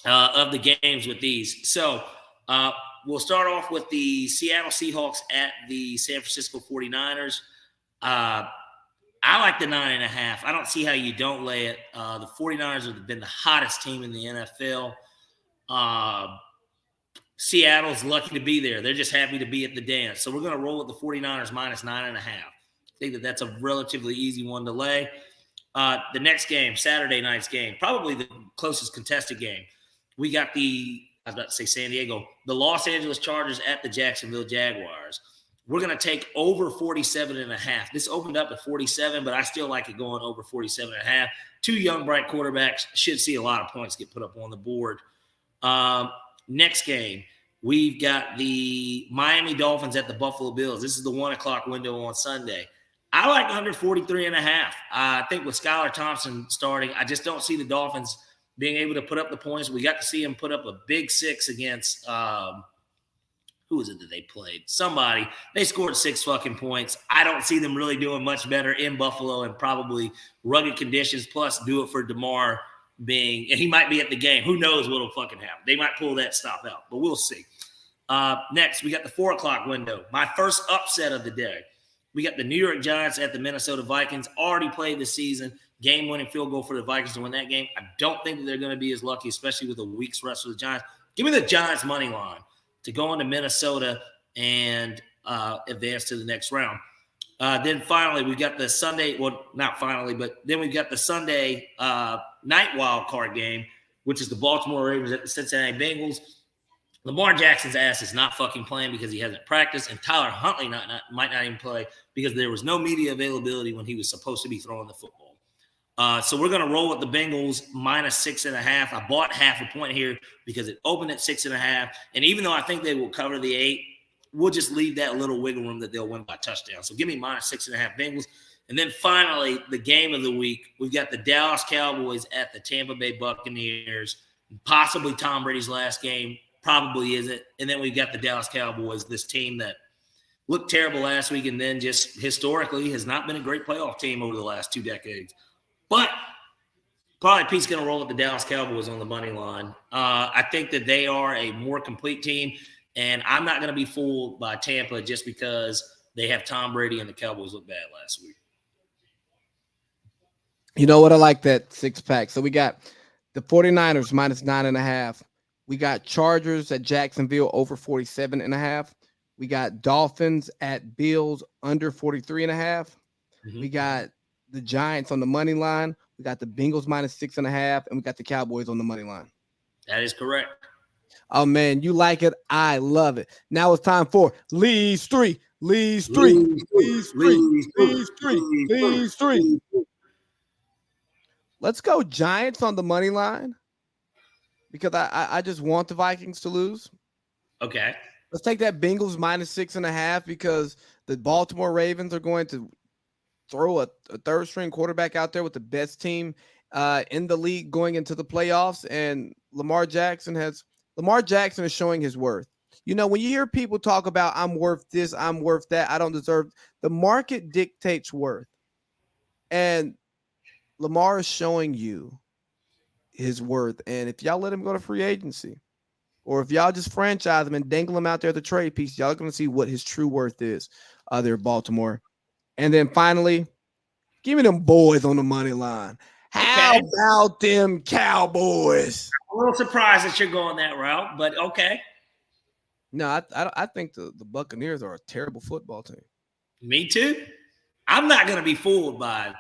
of the games with these. So we'll start off with the Seattle Seahawks at the San Francisco 49ers. I like the 9.5. I don't see how you don't lay it. The 49ers have been the hottest team in the NFL. Seattle's lucky to be there. They're just happy to be at the dance. So we're going to roll with the 49ers minus 9.5. I think that that's a relatively easy one to lay. The next game, Saturday night's game, probably the closest contested game. We got I was about to say San Diego, the Los Angeles Chargers at the Jacksonville Jaguars. We're going to take over 47.5. This opened up at 47, but I still like it going over 47.5. 2 young, bright quarterbacks should see a lot of points get put up on the board. Next game, we've got the Miami Dolphins at the Buffalo Bills. This is the 1 o'clock window on Sunday. I like under 43.5. I think with Skylar Thompson starting, I just don't see the Dolphins being able to put up the points. We got to see him put up a big 6 against who was it that they played? Somebody. They scored 6 fucking points. I don't see them really doing much better in Buffalo and probably rugged conditions. Plus, do it for DeMar being, and he might be at the game. Who knows what'll fucking happen? They might pull that stop out, but we'll see. Next, we got the 4 o'clock window. My first upset of the day. We got the New York Giants at the Minnesota Vikings. Already played this season. Game-winning field goal for the Vikings to win that game. I don't think that they're going to be as lucky, especially with a week's rest for the Giants. Give me the Giants money line to go into Minnesota and advance to the next round. Then finally, we got the Sunday, well, not finally, but then we got the Sunday night wild card game, which is the Baltimore Ravens at the Cincinnati Bengals. Lamar Jackson's ass is not fucking playing because he hasn't practiced, and Tyler Huntley might not even play because there was no media availability when he was supposed to be throwing the football. So we're going to roll with the Bengals minus 6.5. I bought half a point here because it opened at 6.5. And even though I think they will cover the 8, we'll just leave that little wiggle room that they'll win by touchdown. So give me minus 6.5 Bengals. And then finally, the game of the week, we've got the Dallas Cowboys at the Tampa Bay Buccaneers. Possibly Tom Brady's last game. Probably isn't. And then we've got the Dallas Cowboys, this team that looked terrible last week and then just historically has not been a great playoff team over the last 2 decades. But probably Pete's going to roll with the Dallas Cowboys on the money line. I think that they are a more complete team, and I'm not going to be fooled by Tampa just because they have Tom Brady and the Cowboys look bad last week. You know what? I like that 6-pack. So we got the 49ers minus 9.5. We got Chargers at Jacksonville over 47.5. We got Dolphins at Bills under 43.5. Mm-hmm. We got the Giants on the money line. We got the Bengals minus 6.5, and we got the Cowboys on the money line. That is correct. Oh man, you like it? I love it. Now it's time for Lee's three. Let's go Giants on the money line because I just want the Vikings to lose. Okay. Let's take that Bengals minus 6.5 because the Baltimore Ravens are going to throw a third-string quarterback out there with the best team in the league going into the playoffs, and Lamar Jackson is showing his worth. You know, when you hear people talk about I'm worth this, I'm worth that, I don't deserve, the market dictates worth. And Lamar is showing you his worth. And if y'all let him go to free agency, or if y'all just franchise him and dangle him out there at the trade piece, y'all are going to see what his true worth is there in Baltimore. And then finally, give me them boys on the money line. How about them Cowboys? I'm a little surprised that you're going that route, but okay. No, I think the Buccaneers are a terrible football team. Me too. I'm not going to be fooled by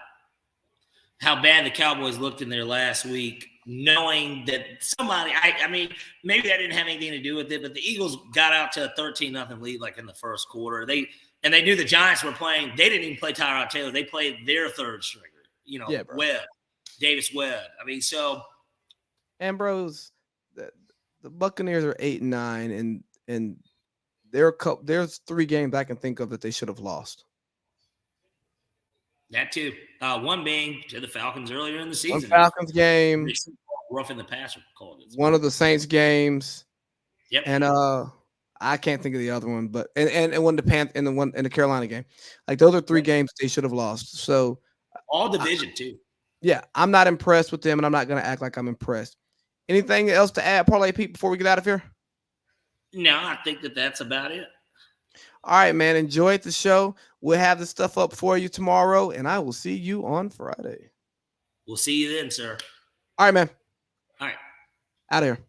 how bad the Cowboys looked in their last week, knowing that somebody, I mean, maybe that didn't have anything to do with it, but the Eagles got out to a 13-0 lead like in the first quarter. They knew the Giants were playing. They didn't even play Tyrod Taylor. They played their third stringer, Davis Webb. I mean, so. Ambrose, the Buccaneers are 8-9, and there's 3 games I can think of that they should have lost. That too. One being to the Falcons earlier in the season. One Falcons game. Rough in the passer called it. One of the Saints games. Yep. And I can't think of the other one, but and one in the Carolina game. Like those are 3 games they should have lost. So all division too. Yeah, I'm not impressed with them, and I'm not going to act like I'm impressed. Anything else to add, Parlay Pete, before we get out of here? No, I think that's about it. All right, man. Enjoyed the show. We'll have the stuff up for you tomorrow, and I will see you on Friday. We'll see you then, sir. All right, man. All right. Out of here.